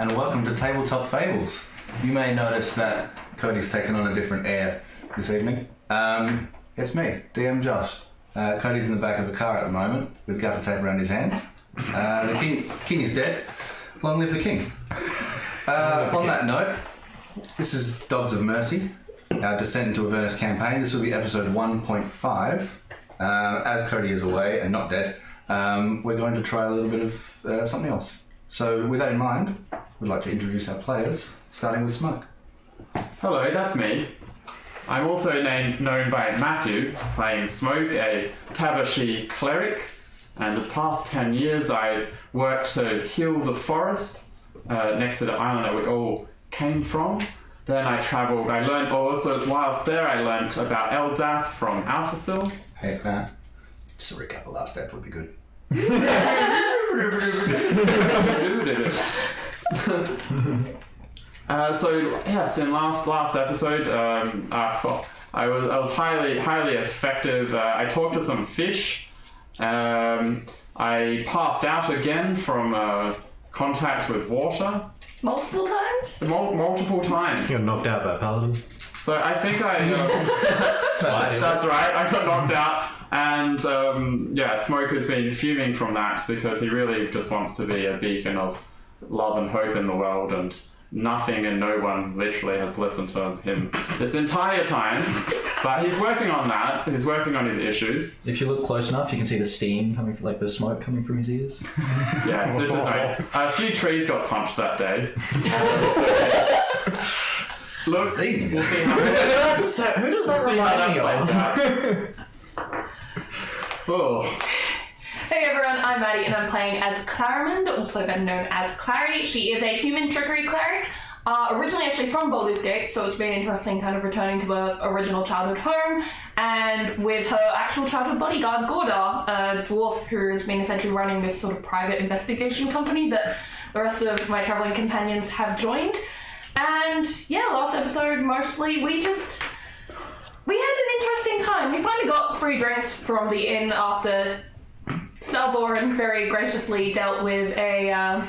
and welcome to Tabletop Fables. You may notice that Cody's taken on a different air this evening. It's me, DM Josh. Cody's in the back of a car at the moment with gaffer tape around his hands. The king is dead. Long live the king. On that note, this is Dogs of M.E.R.C.Y, our Descent into Avernus campaign. This will be episode 1.5. As Cody is away and not dead, we're going to try a little bit of something else. So with that in mind, we'd like to introduce our players, starting with Smoke. Hello, that's me. I'm also known by Matthew, playing Smoke, a Tabashi cleric, and the past 10 years I worked to heal the forest next to the island that we all came from. Then I travelled, whilst there I learnt about Eldath from Alphasil. Hey, Matt, just a recap of last ep would be good. In last episode, I was highly effective. I talked to some fish. I passed out again from contact with water. Multiple times? Multiple times. You got knocked out by a paladin. So I think that's right. I got knocked out, and Smoke has been fuming from that because he really just wants to be a beacon of love and hope in the world, and nothing and no one literally has listened to him this entire time. But he's working on that. He's working on his issues. If you look close enough, you can see the steam coming, like the smoke coming from his ears. Yeah, so just a few trees got punched that day. Look, we'll see how who does that remind me of? Oh. Hey everyone, I'm Maddie and I'm playing as Claramond, also better known as Clary. She is a human trickery cleric, originally actually from Baldur's Gate, so it's been interesting kind of returning to her original childhood home, and with her actual childhood bodyguard, Gordar, a dwarf who has been essentially running this sort of private investigation company that the rest of my travelling companions have joined. And yeah, last episode mostly we had an interesting time. We finally got free drinks from the inn after Stelborn very graciously dealt with a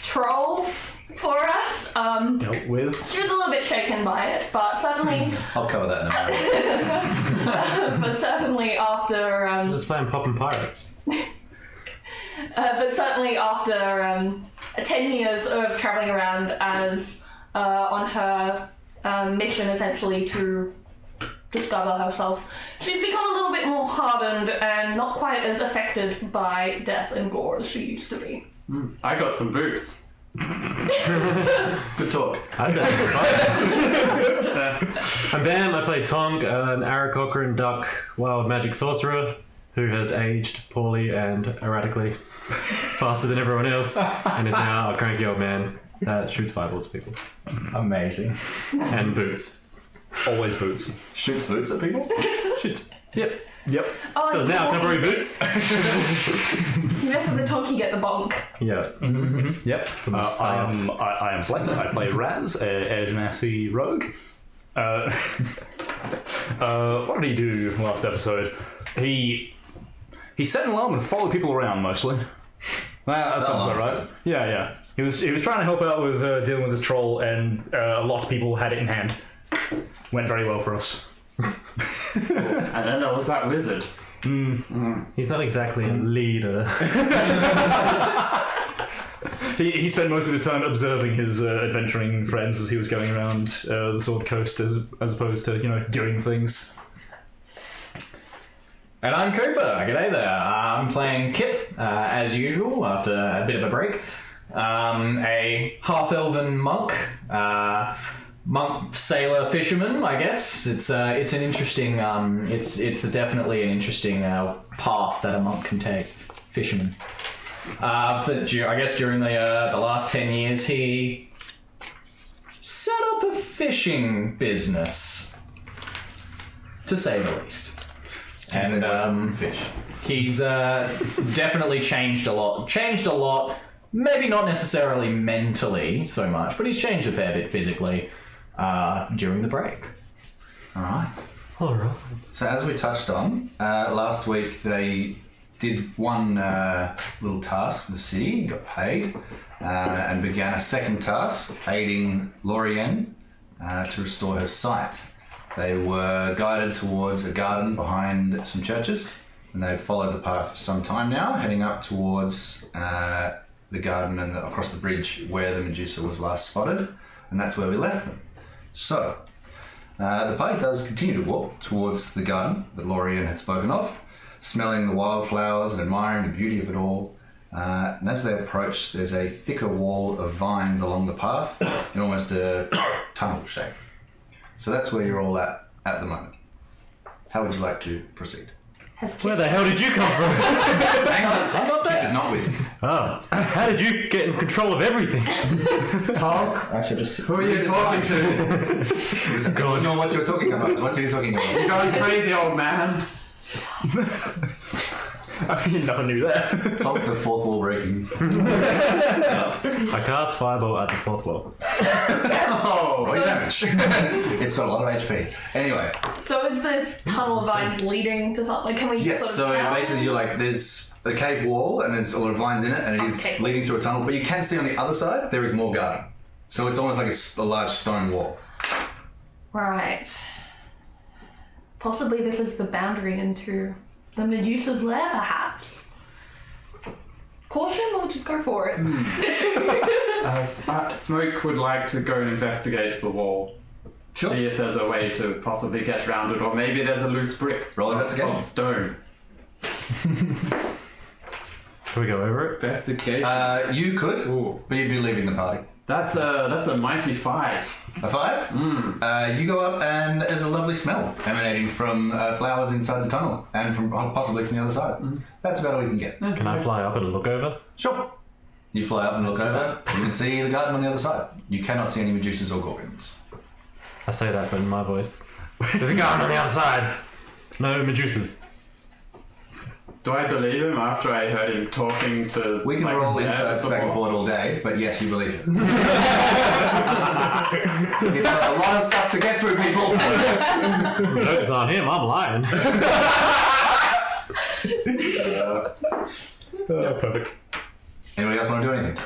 troll for us. Dealt with? She was a little bit shaken by it, but suddenly... I'll cover that in a moment. But certainly after... Just playing Poppin' Pirates. But certainly after 10 years of travelling around as on her mission essentially to discover herself, she's become a little bit more hardened and not quite as affected by death and gore as she used to be. I got some boots. Good talk. I'm Bam. I play Tonk, an Aarakocra duck wild magic sorcerer who has aged poorly and erratically faster than everyone else and is now a cranky old man that shoots fireballs at people. Amazing. And boots. Always boots. Shoots boots at people? Shoots. Yep. Oh, Because now Cavalry boots. You mess with the Tonk, you get the bonk. Yeah. Mm-hmm. Yep. I am Blake. I play Raz, as an SE rogue. What did he do last episode? He set an alarm and followed people around mostly. That sounds about right. Yeah. He was trying to help out with dealing with this troll, and a lot of people had it in hand. Went very well for us. And then there was that wizard. He's not exactly a leader. He spent most of his time observing his adventuring friends as he was going around the Sword Coast, as opposed to doing things. And I'm Cooper. G'day there. I'm playing Kip, as usual, after a bit of a break. A half-elven monk. Monk, sailor, fisherman, I guess. It's an interesting, it's definitely an interesting path that a monk can take. Fisherman. I guess during the last 10 years, he set up a fishing business, to say the least. And fish. He's definitely changed a lot. Maybe not necessarily mentally so much, but he's changed a fair bit physically during the break. All right. So as we touched on, last week they did one little task for the city, got paid, and began a second task, aiding Lorianne to restore her sight. They were guided towards a garden behind some churches, and they've followed the path for some time now, heading up towards the garden and across the bridge where the Medusa was last spotted, and that's where we left them. So, the party does continue to walk towards the garden that Lorianne had spoken of, smelling the wildflowers and admiring the beauty of it all. And as they approach, there's a thicker wall of vines along the path in almost a tunnel shape. So that's where you're all at the moment. How would you like to proceed? Where the hell did you come from? Hang on, I'm not Kip there. is not with you. Oh, how did you get in control of everything? Talk. I should just. Who are you talking to? I don't know what you're talking about. What are you talking about? You're going crazy, old man. I mean, nothing new there. Talk the fourth wall breaking. I cast Fireball at the fourth wall. Oh. Roll your damage. It's got a lot of HP. Anyway. So is this tunnel of vines leading to something? Can we Yes, sort of so tell? basically you're like, there's a cave wall and there's a lot of vines in it and it is Okay. leading through a tunnel, but you can see on the other side there is more garden. So it's almost like a large stone wall. Right. Possibly this is the boundary into the Medusa's lair, perhaps. Caution, or just go for it? Smoke would like to go and investigate the wall. Sure. See if there's a way to possibly get around it, or maybe there's a loose brick. Roll investigation. Of stone. Can we go over it? Investigation. You could, Ooh. but you'd be leaving the party. That's a mighty 5. A 5? You go up and there's a lovely smell emanating from flowers inside the tunnel and from possibly from the other side. That's about all you can get. Can I fly up and look over? Sure. You fly up and look over. You can see the garden on the other side. You cannot see any Medusas or Gorgons. I say that, but in my voice. There's a garden on the other side. No Medusas. Do I believe him after I heard him talking to? We can like, roll the insights before? back and forward all day, but yes, you believe it. You've got a lot of stuff to get through, people. Joke's on him, I'm lying. Perfect. Anybody else want to do anything?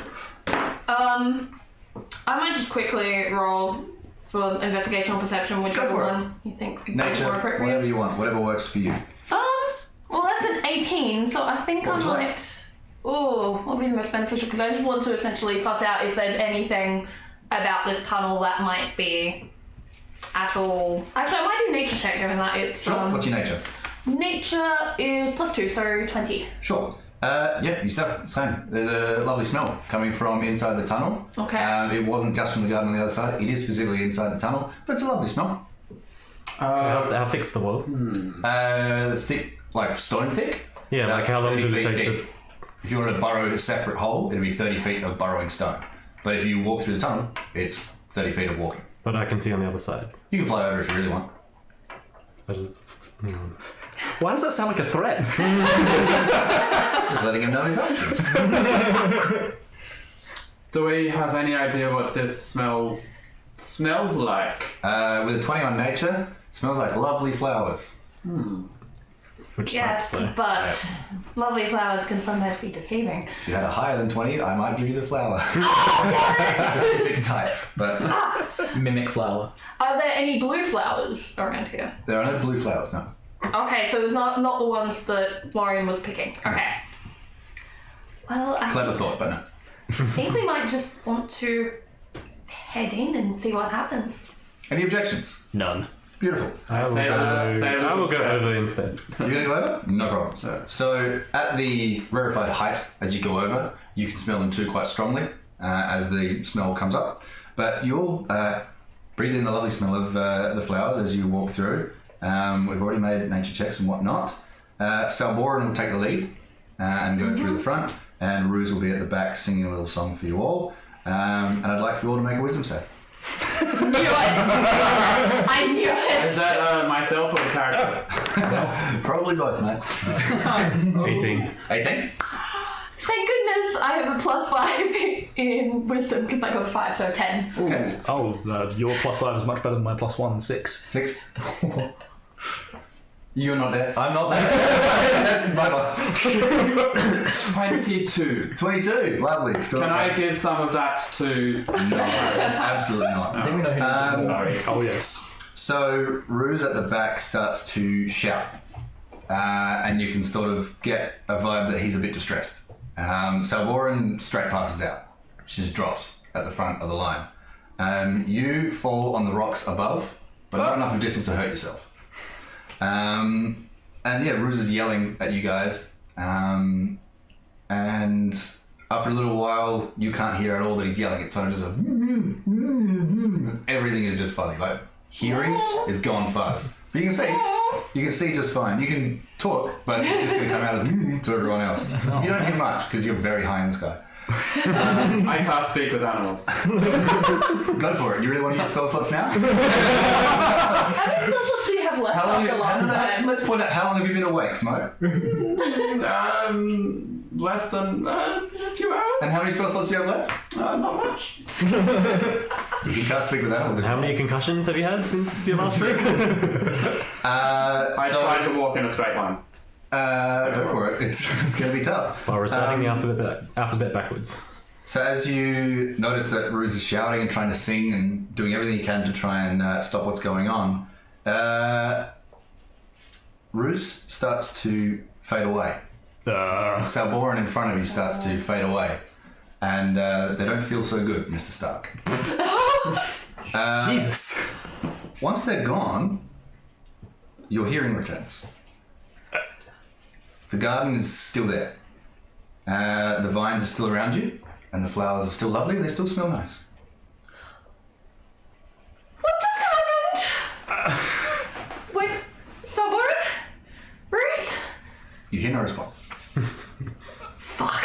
I might just quickly roll for investigation or perception, whichever Go for it. one you think would be Nature, more appropriate. whatever you want, whatever works for you. Well, that's an 18, so I think What I would you like? might. Oh, what would be the most beneficial? Because I just want to essentially suss out if there's anything about this tunnel that might be at all. Actually, I might do nature check given that it's. Sure. What's your nature? Nature is +2, so 20. Sure. Yeah, you said same. There's a lovely smell coming from inside the tunnel. Okay. It wasn't just from the garden on the other side. It is specifically inside the tunnel, but it's a lovely smell. How thick's the wall? The thick, like stone thick. Yeah, like how long 30 does it feet take deep. to... If you wanted to burrow a separate hole, it'd be 30 feet of burrowing stone. But if you walk through the tunnel, it's 30 feet of walking. But I can see on the other side. You can fly over if you really want. I just... Why does that sound like a threat? Just letting him know his options. Do we have any idea what this smells like? With a 20 on nature, smells like lovely flowers. Which Yes, types, though? but lovely flowers can sometimes be deceiving. If you had a higher than 20, I might give you the flower. Specific type. But Mimic flower. Are there any blue flowers around here? there are no blue flowers, no. Okay, so it's not the ones that Lauren was picking. Okay. Well, I Clever thought, but no. think we might just want to head in and see what happens. Any objections? None. Beautiful. I will Say go, I will go careful. over instead. You're going to go over? No problem. So at the rarefied height, as you go over, you can smell them too quite strongly as the smell comes up. But you'll breathe in the lovely smell of the flowers as you walk through. We've already made nature checks and whatnot. Salboran will take the lead and go through the front, and Ruse will be at the back singing a little song for you all. And I'd like you all to make a wisdom save. Knew it! I knew Is it! that myself or the character? Probably both, mate. 18. 18? Thank goodness I have a +5 in wisdom because I got 5, so 10. Okay. Oh, your +5 is much better than my +1, 6. 6? You're not there. I'm not there. That's my fault. 22. 22. Lovely. Still Can okay. I give some of that to... No, absolutely not. I think we know who needs I'm it. sorry. Oh, yes. So, Ruse at the back starts to shout. And you can sort of get a vibe that he's a bit distressed. So, Warren straight passes out. She just drops at the front of the line. You fall on the rocks above, but not enough of a distance to hurt yourself. And yeah, Ruse is yelling at you guys. And after a little while, you can't hear at all that he's yelling. It's sort of just a... Everything is just fuzzy. Like, hearing is gone fast. But you can see just fine. You can talk, but it's just going to come out as to everyone else. You don't hear much because you're very high in the sky. I can't speak with animals. Go for it. You really want to use spell slots now? How many spell slots do you have left after last time? Let's point out, how long have you been awake, Smoke? Less than a few hours. And how many spell slots do you have left? Not much. You can't speak with animals. And how many concussions have you had since your last trip? I tried to walk in a straight line. Go for it. It's going to be tough. While reciting the alphabet backwards. So as you notice that Ruse is shouting and trying to sing and doing everything he can to try and stop what's going on, Ruse starts to fade away. Salboran in front of you starts to fade away. And they don't feel so good, Mr. Stark. Jesus. Once they're gone, your hearing returns. The garden is still there. The vines are still around you, and the flowers are still lovely. They still smell nice. What just happened? Wait, Salboran? Bruce? You hear no response. Fuck.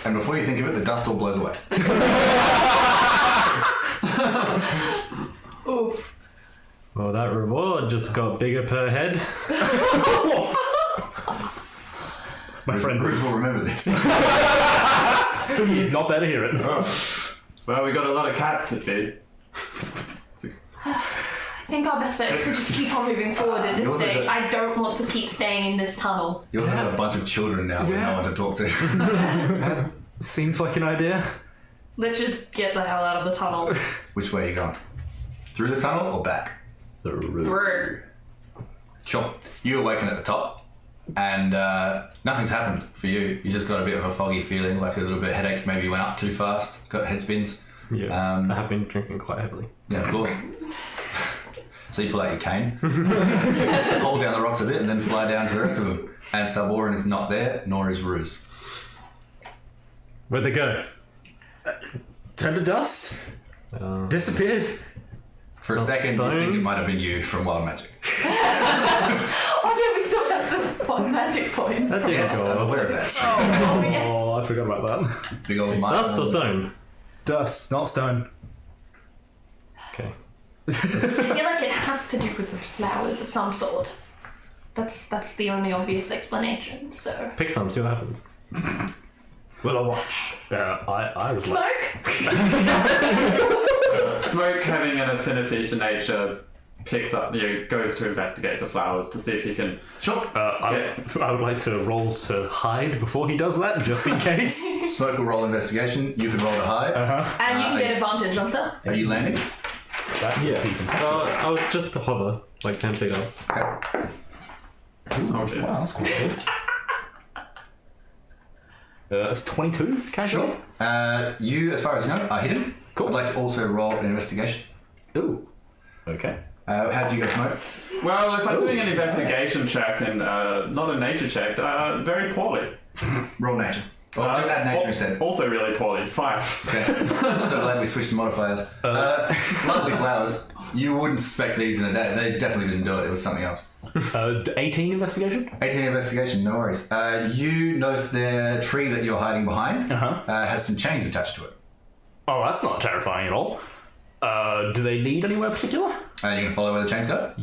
And before you think of it, the dust all blows away. Oof. Well, that reward just got bigger per head. My friend Bruce will remember this. He's not there to hear it. Well, we got a lot of cats to feed. I think our best bet is to just keep on moving forward at this Yours are stage. the- I don't want to keep staying in this tunnel. You also have a bunch of children now with no one to talk to. Seems like an idea. Let's just get the hell out of the tunnel. Which way are you going? Through the tunnel or back? Through. Sure. You awaken at the top, and nothing's happened for you. You just got a bit of a foggy feeling, like a little bit of headache. Maybe you went up too fast, got head spins. Yeah, I have been drinking quite heavily. Yeah, of course. So you pull out your cane, hold down the rocks a bit, and then fly down to the rest of them. And Salboran is not there, nor is Ruse. Where'd they go? Turned to dust. Disappeared. For a second, you think it might have been you from Wild Magic. Oh yeah, we still have the one magic point. Yes, I'm aware of that. Oh yes. Oh, I forgot about that. Big old Dust or stone? Dust, not stone. Okay. I feel like it has to do with those flowers of some sort. That's the only obvious explanation, so... Pick some, see what happens. Well, I'll watch. I would like... Smoke? Smoke, having an affinity to nature, picks up, goes to investigate the flowers to see if he can. Sure. I would like to roll to hide before he does that, just in case. Smoke will roll investigation. You can roll to hide. And you can get advantage on stuff. Are you landing? That would be fantastic. I'll just hover, like 10 feet up. Okay. Oh, Jesus. It's 22, casual. Sure. You, as far as you know, are hidden. Cool. I'd like to also roll an investigation. Ooh. Okay. How do you go, Smoke? Well, if I'm doing an investigation check and not a nature check, very poorly. Roll nature. Or just add nature instead. Also really poorly. 5. Okay. I'm so glad we switched the modifiers. Lovely flowers. You wouldn't suspect these in a day. They definitely didn't do it. It was something else. 18 investigation? 18 investigation, no worries. You notice the tree that you're hiding behind has some chains attached to it. Oh, that's not terrifying at all. Do they lead anywhere particular? You can follow where the chains go?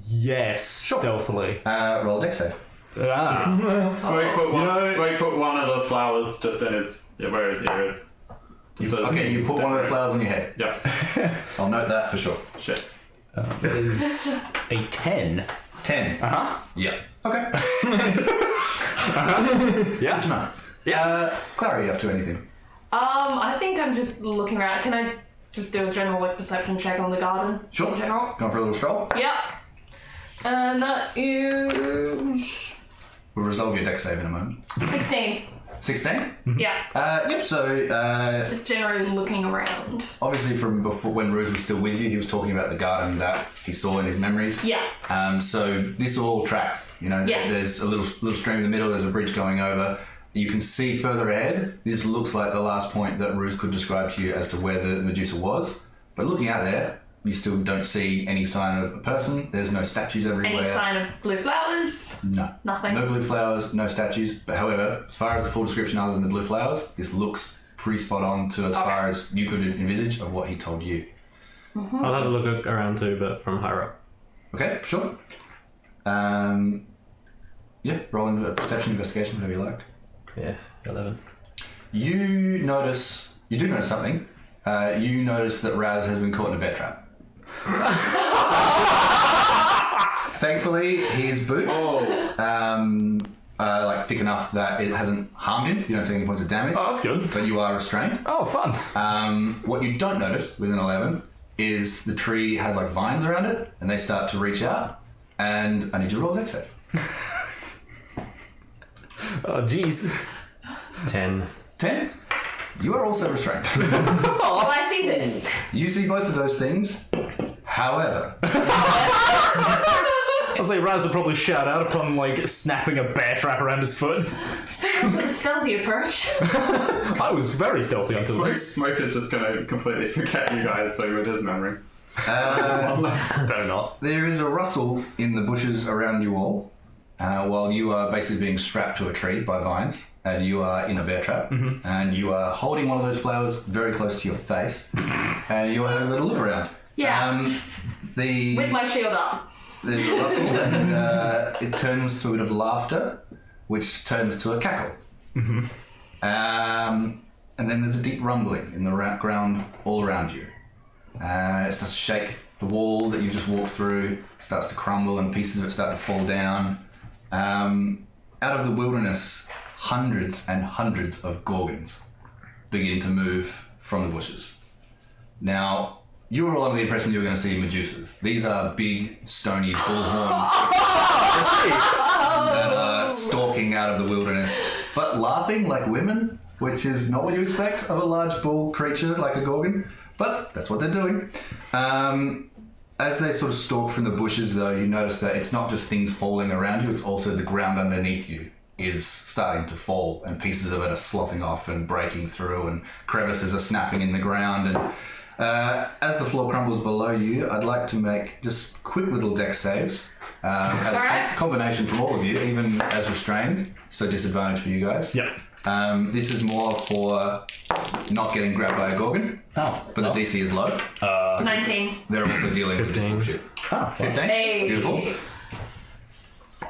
Yes, stealthily. Roll a dex save. Smoke put one of the flowers just in his where his ear is. You put one of the flowers on your head. Yeah. I'll note that for sure. Shit. That is a 10. 10. Uh-huh. Yeah. Okay. Yeah. Good to know. Clara, are you up to anything? I think I'm just looking around. Can I just do a general perception check on the garden? Sure. In general? Going for a little stroll? Yep. And that is... We'll resolve your deck save in a moment. 16. 16? Yeah. Yep, so Just generally looking around. obviously from before when Ruse was still with you, he was talking about the garden that he saw in his memories. Yeah. So this all tracks. You know, Yeah. there's a little stream in the middle, there's a bridge going over. You can see further ahead, this looks like the last point that Ruse could describe to you as to where the Medusa was. But looking out there, you still don't see any sign of a person. There's no statues everywhere. Any sign of blue flowers? No. Nothing. No blue flowers, no statues. But however, as far as the full description other than the blue flowers, this looks pretty spot on to as far as you could envisage of what he told you. I'll have a look around too, but from higher up. Okay, sure. Yeah, roll in a perception investigation, whatever you like. Yeah, 11. You do notice something. You notice that Raz has been caught in a bear trap. Thankfully, his boots are like thick enough that it hasn't harmed him. You don't take any points of damage. Oh, that's good. But you are restrained. Oh, fun. What you don't notice with an 11 is the tree has like vines around it, and they start to reach out. And I need you to roll a dex save. Oh, jeez. 10. 10. You are also restrained. Oh, I see this. You see both of those things. However, I'll say Raz would probably shout out upon, like, snapping a bear trap around his foot. Sounds like a stealthy approach. I was very stealthy until this. Smoke is just going to completely forget you guys so with his memory. Better not. there is a rustle in the bushes around you all, while you are basically being strapped to a tree by vines, and you are in a bear trap, and you are holding one of those flowers very close to your face, and you are having a little look around. Yeah. There's With my shield up. a rustle, and it turns to a bit of laughter, which turns to a cackle. And then there's a deep rumbling in the ground all around you. It starts to shake. The wall that you've just walked through starts to crumble, and pieces of it start to fall down. Out of the wilderness, hundreds and hundreds of gorgons begin to move from the bushes. Now, you were all under the impression you were going to see Medusas. These are big, stony, bullhorn that are stalking out of the wilderness, but laughing like women, which is not what you expect of a large bull creature like a gorgon, but that's what they're doing. As they sort of stalk from the bushes, though, you notice that it's not just things falling around you, it's also the ground underneath you is starting to fall, and pieces of it are sloughing off and breaking through, and crevices are snapping in the ground. And as the floor crumbles below you, I'd like to make just quick little dex saves. As a combination from all of you, even as restrained, so disadvantage for you guys. Yep. This is more for not getting grabbed by a gorgon, but the DC is low. 19. They're also dealing with this 15. bullshit. Oh, 15? Hey. Beautiful.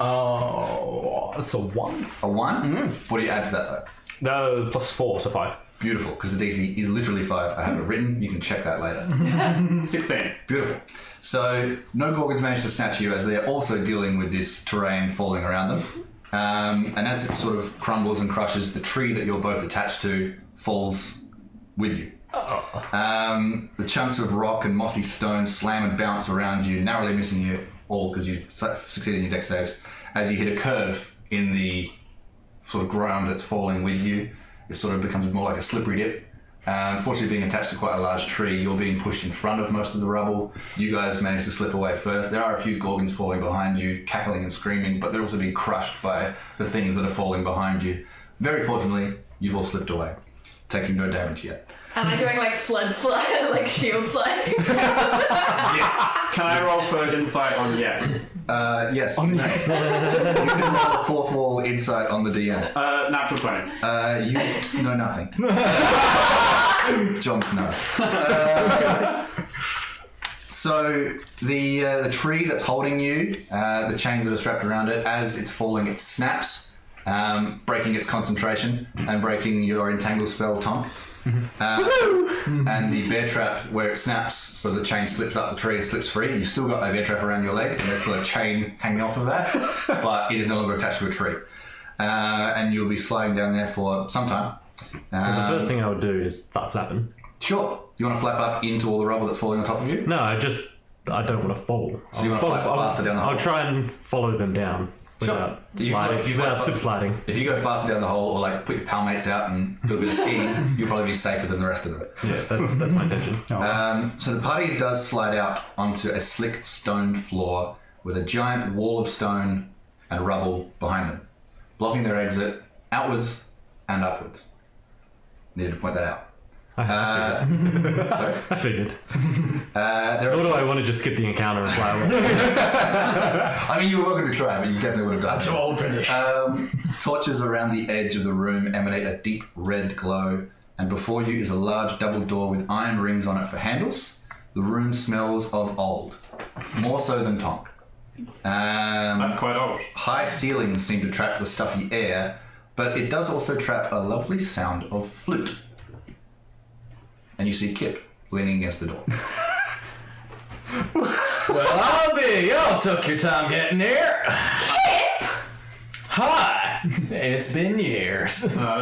Oh, that's a 1. A 1? What do you add to that, though? No, plus 4, so 5. Beautiful, because the DC is literally 5. I have it written. You can check that later. 16. Beautiful. So, no gorgons manage to snatch you as they're also dealing with this terrain falling around them. And as it sort of crumbles and crushes, the tree that you're both attached to falls with you. The chunks of rock and mossy stone slam and bounce around you, narrowly missing you all because you succeeded in your dex saves. As you hit a curve in the sort of ground that's falling with you, it sort of becomes more like a slippery dip. Unfortunately, being attached to quite a large tree, you're being pushed in front of most of the rubble. You guys manage to slip away first. There are a few gorgons falling behind you, cackling and screaming, but they're also being crushed by the things that are falling behind you. Very fortunately, you've all slipped away, taking no damage yet. Am I doing like sled, like shield sliding? Yes. Can I roll for insight on yet? Yes. You can roll a fourth wall insight on the DM. Natural 20. You know nothing. Jon Snow. So the tree that's holding you, the chains that are strapped around it, as it's falling, it snaps, breaking its concentration and breaking your entangle spell, Tonk. And the bear trap, where it snaps, so the chain slips up the tree and slips free. You've still got a bear trap around your leg, and there's still a chain hanging off of that, but it is no longer attached to a tree. And you'll be sliding down there for some time. The first thing I would do is start flapping. Sure. You want to flap up into all the rubble that's falling on top of you? No, I don't want to fall. So you want to flap faster down the hole? I'll try and follow them down without slip sliding. If you go faster down the hole, or like put your palmates out and do a bit of skiing, you'll probably be safer than the rest of them. Yeah, that's my intention. So the party does slide out onto a slick stone floor with a giant wall of stone and rubble behind them, blocking their exit outwards and upwards. Needed to point that out. Sorry? I figured. Or do I want to just skip the encounter and fly away? I mean, you were welcome to try, but you definitely would have done it. Too old for this. Torches around the edge of the room emanate a deep red glow, and before you is a large double door with iron rings on it for handles. The room smells of old, more so than Tonk. That's quite old. High ceilings seem to trap the stuffy air, but it does also trap a lovely sound of flute. And you see Kip leaning against the door. Well, y'all took your time getting here. Kip! Hi. It's been years.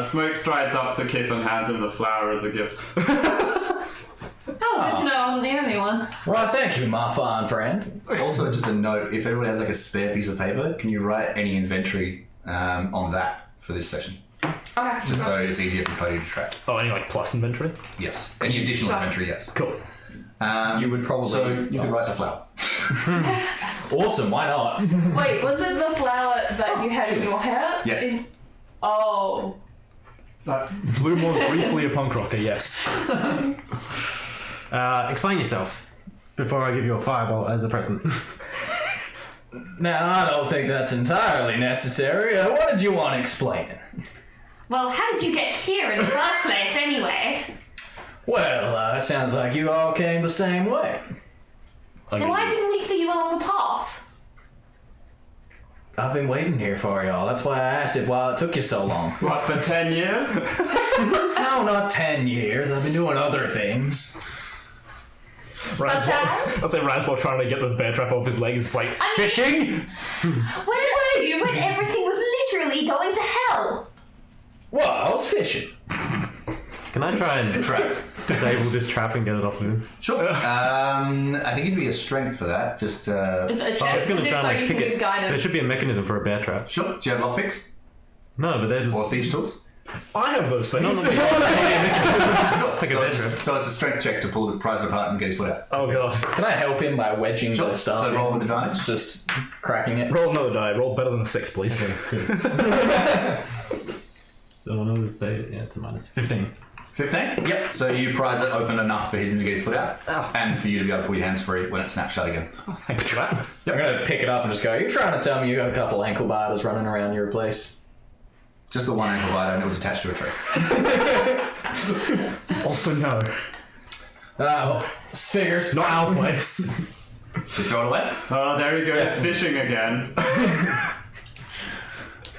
Smoke strides up to Kip and hands him the flower as a gift. Oh, good to know I wasn't the only one. Well, thank you, my fine friend. Also, just a note, if everyone has like a spare piece of paper, can you write any inventory on that for this session? Okay. Just so it's easier for Cody to track. Oh, any like plus inventory? Yes. Any additional inventory, yes. Cool. You would probably... So you could write the flower. Awesome, why not? Wait, was it the flower that you had in your hair? Yes. Oh. Blue was briefly a punk rocker, yes. Explain yourself before I give you a fireball as a present. Now, I don't think that's entirely necessary. What did you want explaining? Well, how did you get here in the first place, anyway? Well, it sounds like you all came the same way. Then why didn't we see you along the path? I've been waiting here for y'all. That's why I asked why it took you so long. What, for 10 years? No, not 10 years. I've been doing other things. I'll say Rans while trying to get the bear trap off his legs. It's like, fishing? Where were you when everything was literally going to hell? Well, I was fishing. Can I try and disable this trap and get it off of him? Sure. I think it'd be a strength for that. Just It's a check, It's going to try so and you pick can it. give guidance. There should be a mechanism for a bear trap. sure. Do you have lockpicks No, but they're... or thieves' tools? I have those things. No, no, Sure. Like So a it's a strength check to pull the prize apart and get his foot out. Oh god. Can I help him by wedging Sure. the stuff? So roll in? with advantage. Just cracking it. Roll another die. Roll better than a 6, please. So another say, yeah, it's a minus 15. 15? Yep. So you prise it open enough for him to get his foot out, and for you to be able to pull your hands free when it snaps shut again. Thanks for that. I'm going to pick it up and just go, you're trying to tell me you got a couple ankle biters running around your place? Just the one ankle biter, and it was attached to a tree. Also, no. Spheres. Not our place. So throw it away. Oh, there he goes, fishing again.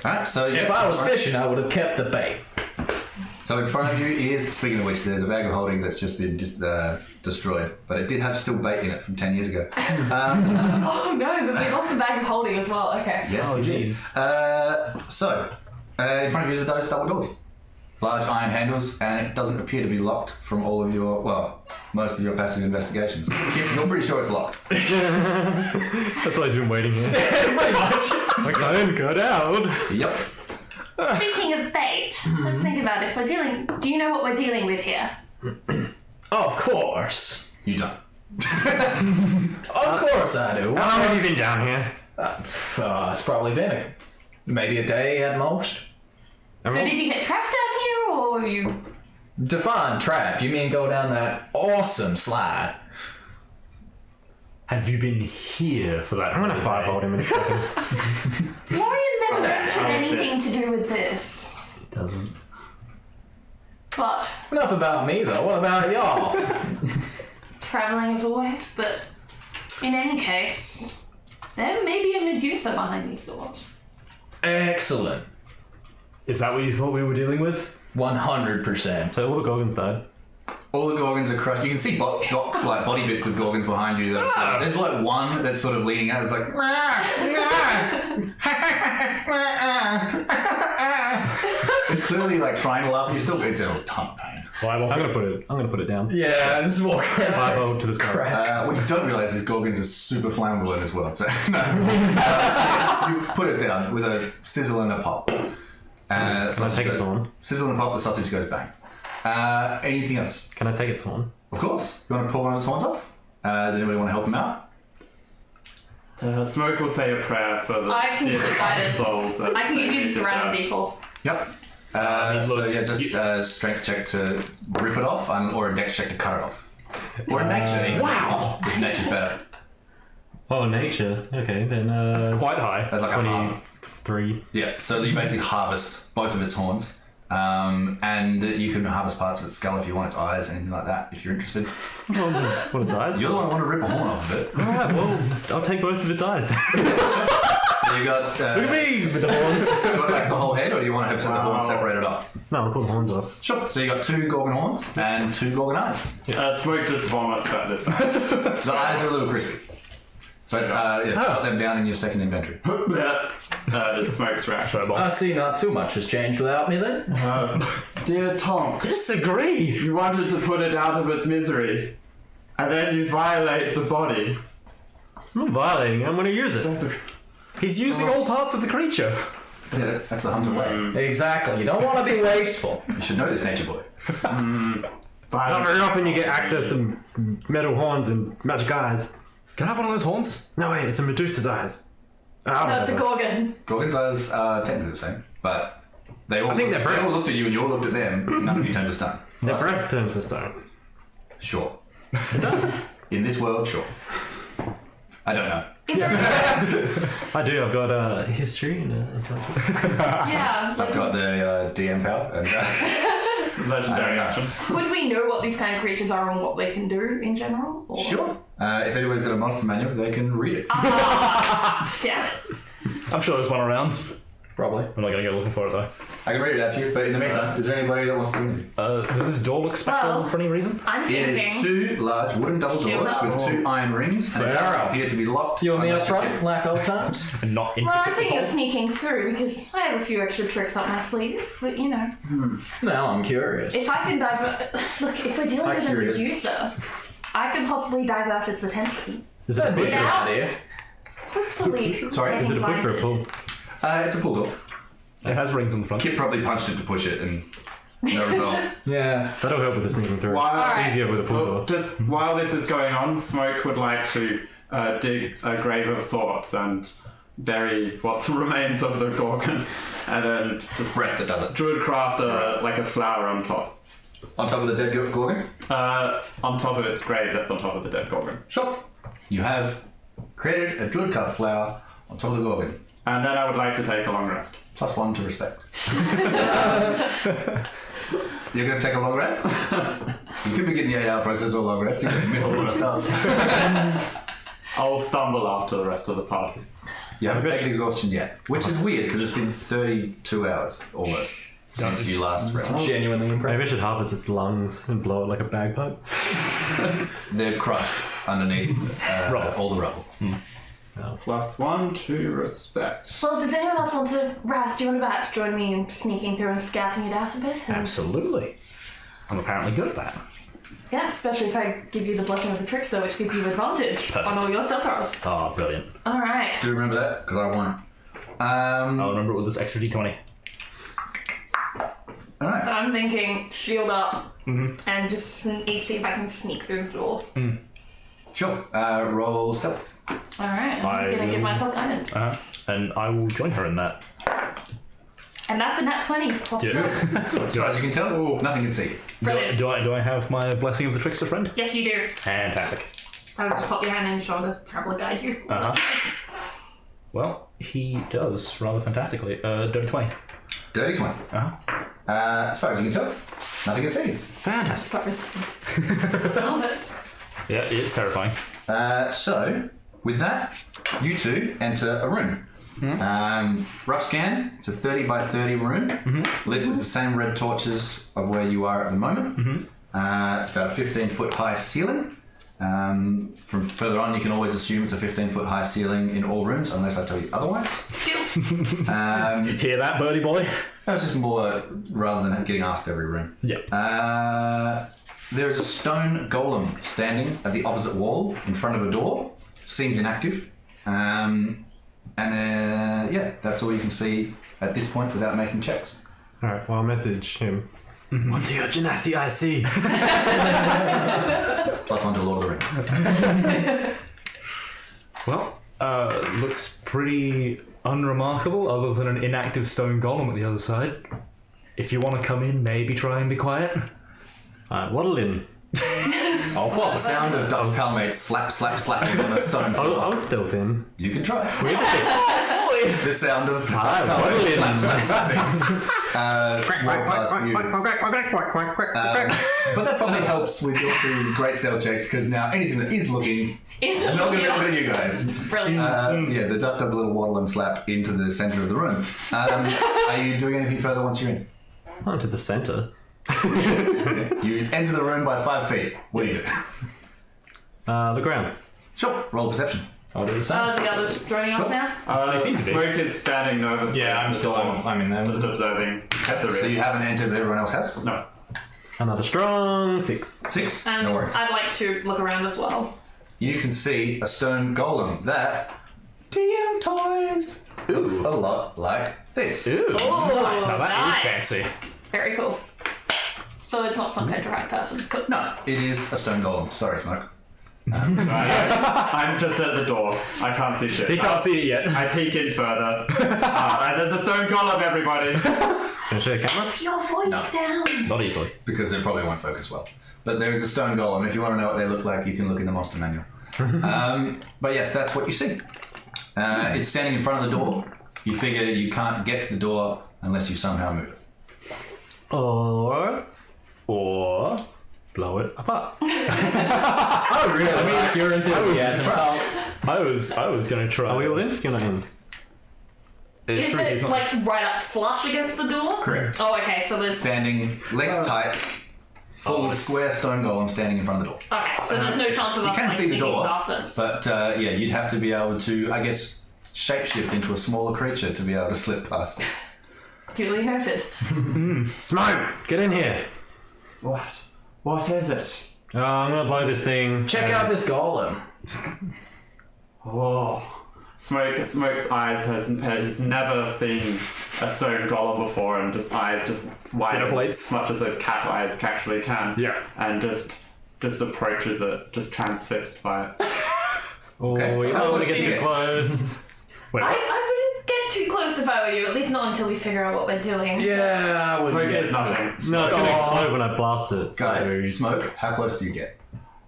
Alright, so If I was fishing, I would have kept the bait. So in front of you is, speaking of which, there's a bag of holding that's just been destroyed, but it did have still bait in it from 10 years ago. Oh no, but we lost a bag of holding as well. Okay. Yes, Oh, you did. jeez. In front of you is those double doors. Large iron handles, and it doesn't appear to be locked from all of your, well, most of your passive investigations. You're pretty sure it's locked. That's why he's been waiting here. Pretty much. I can't get out. Yep. Speaking of bait, let's think about it. If we're dealing, do you know what we're dealing with here? Of course. You don't. Of course I do. How long have you been down here? It's probably been maybe a day at most. So did you get trapped down here, or you? Define trapped. You mean go down that awesome slide? Have you been here for that? I'm going to fireball him in a second. Warrior never mentioned I'll anything assist. to do with this. It doesn't. But Enough about me though. What about y'all? traveling as always. But in any case, there may be a Medusa behind these doors. Excellent. Is that what you thought we were dealing with? 100%. So all the Gorgons died. All the Gorgons are crushed. You can see like body bits of Gorgons behind you. That are sort of, there's like one that's sort of leaning out. It's like. It's clearly like trying to laugh, and it's in a ton of pain. I'm gonna put it down. Yeah, this is more Fireball to the sky. What you don't realise is Gorgons are super flammable in this world. So no, you put it down with a sizzle and a pop. Can I take its horn? Sizzle and a pop. The sausage goes bang. Anything else? Can I take its horn? Of course. You want to pull one of its horns off? Does anybody want to help him out? Smoke will say a prayer for the I can dear give guidance. souls. I can give you just a random d4. Yep. Just strength check to rip it off, or a dex check to cut it off. Or a nature. Even. Wow. If nature's better. Oh, nature. Okay, then Quite high. That's like a half. 23. Yeah, so you basically harvest both of its horns. And you can harvest parts of its skull if you want, its eyes, anything like that, if you're interested. What its eyes? You're the one who want to rip a horn off of it. Alright, well, I'll take both of its eyes. So you got. Look at me with the horns. Do you want like the whole head, or do you want to have the horns separated off? No, I'll pull the horns off. Sure. So you got 2 Gorgon horns and 2 Gorgon eyes. Smoke just vomits at this. So the eyes are a little crispy. So jot them down in your second inventory. Smoke's reaction. I see not too much has changed without me then. Dear Tonk, Disagree. you wanted to put it out of its misery, and then you violate the body. I'm not violating it, I'm gonna use it. He's using all parts of the creature. That's the hunter way. Exactly. You don't want to be wasteful. You should know this, nature boy. Not very often you get access to metal horns and magic eyes. Can I have one of those horns? No, wait, it's a Medusa's eyes. That's a Gorgon. Gorgon's eyes are technically the same, but they all think they're they all looked at you and you all looked at them, and none of you turned to stone. Their breath turns to stone. Sure. In this world, sure. I don't know. I do, I've got history and intelligence. Yeah. I've got the DM power. And, Legendary I action. Would we know what these kind of creatures are and what they can do in general? Or? sure. If anybody's got a monster manual, they can read it. Damn it. I'm sure there's one around. Probably. I'm not going to go looking for it though. I can read it out to you, but in the meantime, is there anybody that wants to do anything? Does this door look spectral Well, for any reason? I'm It is thinking. 2 large wooden double doors with 2 iron rings, and it Fair doesn't enough. appear to be locked. You and me up unless you front, get- like old times. And not Well, I'm intricate thinking at of all? sneaking through because I have a few extra tricks up my sleeve. But you know, Now I'm curious. if I can divert. Look, if we're dealing I'm with curious. a Medusa, I could possibly divert its attention. Is it a That'd be a push? good Without. idea. Hopefully. Sorry, Is it a push or a pull? It's a pull door. It has rings on the front. Kip probably punched it to push it, and no result. Yeah. That'll help with the sneaking through. While, It's easier with a pull door. just while this is going on, Smoke would like to dig a grave of sorts and bury what remains of the Gorgon, and then just Breath that does it. druidcraft a flower on top. On top of the dead Gorgon? On top of its grave that's on top of the dead Gorgon. Sure. You have created a druid cut flower on top of the Gorgon. And then I would like to take a long rest. +1 to respect. You're going to take a long rest? You could begin the 8-hour process or long rest. You're going to miss a lot of stuff. I'll stumble after the rest of the party. You haven't taken exhaustion yet, which is weird because it's been 32 hours almost since you last rested. Genuinely Maybe I impressive. should harvest its lungs and blow it like a bagpipe. They're crushed underneath all the rubble. +1 to respect. Well, does anyone else want to rest? Do you want to perhaps join me in sneaking through and scouting it out a bit? And- Absolutely. I'm apparently good at that. Yeah, especially if I give you the blessing of the trickster, which gives you advantage on all your stealth rolls. Oh, brilliant. All right. Do you remember that? Because I won. I'll remember it with this extra d20. Alright. So I'm thinking shield up and just see if I can sneak through the door. Sure. Roll stealth. All right. I I'm gonna give will- myself guidance, And I will join her in that. and that's a nat 20 plus Yeah. 4. As far as you can tell, nothing can see you. Brilliant. Do I have my blessing of the trickster friend? Yes, you do. Fantastic. I'll just pop your hand on your shoulder, probably guide you. Well, he does rather fantastically. Dirty 20. Dirty 20. As far as you can tell, nothing can see you. Fantastic. Love it. Yeah, it's terrifying. So, with that, you two enter a room. Rough scan. It's a 30 by 30 room, lit with the same red torches of where you are at the moment. It's about a 15-foot high ceiling. From further on, you can always assume it's a 15-foot high ceiling in all rooms, unless I tell you otherwise. Hear that, birdie boy? That was just more rather than getting asked every room. Yeah. There is a stone golem standing at the opposite wall in front of a door. Seems inactive. And then, that's all you can see at this point without making checks. Alright, well, I'll message him. Onto your Genasi IC. +1 to Lord of the Rings. Well, looks pretty unremarkable other than an inactive stone golem at the other side. If you want to come in, maybe try and be quiet. Waddle in. Oh, what? The sound of Dr. Palmate's slapping on a stone floor. I'll stealth in. You can try. We're the six. The sound of Dr. waddle Palmate's in. slapping. Walk past you. But that probably helps with your two great stealth checks, because now anything that is looking Is not going to be looking at you guys. Brilliant. The duck does a little waddle and slap into the centre of the room. Are you doing anything further once you're in? Onto the centre. Okay. You enter the room by 5 feet. What do you do? The ground. Sure. Roll perception. I'll do the same. The others joining us now? They seem to be. Smoke is standing nervously. Yeah, I'm in there. Just observing at the So rear. you haven't entered, but everyone else has? No. Another strong 6. 6? And No worries. I'd like to look around as well. You can see a stone golem that DM Toys looks a lot like this. Ooh. Oh, Now that nice. is fancy. Very cool. So it's not some petrified person. Cool. No, it is a stone golem. Sorry, Smoke. I'm just at the door. I can't see shit. He can't see it yet. I peek in further. And there's a stone golem, everybody. Can I show the camera? Your voice down. Not easily. Because it probably won't focus well. But there is a stone golem. If you want to know what they look like, you can look in the monster manual. But yes, that's what you see. It's standing in front of the door. You figure you can't get to the door unless you somehow move it. Or blow it apart. Oh, really? I mean, your enthusiasm. I was going to try. Are we all in? You're not in. It's Is tricky, it it's not- like right up flush against the door? Correct. Oh, okay. So there's Standing, legs tight, full square stone golem standing in front of the door. okay. So there's no chance of You us can like see the sneaking door, past it. but you'd have to be able to, I guess, shapeshift into a smaller creature to be able to slip past it. Duly noted. Smoke! Get in here! What? What is it? I'm gonna blow this thing. Check out this golem. Oh. Smoke's eyes has never seen a stone golem before, and just eyes just wide Dinner plates. as much as those cat eyes actually can. Yeah. And just approaches it, just transfixed by it. Oh, Okay. you How don't want close to do get you too get? close. Wait, I wouldn't get too close if I were you. At least not until we figure out what we're doing. Yeah, I Smoke wouldn't get is to it. nothing. No, it's gonna explode when I blast it. Guys, So Smoke, how close do you get?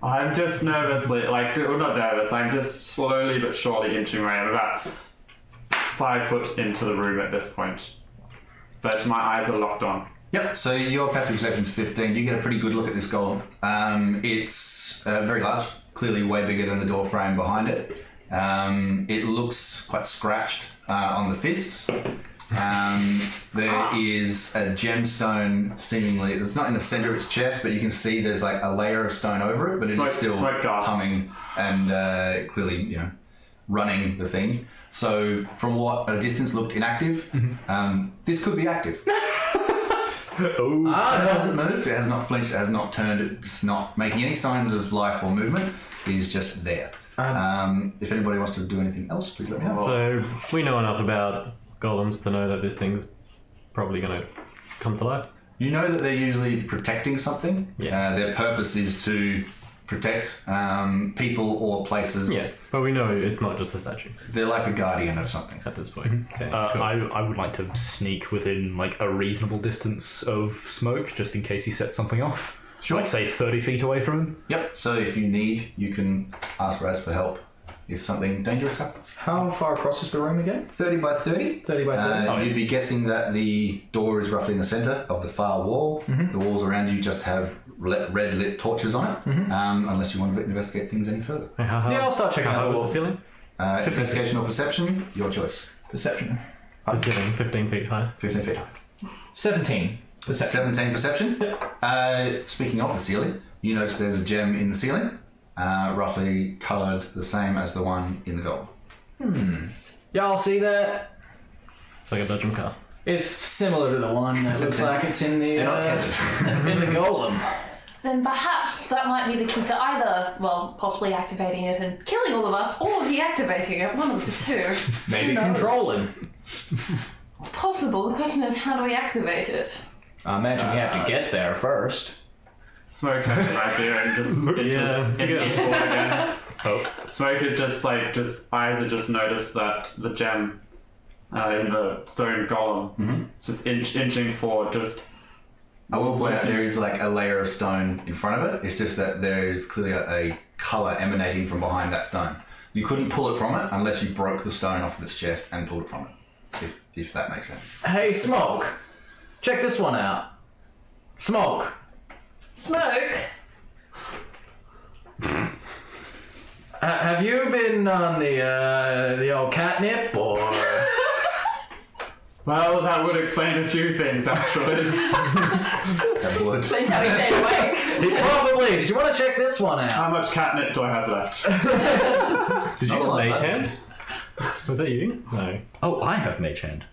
I'm just nervously, not nervous, I'm just slowly but surely inching away. I'm about 5 foot into the room at this point. But my eyes are locked on. Yep, so your passive perception's 15. You get a pretty good look at this golem. It's very large, clearly way bigger than the door frame behind it. It looks quite scratched on the fists. There is a gemstone seemingly, it's not in the center of its chest, but you can see there's like a layer of stone over it, but it is still Smoke gasps. humming and clearly, running the thing. So from what at a distance looked inactive, this could be active. oh. It hasn't moved, it has not flinched, it has not turned, it's not making any signs of life or movement. It is just there. If anybody wants to do anything else, please let me know. So we know enough about golems to know that this thing's probably gonna come to life. You know that they're usually protecting something. Yeah. Their purpose is to protect people or places. Yeah, but we know it's not just a statue They're like a guardian of something. at this point. Okay, cool. I would like to sneak within like a reasonable distance of Smoke, just in case he sets something off. Sure. Like say 30 feet away from him. Yep, so if you need, you can ask Raz for help if something dangerous happens. How far across is the room again? 30 by 30. 30 by 30. You'd be guessing that the door is roughly in the centre of the far wall. The walls around you just have red lit torches on it, unless you want to investigate things any further. How high? Yeah, I'll start checking How out high the was the wall. ceiling? Investigation or perception, your choice. Perception. It's sitting 15 feet high. 15 feet high. 17. Perception. 17 perception. Speaking of the ceiling, you notice there's a gem in the ceiling, roughly coloured the same as the one in the gold. Y'all see that? It's like a dungeon car. It's similar to the one that looks like it's in the They're not tented. in the golem. Then perhaps that might be the key to either, well, possibly activating it and killing all of us, or deactivating it. One of the two. Maybe Who knows? controlling. It's possible. The question is, how do we activate it? I imagine we have to get there first. Smoke has an idea and just inches forward again. Smoke is just eyes have just noticed that the gem in the stone golem it's just inching forward. Just I will point out there is like a layer of stone in front of it. It's just that there is clearly a colour emanating from behind that stone. You couldn't pull it from it unless you broke the stone off of its chest and pulled it from it. If that makes sense. Hey, Smoke. Check this one out. Smoke. Smoke. Have you been on the old catnip or? well, that would explain a few things actually. That would. Explains how we stay awake. Probably. Did you want to check this one out? How much catnip do I have left? Did you Oh, get I like mage that. hand? Was that you? No. Oh, I have Mage Hand.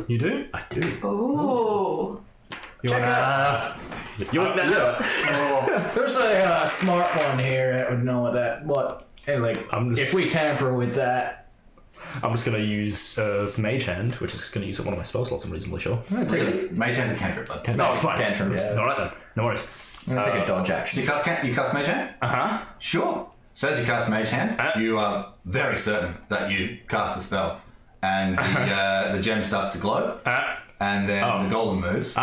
You do? I do. Ooh. You Check wanna... There's a smart one here that would know if we tamper with that. I'm just going to use Mage Hand, which is going to use up one of my spell slots, I'm reasonably sure. Really? Mage Hand's a cantrip, bud. No, it's fine. Tantrum, yeah. Alright then. No worries. I'm gonna take a dodge So action. you cast Mage Hand? Uh-huh. Sure. So as you cast Mage Hand, you are very certain that you cast the spell. And the gem starts to glow. And then the golem moves.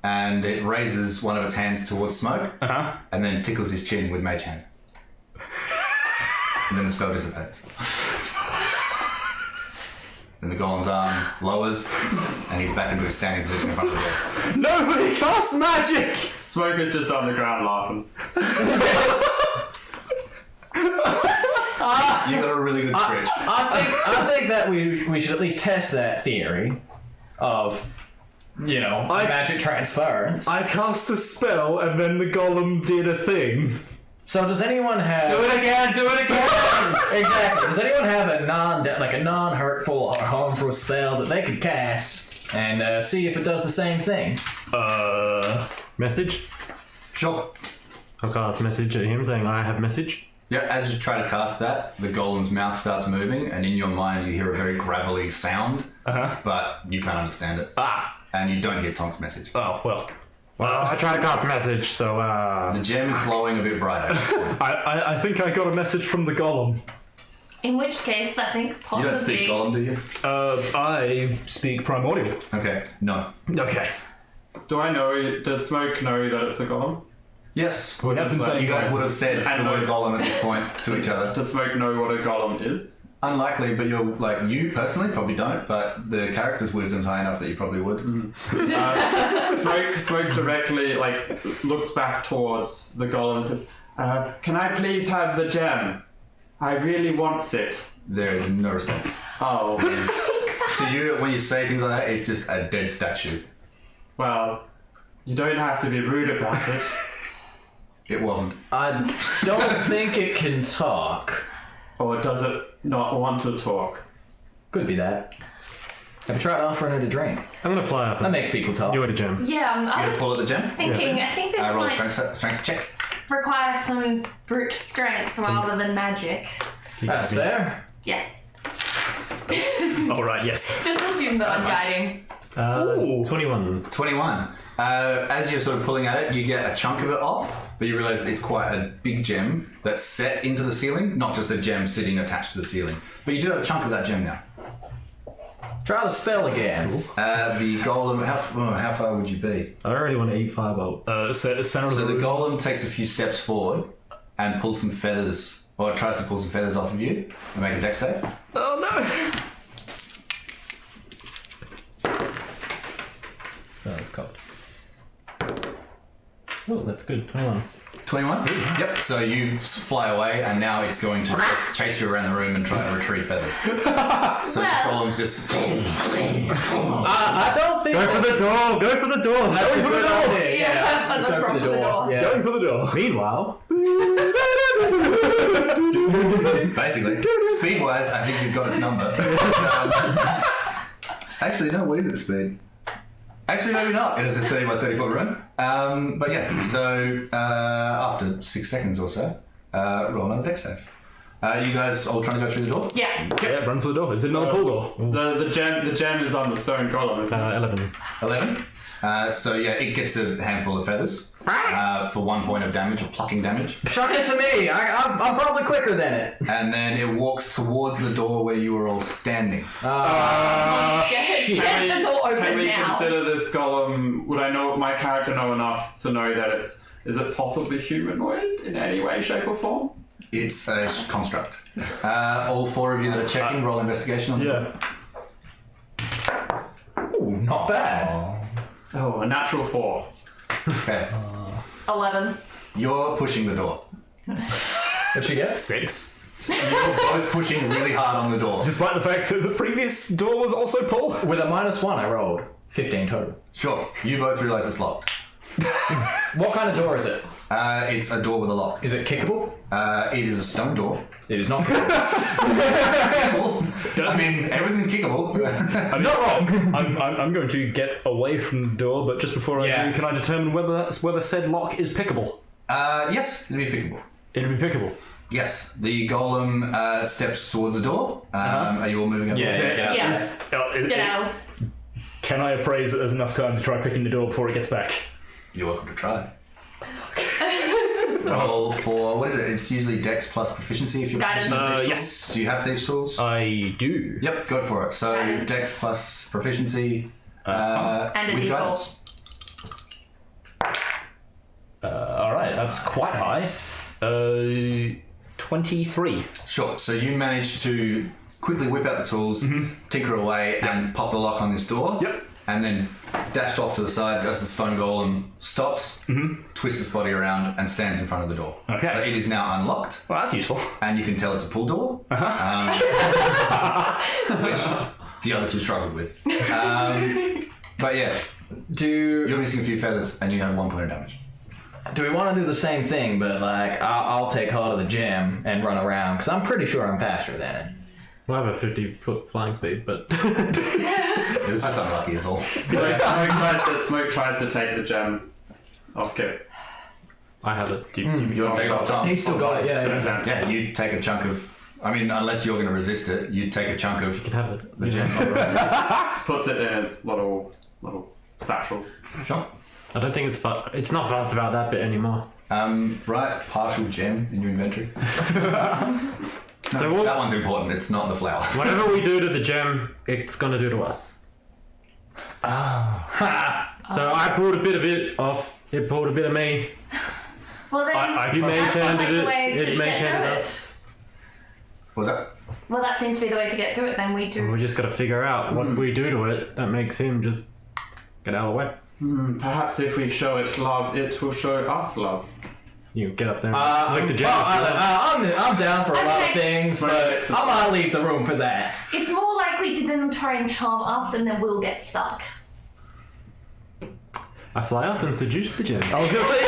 And it raises one of its hands towards Smoke. And then tickles his chin with Mage Hand. And then the spell dissipates. Then the golem's arm lowers, and he's back into his standing position in front of the wall. Nobody casts magic! Smoke is just on the ground laughing. You got a really good screech. I think that we should at least test that theory of magic transference. I cast a spell and then the golem did a thing. So does anyone have? Do it again! Exactly. Does anyone have a non-hurtful or harmful spell that they could cast and see if it does the same thing? Message? Sure. I'll cast message at him saying I have message. Yeah, as you try to cast that, the golem's mouth starts moving, and in your mind you hear a very gravelly sound, but you can't understand it. And you don't hear Tonk's message. Oh, well. Well, I tried to cast a message, so The gem is glowing a bit brighter. I think I got a message from the golem. In which case, I think You possibly... don't speak golem, do you? I speak primordial. Okay, no. Okay. Does Smoke know that it's a golem? Yes. We have been But saying you guys would have said And the word those- golem at this point to each other. Does Smoke know what a golem is? Unlikely, but you personally probably don't, but the character's wisdom's high enough that you probably would. Smoke directly looks back towards the golem and says, "Can I please have the gem? I really want it." There is no response. Oh, To you, when you say things like that, it's just a dead statue. well, you don't have to be rude about it. It wasn't. I don't think it can talk. Or does it not want to talk? Could be that. Have you tried offering it a drink? I'm gonna fly up. That makes people talk. You at a gem. Yeah, I You gonna was pull at the gem? thinking, I think this Roll a might strength check. require some brute strength rather than magic. That's fair. Yeah. Alright, yes. Just assume that I'm guiding. 21. 21. As you're sort of pulling at it, you get a chunk of it off, but you realise that it's quite a big gem that's set into the ceiling, not just a gem sitting attached to the ceiling. But you do have a chunk of that gem now. Try the spell again. The golem, how far would you be? I already want to eat firebolt. Center of So the the room. golem takes a few steps forward and pulls some feathers, or tries to pull some feathers off of you and make a dex save. Oh no! That's cocked. Oh, that's good. 21. 21? Yep, so you fly away, and now it's going to chase you around the room and try to retrieve feathers. So this golem's just... I don't think. Go for the door! Go for the door! That's a good idea. Yeah, let's run for the door. Yeah. Going for the door. Meanwhile, Basically, speed-wise, I think you've got its number. Actually, no, what is its speed? Actually, maybe not. It is a 30 by 30 foot run. But yeah, so after 6 seconds or so, roll another dex save. You guys all trying to go through the door? Yeah. Yeah, run for the door. Is it another pull door? The gem is on the stone golem, isn't it? 11. 11. So yeah, it gets a handful of feathers for 1 point of damage or plucking damage. Chuck it to me. I'm probably quicker than it. And then it walks towards the door where you were all standing. Get the door Can open we now. consider this golem? Would my character know enough to know that is it possibly humanoid in any way, shape, or form? It's a construct. All 4 of you that are checking, roll investigation on the door. Ooh, not bad. Oh, a natural 4. Okay. 11. You're pushing the door. What'd you get? 6. You're both pushing really hard on the door. Despite the fact that the previous door was also pull. With a -1, I rolled 15 total. Sure. You both realise it's locked. What kind of door is it? It's a door with a lock. Is it kickable? It is a stone door. It is not kickable. Kickable. I mean, everything's kickable. I'm not wrong. I'm going to get away from the door, but just before I do, can I determine whether said lock is pickable? Yes, it'll be pickable. It'll be pickable. Yes, the golem steps towards the door. Are you all moving up? Yes. Get out. Can I appraise that there's enough time to try picking the door before it gets back? You're welcome to try. Roll for, what is it? It's usually Dex plus proficiency if you're Guidance. proficient in these Yes. tools. Do you have these tools? I do. Yep, go for it. So Guidance. Dex plus proficiency And a with default. guidance. Alright, that's quite high. 23. Sure. So you manage to quickly whip out the tools, tinker away, and pop the lock on this door. Yep. And then dashed off to the side as the stone golem stops, twists its body around, and stands in front of the door. Okay. But it is now unlocked, Well, that's useful. and you can tell it's a pull door, which the other two struggled with. But yeah, you're missing a few feathers, and you have 1 point of damage. Do we want to do the same thing, but like I'll take hold of the gem and run around because I'm pretty sure I'm faster than it. Well, I have a 50-foot flying speed, but It was just unlucky, is all. Smoke tries to take the gem off Kip. I have it. You want to take it off Tom? He's still got it. Yeah. Yeah, you take a chunk of. I mean, unless you're going to resist it, you take a chunk of You can have it. the gem. Puts it in his little satchel. Sure. I don't think it's it's not fast about that bit anymore. Right, partial gem in your inventory. So what, That one's important. It's not the flower. whatever we do to the gem, it's gonna do to us. So I pulled a bit of it off. It pulled a bit of me. Well then, I- You that may sounds turn like it. the way to It may get turn through it it. us. What was that? Well, that seems to be the way to get through it. Then we do. We just gotta figure out what we do to it that makes him just get out of the way. Perhaps if we show it love, it will show us love. You get up there, and lick the gem. I'm down for a lot of Okay. things, Smoke but fixes I'm gonna leave the room for that. It's more likely to then try and charm us, and then we'll get stuck. I fly up and seduce the gem. I was going to say,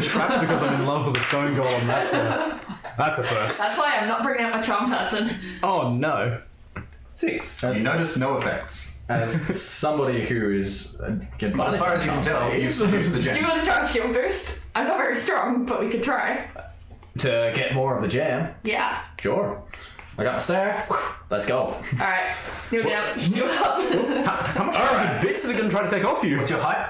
trapped because I'm in love with a stone golem. That's a first. That's why I'm not bringing out my charm person. Oh no. 6. You notice no effects. As somebody who is But as far as you can tell, you've seduced the Do you gem. want to try a shield boost? I'm not very strong, but we could try. to get more of the jam. Yeah. Sure. I got my staff. Let's go. Alright. You'll get out. Shield up. How much of bits is it going to try to take off you? What's your height?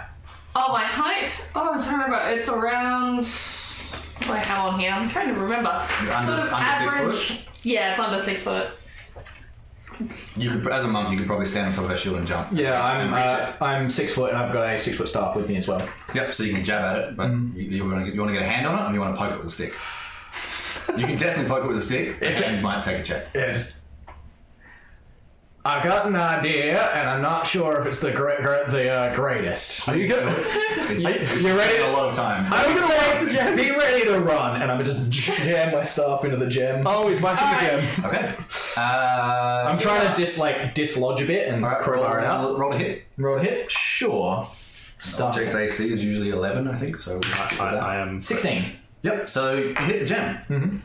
Oh, my height? Oh, I'm trying to remember. It's around. What do I have on here? I'm trying to remember. You're under 6 foot? Yeah, it's under 6 foot. You could, as a monk, you could probably stand on top of that shield and jump. Yeah, And reach it. I'm 6 foot and I've got a 6 foot staff with me as well. Yep, so you can jab at it, but you want to get a hand on it, or you want to poke it with a stick? You can definitely poke it with a stick, and might take a check. Yeah, just. I got an idea, and I'm not sure if it's the greatest. Are you good? You ready? A lot of time. I would say be ready to run, and I'm gonna just jam my stuff into the gem. Oh, he's back in the gem. Okay. I'm trying to dislodge a bit and crowbar it out. Roll a hit. Roll a hit? Sure. Object's AC is usually 11, I think, so we might do that. I am 16. Yep, so you hit the gem. And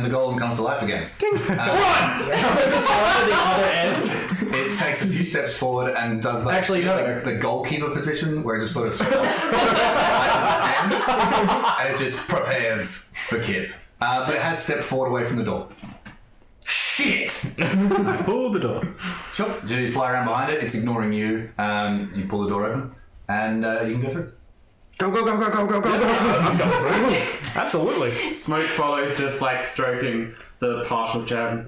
the golem comes to life again. Run! How does this run to the other end? It takes a few steps forward and does like, Actually, you know, like the goalkeeper position where it just sort of squats its hands and it just prepares for Kip. But it has stepped forward away from the door. Shit! I pull the door. Sure. So you fly around behind it, it's ignoring you. You pull the door open and you can go through. Go, go, go, go, go, go, go, go. I'm going through. Absolutely. Smoke follows, just like stroking the partial gem.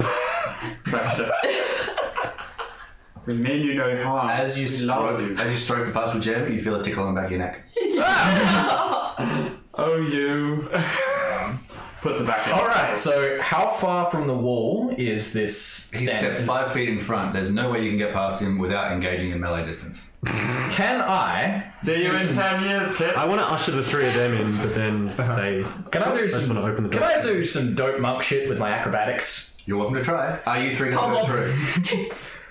Precious. We mean you no harm. As you stroke the partial gem, you feel a tickle on the back of your neck. Oh, you. Puts it back in. Alright, so how far from the wall is this He's stand? stepped 5 feet in front. There's no way you can get past him without engaging in melee distance. Can I? See you in 10 years, kid. I want to usher the three of them in, but then stay. Can I do I just some? want to open the door. Can I do some dope monk shit with my acrobatics? You're welcome to try. Are you three going to go through?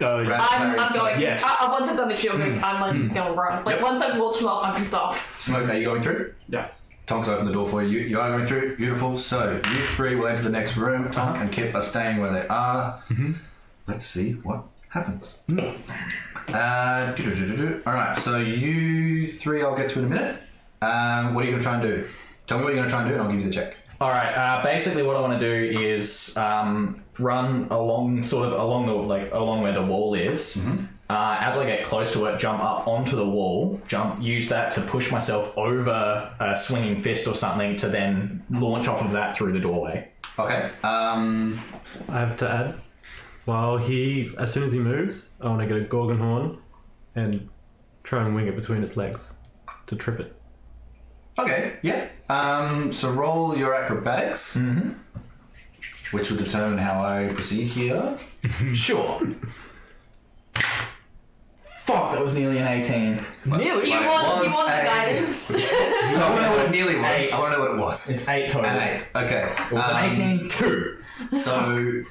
I'm going. Yes. Once I've done the shield moves, I'm like just gonna run. Like once I've launched them up, I'm just off. Smoke, are you going through? Yes. Tonk's opened the door for you. You are going through. Beautiful. So you three will enter the next room. Tonk and Kip are staying where they are. Let's see what happens. Alright, so you three I'll get to in a minute. What are you going to try and do? Tell me what you're going to try and do and I'll give you the check. Alright, basically what I want to do is run along where the wall is. As I get close to it, jump up onto the wall, use that to push myself over a swinging fist or something to then launch off of that through the doorway. Okay. I have to add, as soon as he moves, I want to get a Gorgon horn and try and wing it between its legs to trip it. Okay, yeah. So roll your acrobatics, which will determine how I proceed here. Sure. Fuck, that was nearly an 18. Nearly? Do you want the guidance? I want to know what it nearly was. Eight. I want to know what it was. It's 8 total. An 8. Okay. It was an 18 2. So,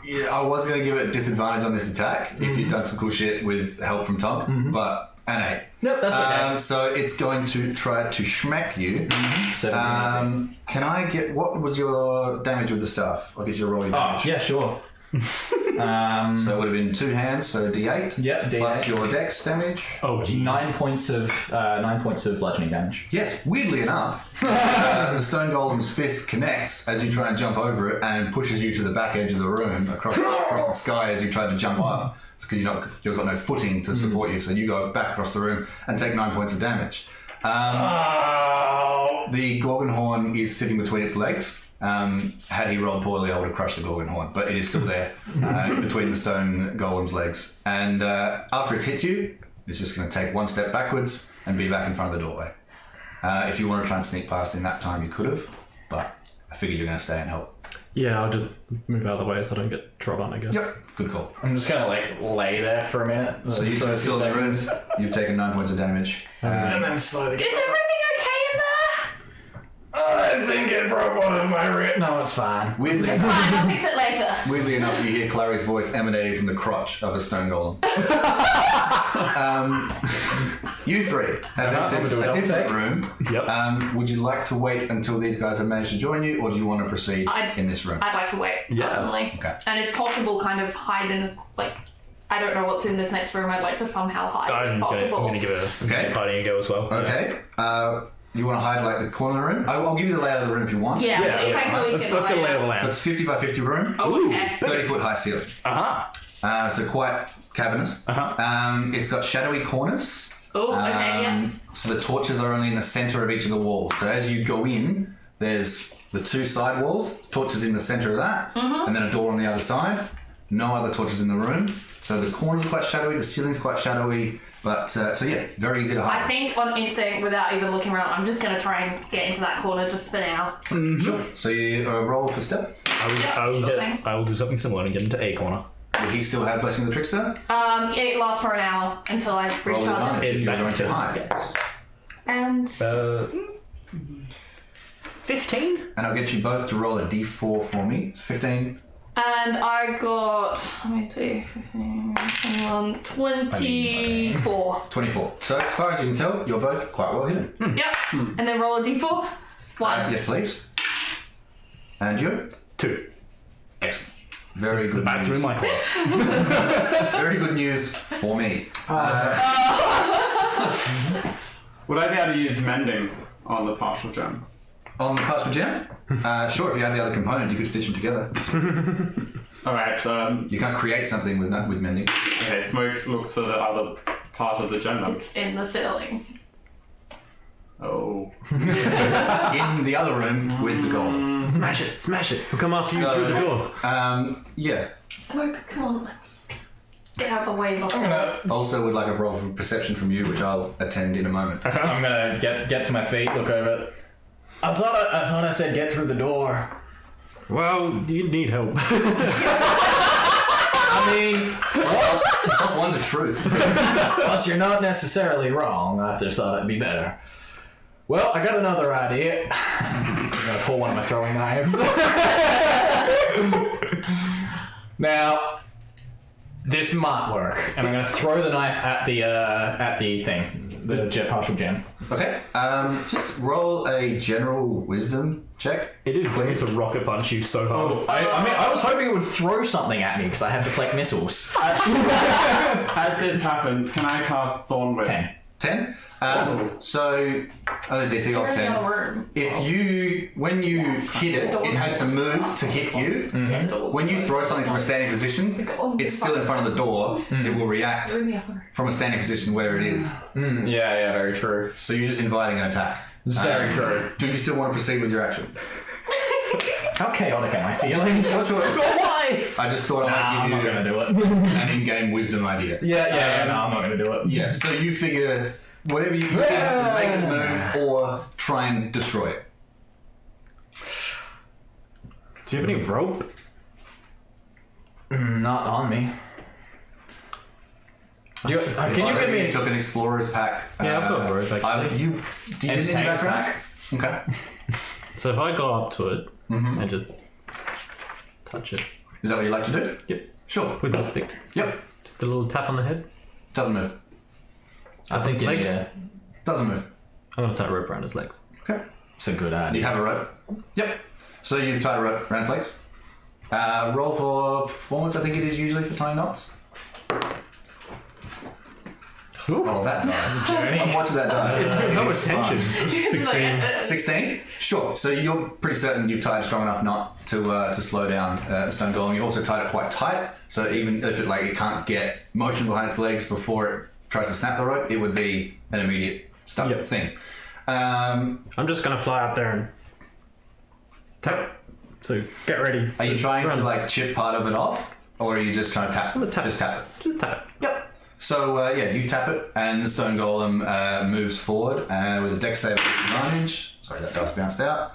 yeah, I was going to give it disadvantage on this attack if you'd done some cool shit with help from Tonk, but an 8. Nope, that's okay. So it's going to try to schmack you. 17. Can I get... What was your damage with the staff? I'll get you a roll your damage. Yeah, sure. So it would have been 2 hands, so D8. Yep, D8. Plus your dex damage. Oh, geez. 9 points of bludgeoning damage. Yes, weirdly enough, the stone golem's fist connects as you try and jump over it and pushes you to the back edge of the room across the sky as you try to jump up. It's because you've got no footing to support you, so you go back across the room and take 9 points of damage. The Gorgon horn is sitting between its legs. Had he rolled poorly, I would have crushed the Gorgon horn, but it is still there between the stone golem's legs. And after it's hit you, it's just going to take 1 step backwards and be back in front of the doorway. If you want to try and sneak past in that time, you could have, but I figure you're going to stay and help. Yeah, I'll just move out of the way so I don't get trod on, I guess. Yep, good call. I'm just gonna lay there for a minute. So you two are still in the room. You've taken 9 points of damage. And then slowly Is everything okay in there? I think it broke one of my ribs. No, it's fine. Weirdly Fine, I'll fix it later. Weirdly enough, you hear Clary's voice emanating from the crotch of a stone golem. You three have entered a different room. Yep. Would you like to wait until these guys have managed to join you, or do you want to proceed in this room? I'd like to wait, personally. Okay. And if possible, kind of hide in, I don't know what's in this next room. I'd like to somehow hide, if possible. I'm going to give a hiding a go as well. Okay. You want to hide the corner of the room? I'll give you the layout of the room if you want. Yeah, so if I can at least Let's get a lay of the So land. it's 50 by 50 room. Oh, okay. 30-foot high ceiling. So quite cavernous. It's got shadowy corners. Oh, okay, yeah. So the torches are only in the center of each of the walls. So as you go in, there's the 2 side walls, torches in the center of that, and then a door on the other side. No other torches in the room. So the corners are quite shadowy, the ceiling's quite shadowy, but so yeah, very easy to hide. I think on instinct, without even looking around, I'm just going to try and get into that corner just for now. Sure. So you roll for step. I will do something similar and get into A corner. Will he still have Blessing of the Trickster? It lasts for an hour until I Roll recharge advantage it. if you're going to hide. And 15? And I'll get you both to roll a d4 for me. It's 15. And I got, let me see, 15, 21, 24. 24. So, as far as you can tell, you're both quite well hidden. Yep. And then roll a d4. 1. Yes, please. And you? 2. Excellent. Very good Bats are in news. my court. Very good news for me. Would I be able to use mending on the partial gem? On the partial gem? Sure, if you had the other component, you could stitch them together. Alright, You can't create something with mending. okay, Smoke looks for the other part of the gem then. It's in the ceiling. Oh. In the other room with the golem. Smash it, smash it. We'll come after you So- through the door. Yeah. Smoke, come on, let's get out of the way before. I'm gonna Also would like a roll for perception from you, which I'll attend in a moment. get to my feet, look over. I thought I said get through the door. Well, you need help. I mean, Plus one to truth. plus you're not necessarily wrong. I just thought it'd be better. Well, I got another idea. I'm gonna pull one of my throwing knives. Now, this might work, and I'm gonna throw the knife at the thing, the partial gem. Okay. Just roll a general wisdom check. It is going to rocket punch you so hard. Oh, I mean, I was hoping it would throw something at me because I have deflect missiles. As this happens, can I cast Thorn Whip? 10. 10. So, on a DC We're of in the 10. other room. When you hit it, it had to move to hit you. When you throw something from a standing position, it's still in front of the door. It will react We're in the other room. from a standing position where it is. Yeah, very true. So you're just inviting an attack. It's very true. Do you still want to proceed with your action? How chaotic am I feeling? Your choice. Why? I just thought Nah, I I'm might not give gonna you do it. an in-game wisdom idea. Yeah, no, I'm not gonna do it. Yeah, so you figure whatever you can to make it move or try and destroy it. Do you have any rope? Not on me. Can you give me You took an explorer's pack. Yeah, I've got a rope, actually. You did it in the entertainment background? pack? Okay. So if I go up to it and just touch it Is that what you like to do? Yep. Sure. with my stick, Yep. just a little tap on the head. Doesn't move. I think you need Legs? a... Doesn't move. I'm gonna tie a rope around his legs. Okay. It's a good You idea. have a rope? Yep. So you've tied a rope around his legs. Roll for performance, I think it is usually for tying knots. Oh, that dice. I'm watching that dice. So much tension. 16. 16? Sure. So you're pretty certain you've tied a strong enough knot to slow down the stone golem. You also tied it quite tight, so even if it can't get motion behind its legs before it tries to snap the rope, it would be an immediate stuck Yep. thing. I'm just gonna fly up there and tap. So get ready. Are you trying to Run. chip part of it off, or are you just trying to tap? gonna tap. Just tap it. Just tap. Yep. So you tap it, and the stone golem moves forward with a dex save at disadvantage. Sorry, that dice bounced out.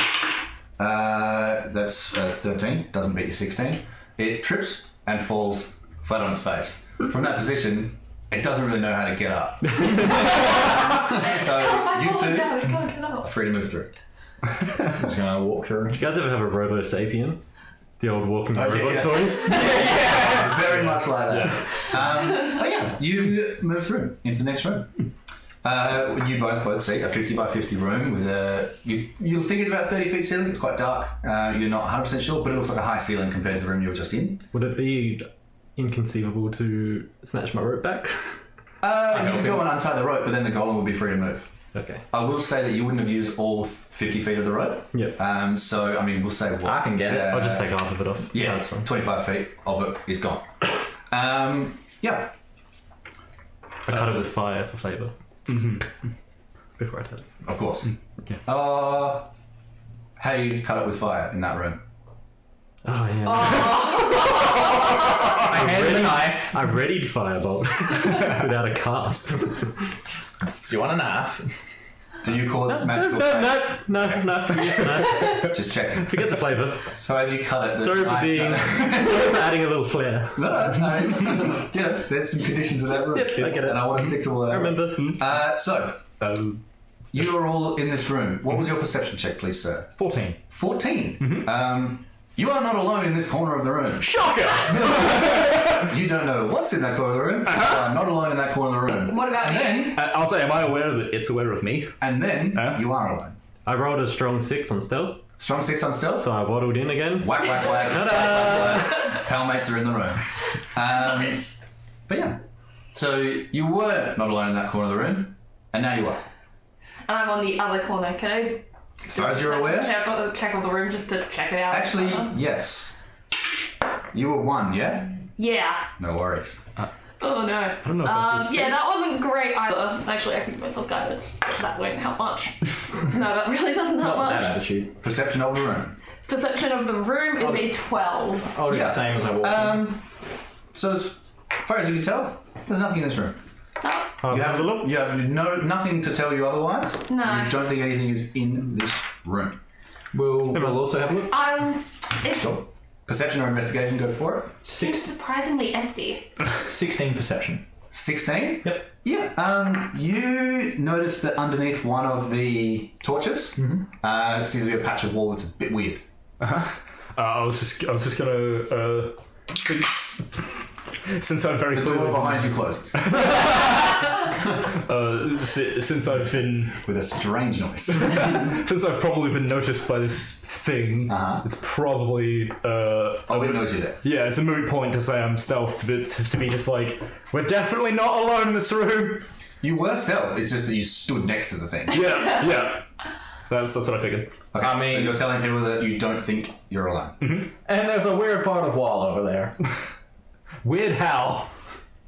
That's 13. Doesn't beat your 16. It trips and falls flat on its face. From that position, it doesn't really know how to get up. So you two God, I can't get out. are free to move through. I'm just gonna walk through. Do you guys ever have a Robo Sapien? The old walking robot yeah. toys? Very much like that. But yeah, you move through into the next room. You both see a 50 by 50 room with you'll think it's about 30 feet ceiling. It's quite dark. You're not 100% sure, but it looks like a high ceiling compared to the room you were just in. Would it be inconceivable to snatch my rope back? You can go and untie the rope, but then the golem would be free to move. Okay. I will say that you wouldn't have used all 50 feet of the rope. Yep. So, I mean, we'll say what? I can get it. I'll just take half of it off. Yeah, That's fine. 25 feet of it is gone. Yeah. I cut it with fire for flavour. Before I tell it. Of course. Yeah. How do you cut it with fire in that room? Oh, yeah. I handed a knife. I readied Firebolt without a cast. Do you want a knife? Do you cause magical No, flame? Just checking. Forget the flavour. So as you cut it, Sorry for adding a little flair. No, it's just, there's some conditions of that room. Yep, I get it. And I want to stick to all that. I remember. So, you are all in this room. What was your perception check, please, sir? 14. 14. You are not alone in this corner of the room. Shocker! You don't know what's in that corner of the room. You are not alone in that corner of the room. What about and me? then, I'll say, am I aware that it's aware of me? And then, you are alone. I rolled a strong 6 on stealth, Strong 6 on stealth. so I waddled in again. Whack, whack, whack. Palmates are in the room. But yeah. So you were not alone in that corner of the room, and now you are. And I'm on the other corner. Can I? As far as you're aware? Check on the room just to check it out. Actually, yes. You were 1, yeah? Yeah. No worries. Oh no. I don't know if I feel yeah, safe. that wasn't great either. Actually, I can give myself guidance. That won't help much. No, that really doesn't help Not much. that attitude. Perception of the room. Perception of the room is a 12. I'll do Yeah. the same as I walk in. So as far as you can tell, there's nothing in this room. Oh, I'll You have a look. have nothing to tell you otherwise. No. You don't think anything is in this room. We'll also have a look. it Sure. Perception or investigation, go for it. seems surprisingly empty. 16 perception. 16? Yep. Yeah. You notice that underneath one of the torches, seems to be a patch of wall that's a bit weird. I was just gonna since I'm very The door clearly behind you closes since I've been with a strange noise. since I've probably been noticed by this thing. It's probably Oh, it knows you there. yeah, it's a moot point to say I'm stealth to be just like we're definitely not alone in this room. You were stealth, it's just that you stood next to the thing. Yeah. That's what I figured. Okay, I mean- so you're telling people that you don't think you're alone. And there's a weird part of wall over there. Weird how?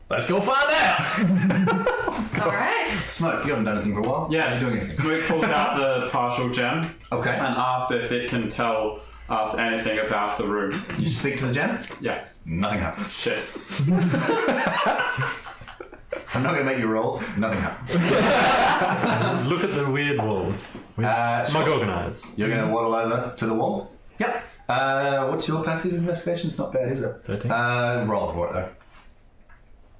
Let's go find out! Alright. Smoke, you haven't done anything for a while. Yes. Are you doing anything? Smoke pulls out the partial gem Okay. and asks if it can tell us anything about the room. You speak to the gem? Yes. Nothing happens. Shit. I'm not going to make you roll. Nothing happens. Look at the weird wall. Smug organised. You're going to waddle over to the wall? Yep. What's your passive investigation? It's not bad, is it? 13. Roll for it, though.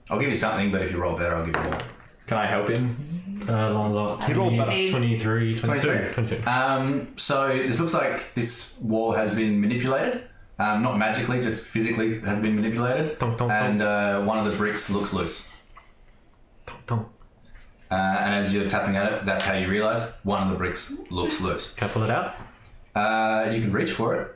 I'll give you something, but if you roll better, I'll give you more. Can I help him? He rolled better. 23, 22. 22. So this looks like this wall has been manipulated. Not magically, just physically has been manipulated. Tonk, tonk, And one of the bricks looks loose. Tonk. And as you're tapping at it, that's how you realise one of the bricks looks loose. Can I pull it out? You can reach for it.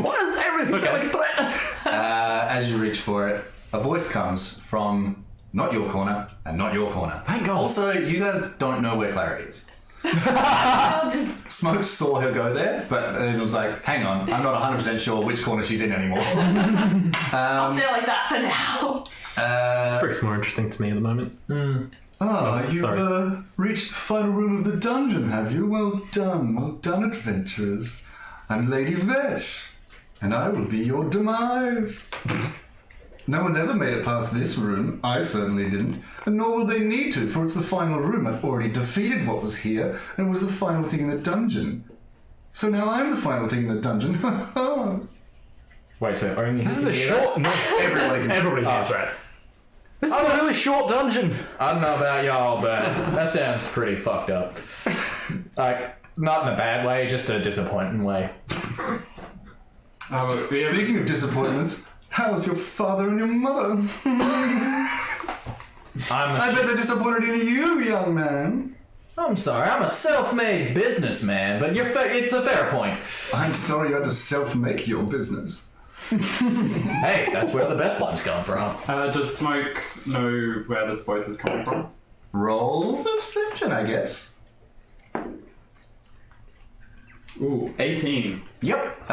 Why does everything sound like a threat? As you reach for it, a voice comes from not your corner and not your corner. Thank God. Also, you guys don't know where Clary is. I'll just. Smoke saw her go there, but it was like, hang on, I'm not 100% sure which corner she's in anymore. I'll stay like that for now. Uh, Brick's more interesting to me at the moment. you've sorry. reached the final room of the dungeon, have you? Well done, adventurers. I'm Lady Vesh, and I will be your demise. No one's ever made it past this room. I certainly didn't. And nor will they need to, for it's the final room. I've already defeated what was here, and it was the final thing in the dungeon. So now I'm the final thing in the dungeon. Wait, so only This is a short. No, Everybody can. everybody hears that. This is a really short dungeon. I don't know about y'all, but that sounds pretty fucked up. Like, not in a bad way, just a disappointing way. Speaking of disappointments, how's your father and your mother? I bet they're disappointed in you, young man. I'm sorry, I'm a self-made businessman, but it's a fair point. I'm sorry you had to self-make your business. Hey, that's where the best ones come from. Does Smoke know where this voice is coming from? Roll perception, I guess. Ooh, 18. Yep.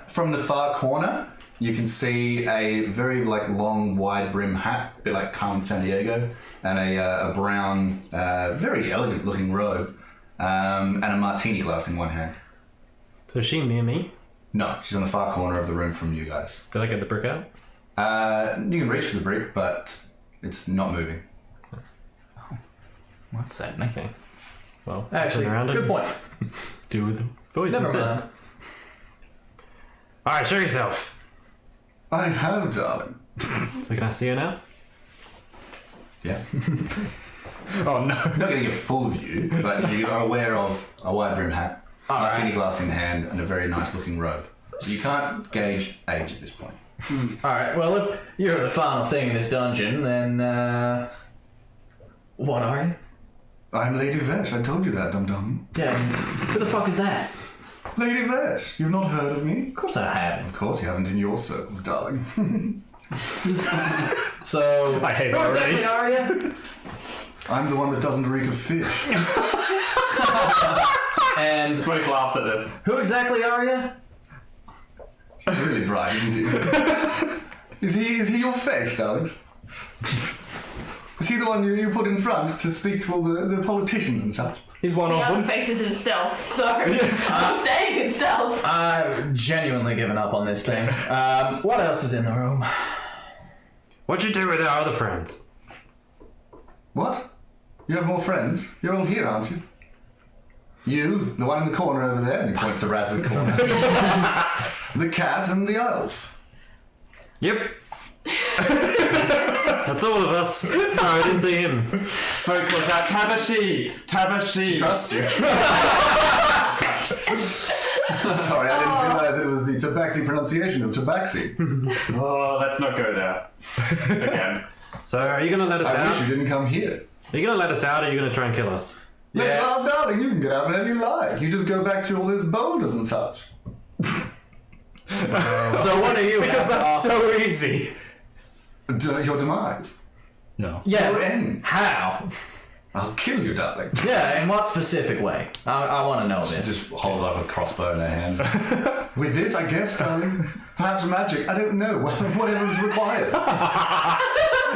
From the far corner, you can see a very long, wide brim hat, a bit like Carmen Sandiego, and a brown, very elegant-looking robe, and a martini glass in one hand. So is she near me? No, she's on the far corner of the room from you guys. Did I get the brick out? You can reach for the brick, but it's not moving. Wow. that's sad, Nick. Okay. Well, Actually, turn around good and point. Do with the voice Never instead. mind. All right, show yourself. I have, darling. So can I see her now? Yes. Oh no. You're not getting a full view, but you are aware of a wide brim hat, martini glass in hand, and a very nice looking robe. You can't gauge age at this point. Alright, well, if you're the final thing in this dungeon, then, what are you? I'm Lady Vesh, I told you that, dum-dum. Yeah, who the fuck is that? Lady Vesh, you've not heard of me? Of course I haven't. Of course you haven't in your circles, darling. So, I hate it who already. exactly are you? I'm the one that doesn't reek of fish. And Smoke laughs at this. who exactly are you? He's really bright, isn't he? Is he your face, darlings? Is he the one you put in front to speak to all the politicians and such? He's one The of other them. face is in stealth, so I'm staying in stealth. I've genuinely given up on this thing. What else is in the room? What'd you do with our other friends? What? You have more friends? You're all here, aren't you? You, the one in the corner over there, and he points to Raz's corner. The cat and the elf. Yep. That's all of us. Sorry, I didn't see him. Smoke calls out, Tabashi! Trust you. I'm sorry, I didn't realise it was the Tabaxi pronunciation of Tabaxi. Oh, let's not go there. Again. So, are you gonna let us I out? wish you didn't come here. Are you gonna let us out, or are you gonna try and kill us? Yeah. Oh, darling, you can get out whenever you like. You just go back through all those boulders and such. So what are you? Because that's so easy. Your demise. No. Yeah. Your end. How? I'll kill you, darling. Yeah, in what specific way? I want to know this. Just hold up a crossbow in her hand. With this, I guess, darling. Perhaps magic. I don't know. Whatever is required.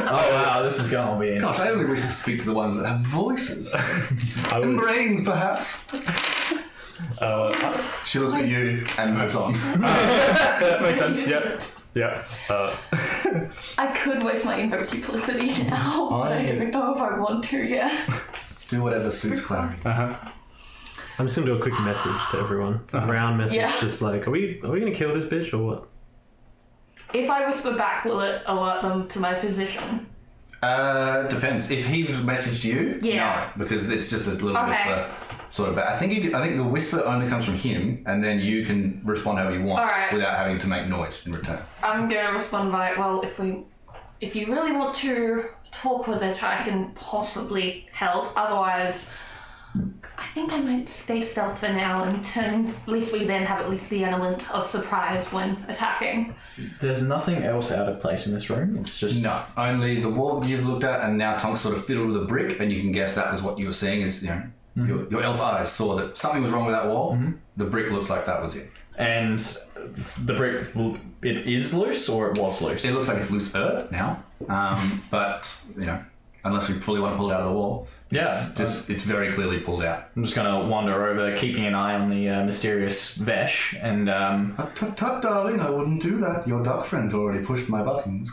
Oh wow, this is gonna be Gosh, I interesting. only wish to speak to the ones that have voices. I And was, brains, perhaps. She looks at you and moves on. that makes sense. Yep. Yeah. I could waste my invoke duplicity now, but I don't know if I want to yet. Do whatever suits Clary. I'm just gonna do a quick message to everyone. A round message, Yeah. just like, are we gonna kill this bitch or what? If I whisper back, will it alert them to my position? Depends. If he's messaged you, Yeah. no, because it's just a little Okay. whisper. Sort of. But I think the whisper only comes from him, and then you can respond however you want Alright. without having to make noise in return. I'm going to respond by, well, if you really want to talk with it, I can possibly help. Otherwise, I think I might stay stealth for now, and at least we then have at least the element of surprise when attacking. There's nothing else out of place in this room. It's just No, only the wall that you've looked at, and now Tonk sort of fiddled with a brick, and you can guess that was what you were seeing. Is your elf eyes saw that something was wrong with that wall. The brick looks like that was it. And the brick, it is loose or it was loose. It looks like it's looser now, but unless we fully want to pull it out of the wall, it's very clearly pulled out. I'm just gonna wander over, keeping an eye on the mysterious Vesh, and Tut tut, darling, I wouldn't do that. Your duck friend's already pushed my buttons.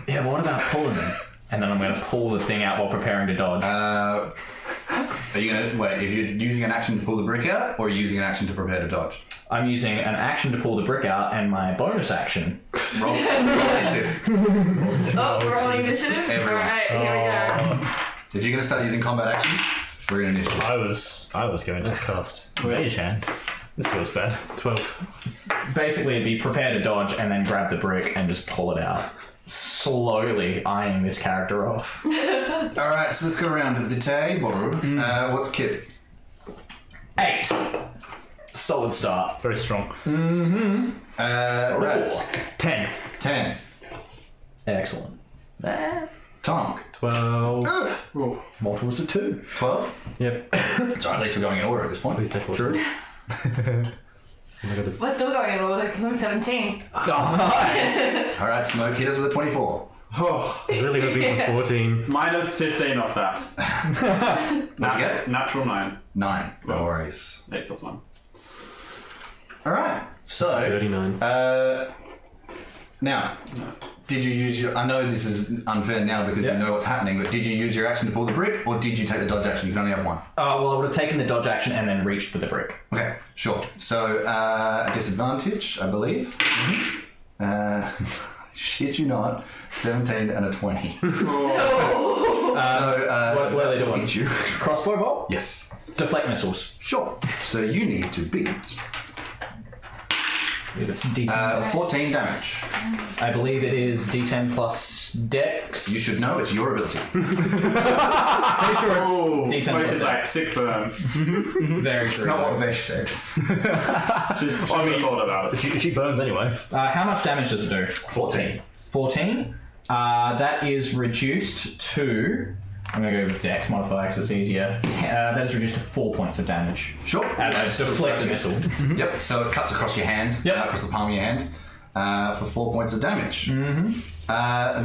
yeah, what about pulling them? And then I'm gonna pull the thing out while preparing to dodge. Are you gonna wait? If you're using an action to pull the brick out, or are you using an action to prepare to dodge? I'm using an action to pull the brick out, and my bonus action. Roll initiative. Rolling initiative? Everyone. Alright, here we go. If you're gonna start using combat actions, we're in initiative. I was going to cast Mage Hand. This feels bad. 12. Basically, it'd be prepare to dodge, and then grab the brick and just pull it out. Slowly eyeing this character off. All right, so let's go around to the table. What's Kid? 8. Solid start. Very strong. Raz. 10. 10. Excellent. Tonk. 12. What was it? 2. 12. Yep. Sorry, at least we're going in order at this point. Please say 14. True. Oh my god, it's We're still going in order because I'm 17. All right, Smoke hit us with a 24. Oh, really hoping for 14. minus 15 off that. What'd you get? Natural 9. 9. No worries. 8 plus 1. All right, so 39. now Did you use your... I know this is unfair now because you know what's happening, but did you use your action to pull the brick, or did you take the dodge action? You can only have one. Well, I would have taken the dodge action and then reached for the brick. Okay, sure. So, a disadvantage, I believe. Shit you not. 17 and a 20. What are they doing? Hit you. Crossbow bolt? Yes. Deflect missiles. Sure. So you need to beat It's D10 14 damage. I believe it is D10 plus Dex. You should know it's your ability. Pretty sure it's D10 Smoke plus is like Dex. sick burn. Very It's true. not what Vesh said. She's thought about it. She burns anyway. How much damage does it do? 14. 14. That is reduced to... I'm going to go with Dex modifier because it's easier. That is reduced to 4 points of damage. Sure. As deflect missile. Yep, so it cuts across your hand, across the palm of your hand, for 4 points of damage. And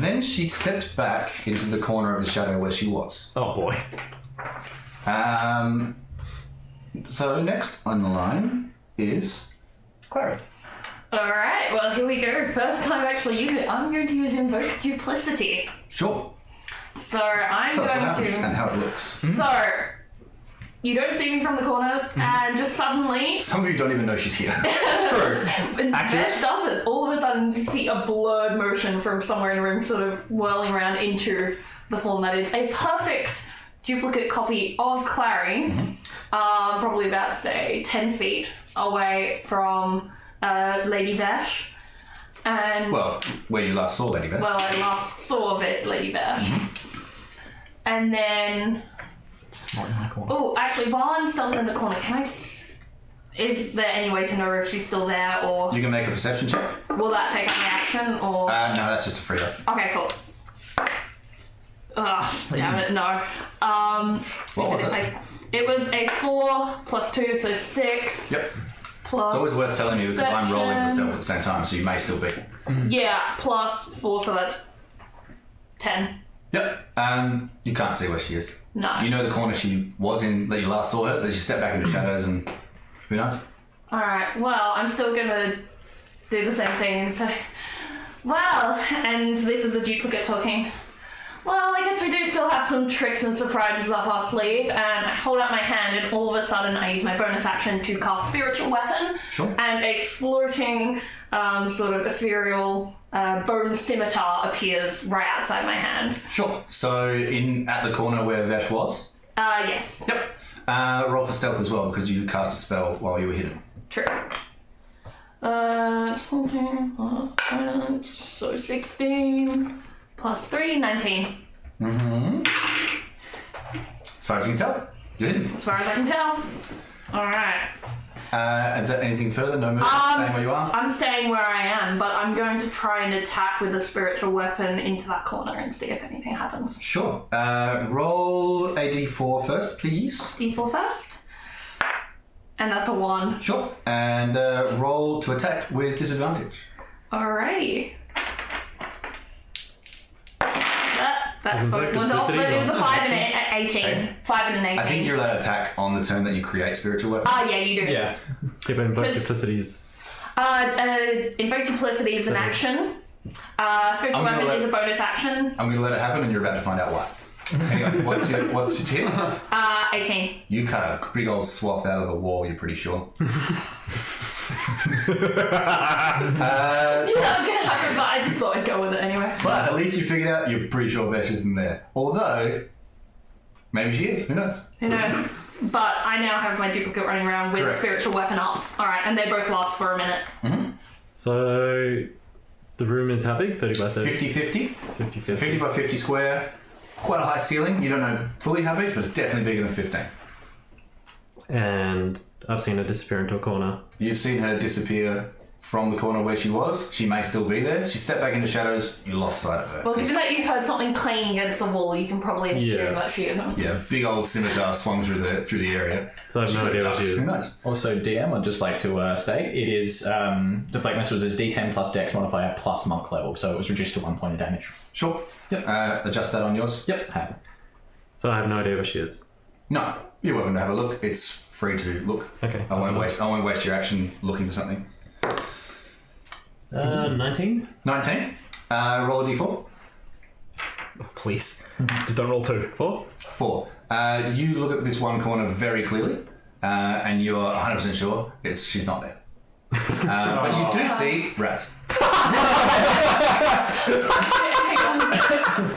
then she stepped back into the corner of the shadow where she was. Oh boy. So next on the line is Clary. Alright, well here we go. First time actually use it. I'm going to use Invoke Duplicity. Sure. So I'm Tell us what going happens to... and how it looks. So, you don't see me from the corner, and just suddenly... Some of you don't even know she's here. True. Vesh does it. All of a sudden, you see a blurred motion from somewhere in the room sort of whirling around into the form that is a perfect duplicate copy of Clary. Probably about, say, 10 feet away from Lady Vesh. And... Well, where you last saw Lady Vesh. Well, I last saw Lady Vesh. And then... Oh, actually, while I'm still in the corner, can I... Is there any way to know if she's still there, or... You can make a perception check. Will that take up my action, or... No, that's just a free up. Okay, cool. Ugh, damn it, no. What was it? It was a 4 plus 2, so 6. Yep. Plus It's always worth telling you because I'm rolling for perception. stealth at the same time, so you may still be. Yeah, plus 4, so that's 10. Yep. You can't see where she is. No. You know the corner she was in that you last saw her, but she stepped back into shadows and who knows? Alright, well, I'm still gonna do the same thing and say, well, and this is a duplicate talking. Well, I guess we do still have some tricks and surprises up our sleeve, and I hold out my hand and all of a sudden I use my bonus action to cast Spiritual Weapon. Sure. And a floating, sort of ethereal bone scimitar appears right outside my hand. Sure. So at the corner where Vesh was? Yes. Yep. Roll for stealth as well because you cast a spell while you were hidden. True. 14, so 16, plus 3, 19. As far as you can tell, you're hidden. As far as I can tell. Alright. Is there anything further? No movement? Staying where you are? I'm staying where I am, but I'm going to try and attack with a spiritual weapon into that corner and see if anything happens. Sure. Roll a d4 first, please. D4 first. And that's a 1. Sure. And roll to attack with disadvantage. Alrighty. That Wasn't both that went off, but complicity it was a or 5 and an 18. Okay. 5 and an 18. I think you're allowed to attack on the turn that you create spiritual weapon. Yeah, you do. Yeah. Keep in both 'Cause- duplicities. Invoke Duplicity is an action. Spiritual I'm gonna Weapon let- is a bonus action. I'm going to let it happen and you're about to find out why. Anyway, what's your tier? 18. You cut a big old swath out of the wall, you're pretty sure. I knew that was going to happen, but I just thought I'd go with it anyway. But at least you figured out you're pretty sure Vesh isn't there. Although, maybe she is. Who knows? Who knows? But I now have my duplicate running around with Correct. Spiritual Weapon up. Alright, and they both last for a minute. So the room is how big? 30 by 30? 50-50. 50, So 50 by 50 square. Quite a high ceiling. You don't know fully how big, but it's definitely bigger than 15. And I've seen her disappear into a corner. You've seen her disappear from the corner where she was. She may still be there. She stepped back into shadows. You lost sight of her. Well, given that you heard something clanging against the wall, you can probably assume Yeah. that she isn't. Yeah, big old scimitar swung through the area. So I have no could idea have what she ducked. is. Who knows? Also, DM, I'd just like to state, it is Deflect Missiles is D10 plus Dex modifier plus monk level, so it was reduced to 1 point of damage. Sure. Yep. Adjust that on yours. Yep, have. So I have no idea where she is. No, you're welcome to have a look. It's free to look. Okay. I won't waste your action looking for something. 19? 19. Roll a d4. Please. Just don't roll 2. 4? 4. You look at this one corner very clearly, and you're 100% sure she's not there. But you do see Raz. Hang on.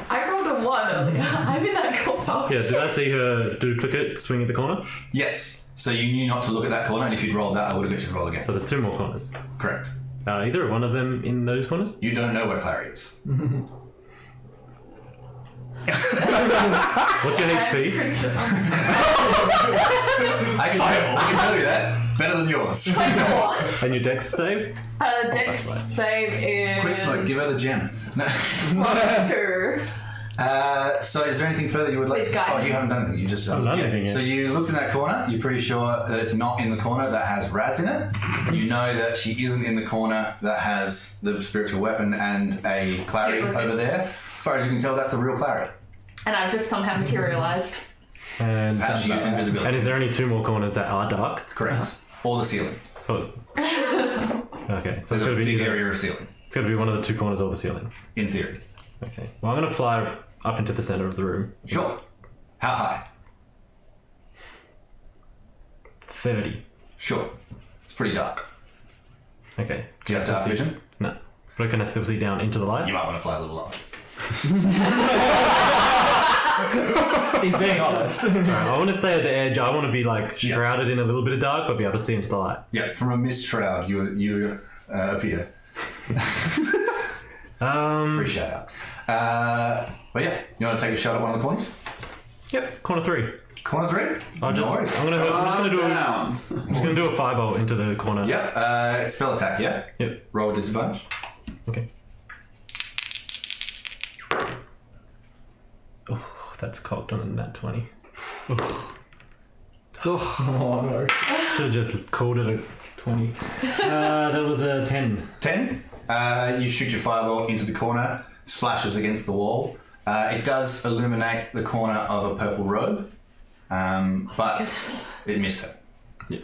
I rolled a 1 earlier. I'm in that corner. Yeah, did I see her do click swing at the corner? Yes. So you knew not to look at that corner, and if you'd rolled that, I would have got you to roll again. So there's 2 more corners. Correct. Either one of them in those corners? You don't know where Clary is. What's your I'm HP? pretty sure. I can tell you that. Better than yours. And your dex save? Dex save is... Quick smoke, give her the gem. No. +2. So is there anything further you would like Which guy? Oh, you haven't done anything. You just... I haven't done anything yet. So you looked in that corner. You're pretty sure that it's not in the corner that has Raz in it. You know that she isn't in the corner that has the spiritual weapon and a Clary over there. As far as you can tell, that's the real Clary. And I've just somehow materialised. And She used invisibility. is there only 2 more corners that are dark? Correct. Or the ceiling. So okay, so There's a big area of ceiling, It's got to be one of the 2 corners of the ceiling. in theory. Okay. Well, I'm going to fly up into the center of the room. Sure. How high? 30. Sure. It's pretty dark. Okay. Do you have dark vision? No. But can I still see down into the light? You might want to fly a little lower. He's being honest. Alright, I want to stay at the edge. I want to be like shrouded in a little bit of dark, but be able to see into the light. Yeah, from a mist shroud, you appear. Free shout out. But yeah, you want to take a shot at one of the corners? Yep. Corner 3. Corner 3? I'm just gonna do a firebolt into the corner. Yep. Spell attack, yeah? Yep. Roll with disadvantage. Okay. Oh, that's cocked on that 20. Oh no. Should have just called it a 20. That was a 10. 10. You shoot your fireball into the corner, splashes against the wall. It does illuminate the corner of a purple robe, but it missed her. Yeah.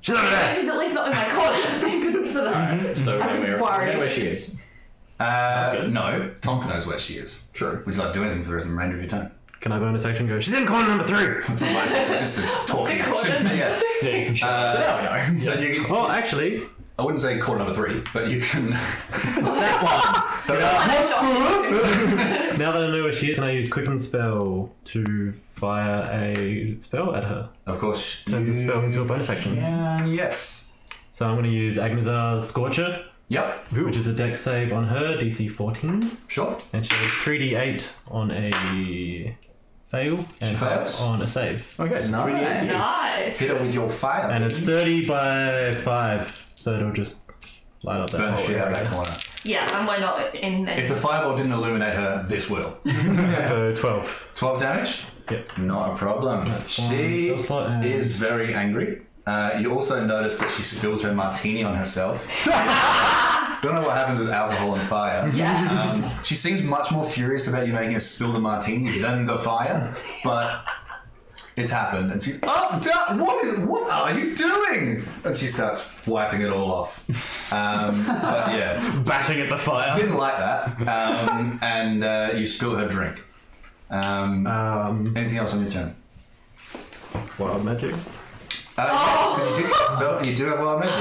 She's at least not in my corner. Thank goodness for that. So I was we know worried. where she is. No, Tonka knows where she is. True. Would you like to do anything for the remainder of your turn? Can I bonus action go? She's in corner number 3. It's just a talking action. Yeah. Yeah, you can show. So now we know. So you can, Oh, actually, I wouldn't say corner number 3, but you can. That one. now that I know where she is, can I use Quicken Spell to fire a spell at her? Of course. Turns the spell into a bonus action. Can, yes. So I'm going to use Agnazar's Scorcher, Yep. which is a dex save on her, DC 14. Sure. And she has 3d8 on a fail and fails. on a save. Okay, so Nice. 3d8. Nice. Hit her with your fire. And it's 30 by 5, so it'll just light up that burn whole shit out of area. that corner. Yeah, and we're not in there. If the fireball didn't illuminate her, this will. 12. 12 damage? Yep. Not a problem. She spell slot and- is very angry. You also notice that she spills her martini on herself. Don't know what happens with alcohol and fire. Yeah. She seems much more furious about you making her spill the martini than the fire, but it's happened. And she's, what are you doing? And she starts wiping it all off. But yeah, Bashing at the fire. didn't like that. And you spilled her drink. Anything else on your turn? Wild magic. Yes, because you did cast a spell and you do have wild magic.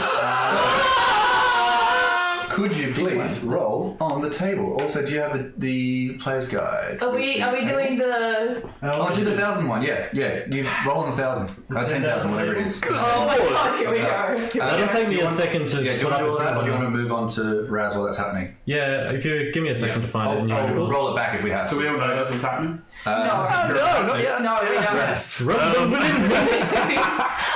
So, could you please roll on the table? Also, do you have the player's guide? Are we doing the... Oh, do the 1,000 one, yeah. You roll on the 1,000. 10,000, whatever it is. Oh my god, here we go. That'll take me a second to Yeah, do you put want to up do all in that, front or do you of want me. to move on to Raz while that's happening? Yeah, if you give me a second to find it. and I'll you roll it back if we have to. Do we all know this is happening? No, not yet. No, we don't. Yes.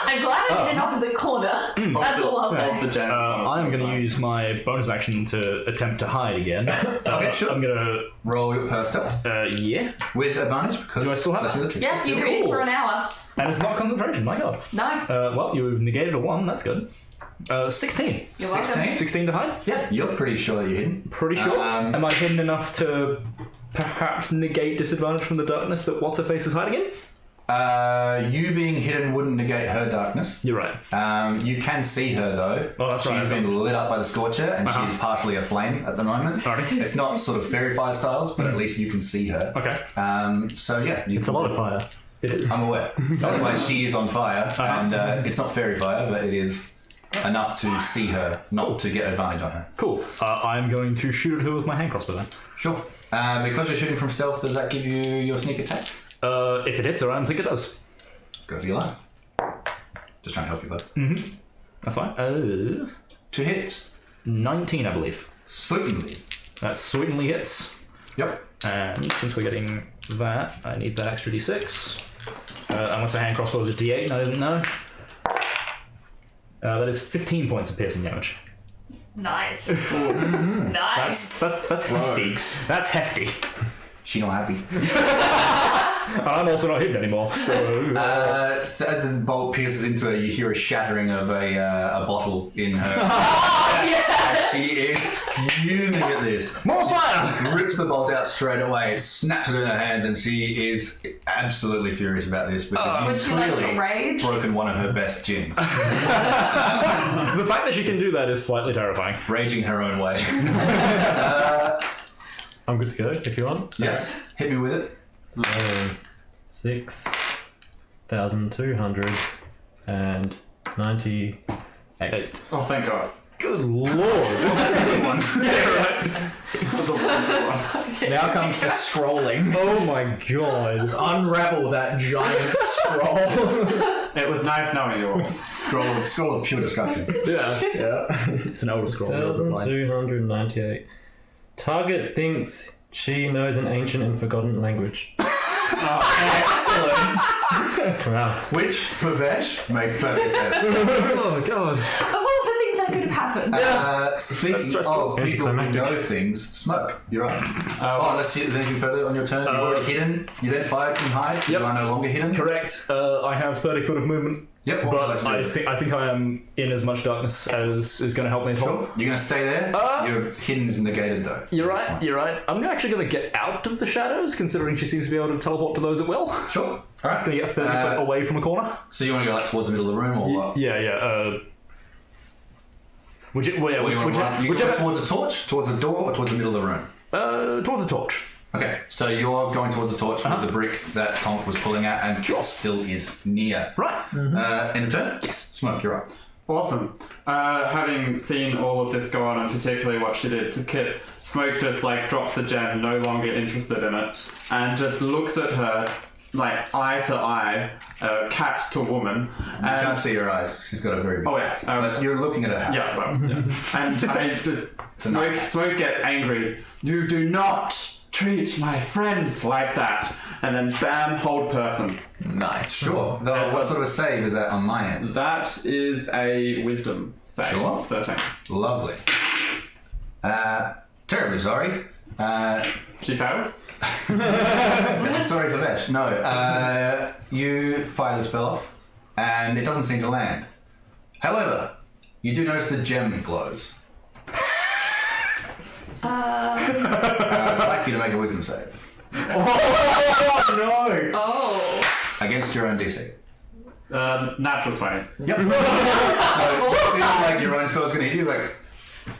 I'm glad I didn't off as a corner. That's all I'll Of the say. gem. I'm going to use my bonus action to attempt to hide again. Okay, sure. I'm going Roll her stealth. to, yeah. With advantage, because Do I still have that's that? the other trick. Yes, you can eat for an hour. And it's not concentration, my god. No. Well, you've negated a 1, that's good. 16. You're welcome. 16? 16 to hide? Yeah, you're pretty sure that you're hidden. Pretty sure. Um, Am I hidden enough to perhaps negate disadvantage from the darkness that What's-Her-Face is hiding in? You being hidden wouldn't negate her darkness. You're right. You can see her though. Oh, that's She's right. been lit up by the scorcher, and she's partially aflame at the moment. Alrighty. It's not sort of fairy fire styles, but at least you can see her. Okay. So yeah, It's a lot of fire. It is. I'm aware. That's why she is on fire, and it's not fairy fire, but it is enough to see her, not to get advantage on her. Cool. I'm going to shoot at her with my hand crossbow then. Sure. Because you're shooting from stealth, does that give you your sneak attack? If it hits her, I don't think it does. Go for your life. Just trying to help you, bud. That's fine. 2 hits. 19, I believe. Certainly. That certainly hits. Yep. And since we're getting that, I need that extra d6. Unless the hand crossbow is a d8 and I didn't know. That is 15 points of piercing damage. Nice. Nice. That's hefty. That's hefty. She not happy. I'm also not hidden anymore, so... So as the bolt pierces into her, you hear a shattering of a bottle in her. She is fuming at this. More fire! She rips the bolt out straight away, snaps it in her hands, and she is absolutely furious about this because Would you've she like to clearly rage? broken one of her best gins. The fact that she can do that is slightly terrifying. Raging her own way. I'm good to go if you want. Yes, hit me with it. 6,298. Oh, thank God. Good lord! Now comes the scrolling. Oh my god. Unravel that giant scroll. It was nice knowing you all. Scroll of pure destruction. Yeah. It's an old scroll. 6,298. Target thinks she knows an ancient and forgotten language. Excellent. Wow. Which, for Vesh, makes perfect sense. Oh god. Of all the things that could have happened. Speaking stressful. of people who Anticlimactic. know things, Smoke, you're up. Unless there's anything further on your turn. You've already hidden. You then fired from hide, so Yep. you are no longer hidden. Correct. I have 30 foot of movement. Yep, what would you But like to do? I think I am in as much darkness as is going to help me at all. Sure. You're going to stay there? Your hidden is negated, though. You're That's right. fine. You're right. I'm actually going to get out of the shadows, considering she seems to be able to teleport to those at will. Sure. All It's right. going to get 30 foot away from a corner. So you want to go like towards the middle of the room, or what? Yeah. What do you want to run? You go towards a torch, towards a door, or towards the middle of the room? Towards the torch. Okay, so you're going towards the torch with the brick that Tonk was pulling at, and Joss still is near. Right. End of turn? Yes. Smoke, you're up. Awesome. Having seen all of this go on, and particularly what she did to Kit, Smoke just like drops the gem, no longer interested in it, and just looks at her like eye to eye, cat to woman. You can't see her eyes. She's got a very big yeah. but you're looking at her hat. Yeah, well, yeah. And I just Smoke gets angry. You do not treat my friends like that. And then bam, hold person. Nice. Sure. Though, what sort of a save is that on my end? That is a wisdom save. Sure. 13. Lovely. Terribly sorry. She fails. I'm sorry for that. No. You fire the spell off, and it doesn't seem to land. However, you do notice the gem glows. I'd like you to make a wisdom save. Oh no! Oh. Against your own DC. Natural 20. Yep. So you feel like your own spell's going to hit you, like,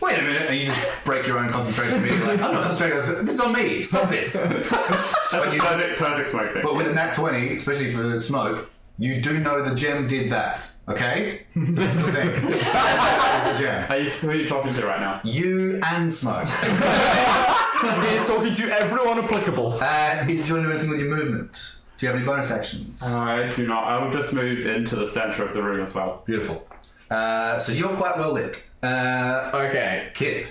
wait a minute, and you just break your own concentration immediately. Like, I'm not concentrating, this is on me, stop this. That's a perfect Smoke thing. But with a nat 20, especially for Smoke, you do know the gem did that, okay? This is the thing. That is the gem. Who are you talking to right now? You and Smoke. He is talking to everyone applicable. Did you want to do anything with your movement? Do you have any bonus actions? I do not. I will just move into the centre of the room as well. Beautiful. So you're quite well lit. Okay. Kit.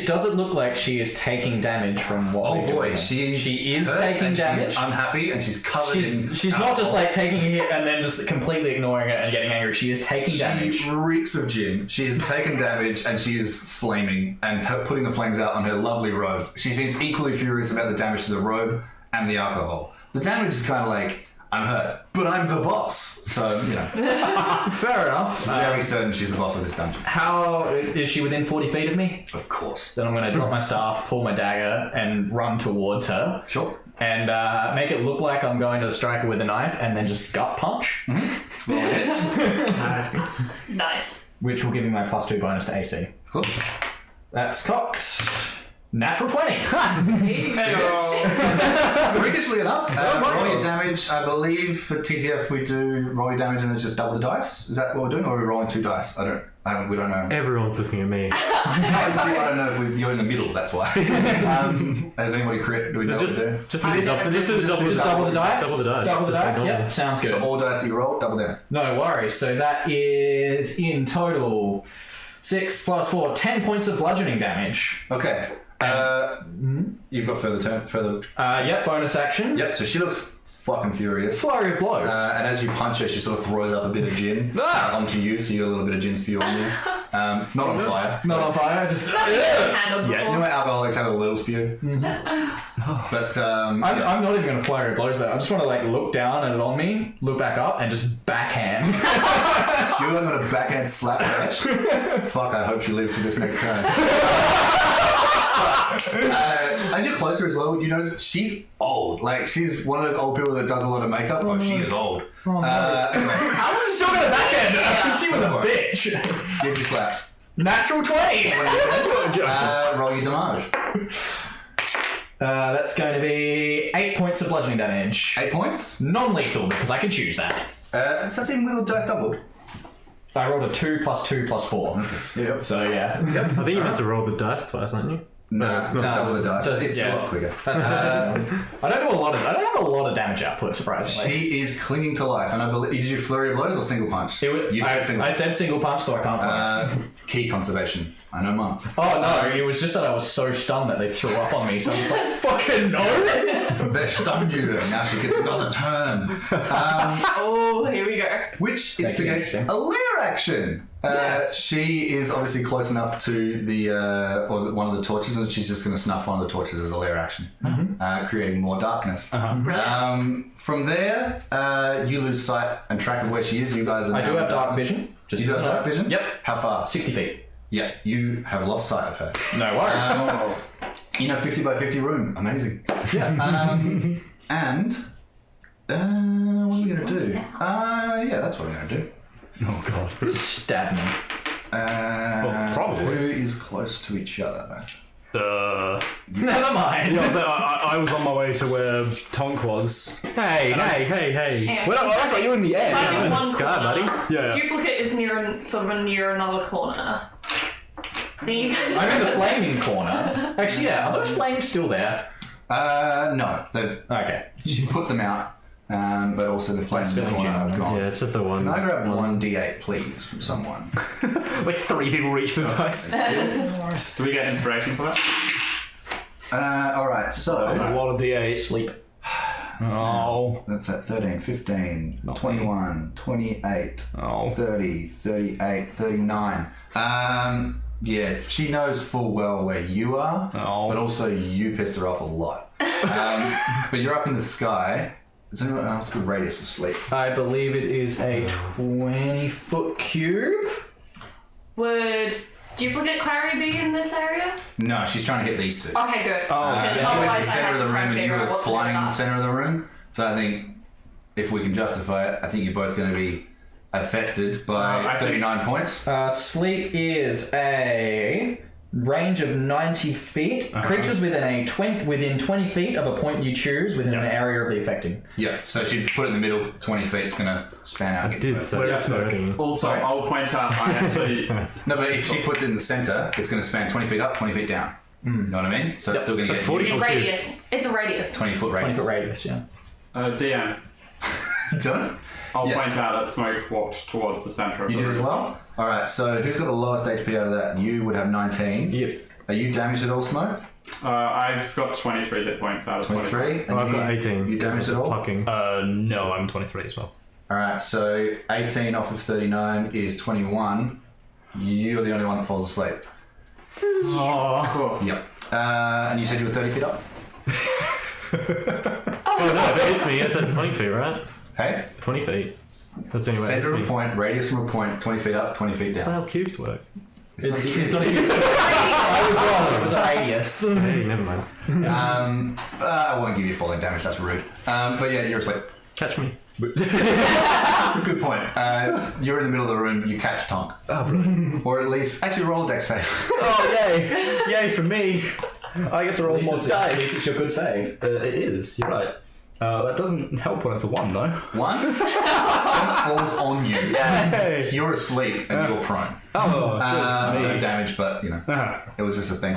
Does it look like she is taking damage from what Oh we're boy, doing? she is hurt taking and damage. She's unhappy and she's covered in She's not just alcohol. like taking a hit and then just completely ignoring it and getting angry. She is taking damage. She reeks of gin. She has taken damage and she is flaming and putting the flames out on her lovely robe. She seems equally furious about the damage to the robe and the alcohol. The damage is kind of like, I'm hurt, but I'm the boss. So, you know. Fair enough. Very certain she's the boss of this dungeon. How is she within 40 feet of me? Of course. Then I'm going to drop my staff, pull my dagger, and run towards her. Sure. and make it look like I'm going to strike her with a knife, and then just gut punch, Roll a hit. Nice. Nice. which will give me my +2 bonus to AC. Of course. That's cocked. Natural 20. Freakishly enough, roll your damage. I believe for TTF we do roll your damage and then just double the dice. Is that what we're doing, or are we rolling 2 dice? We don't know. Everyone's looking at me. I don't know if you're in the middle. That's why. Has anybody crit? Do we know Just what to do? just double Double the dice. Double the dice. Double the Just dice. by Yep, normal. sounds good. So all dice that you roll, double them. No worries. So that is in total 6 + 4, 10 points of bludgeoning damage. Okay. You've got further. Yep, bonus action. Yep. So she looks fucking furious. Flurry of blows. And as you punch her, she sort of throws up a bit of gin onto you, so you get a little bit of gin spew on you. Not on fire. Not on fire, just. Handled Yeah, you know before. when alcoholics have a little spew? But, I'm not even going to flurry of blows though. I just want to like look down at it on me, look back up, and just backhand. you're going to backhand slap her. Fuck, I hope she lives for this next turn. As you're closer as well, you notice she's old. Like, she's one of those old people that does a lot of makeup. Oh, she is old. Anyway, I'm still going to backhand her. She was a bitch. give you slaps. Natural 20. Roll your damage. That's going to be 8 points of bludgeoning damage. 8 points. Non-lethal because I can choose that. So that's even with the dice doubled. I rolled a 2 + 2 + 4. Yep. So yeah. I think you meant to roll the dice twice, aren't you? No, just double the dice. So, It's yeah. a lot quicker. That's I don't have a lot of damage output, surprisingly. She is clinging to life, and I believe. Did you flurry of blows or single punch? You said single. I said single punch, so I can't find it. Key conservation. I know months. Oh no, it was just that I was so stunned that they threw up on me, so I'm just like, fucking no! They stunned you. Now she gets another turn. Oh, here we go. Which instigates a lair action. Yes. She is obviously close enough to one of the torches, and she's just going to snuff one of the torches as a lair action, creating more darkness. Brilliant. From there, you lose sight and track of where she is. You guys are. I now do in have dark darkness. vision. You do have dark vision? Yep. How far? 60 feet. Yeah, you have lost sight of her. No worries. In a 50 by 50 room. Amazing. Yeah. And what are we going to do? Yeah, that's what we're going to do. Oh god. Stab me. Probably. Who is close to each other? Never mind. Yeah, I was on my way to where Tonk was. Hey. Yeah. Well, that's right, you're in the air. It's like in Yeah. one Sky, corner. buddy. Yeah. Duplicate is near another corner. Then you guys I'm in the flaming corner. Actually, yeah, are those flames still there? No, they've Okay. she's put them out, but also the flames in the spilling corner gin. have gone. Yeah, it's just the one. Can I grab 1d8, please, from someone? Like 3 people reach for the dice. Do we get inspiration for that? All right, so There's a lot of d8. Sleep. Oh. that's at 13, 15, 21, 28, Oh. 30, 38, 39. Yeah, she knows full well where you are, Oh. but also you pissed her off a lot. But you're up in the sky. Is anyone else the radius for sleep? I believe it is a 20-foot cube. would duplicate Clary be in this area? No, she's trying to hit these two. Okay, good. Oh, Because You went to otherwise the I center have of the to try room and you figure out were what to do flying in the with that. center of the room. So I think if we can justify it, I think you're both going to be affected by I think- 39 points. Sleep is a range of 90 feet. Creatures within 20 feet of a point you choose within an area of the affecting. Yeah, so she put it in the middle, 20 feet, it's going to span out. and I get to did her. say Where it. is smoking? Also, Sorry? I'll point out I actually. No, but if she puts it in the center, it's going to span 20 feet up, 20 feet down. You know what I mean? So it's still going to That's get 40 In foot cube. radius. It's a radius. 20 foot 20 radius. foot radius, yeah. DM. Done? I'll Yes. point out that smoke walked towards the center of You the did as room. well? Alright, so who's got the lowest HP out of that? You would have 19. Yep. Are you damaged at all, Smoke? I've got 23 hit points out of 23? 25. And I've got 18. You damaged at all? Plucking. No, I'm 23 as well. Alright, so 18 off of 39 is 21. You're the only one that falls asleep. Oh. Yep. And you said you were 30 feet up? Oh no, if it hits me, it says 20 feet, right? Hey? It's 20 feet. That's the only way it hits Center of me. a point, radius from a point, 20 feet up, 20 feet That's down. how cubes work. It's not even. I was wrong. It was a radius. Hey, never mind. I won't give you falling damage. That's rude. But yeah, you're asleep. Catch me. Good point. You're in the middle of the room. You catch Tonk, Oh, brilliant. or at least actually roll a dex save. Oh, yay! Yay for me! I get to roll more At least dice. it's your good save. It is, you're right. That doesn't help when it's a 1, though. 1. Tonk falls on you. Yay! You're asleep and you're prone. Oh, No damage, but it was just a thing.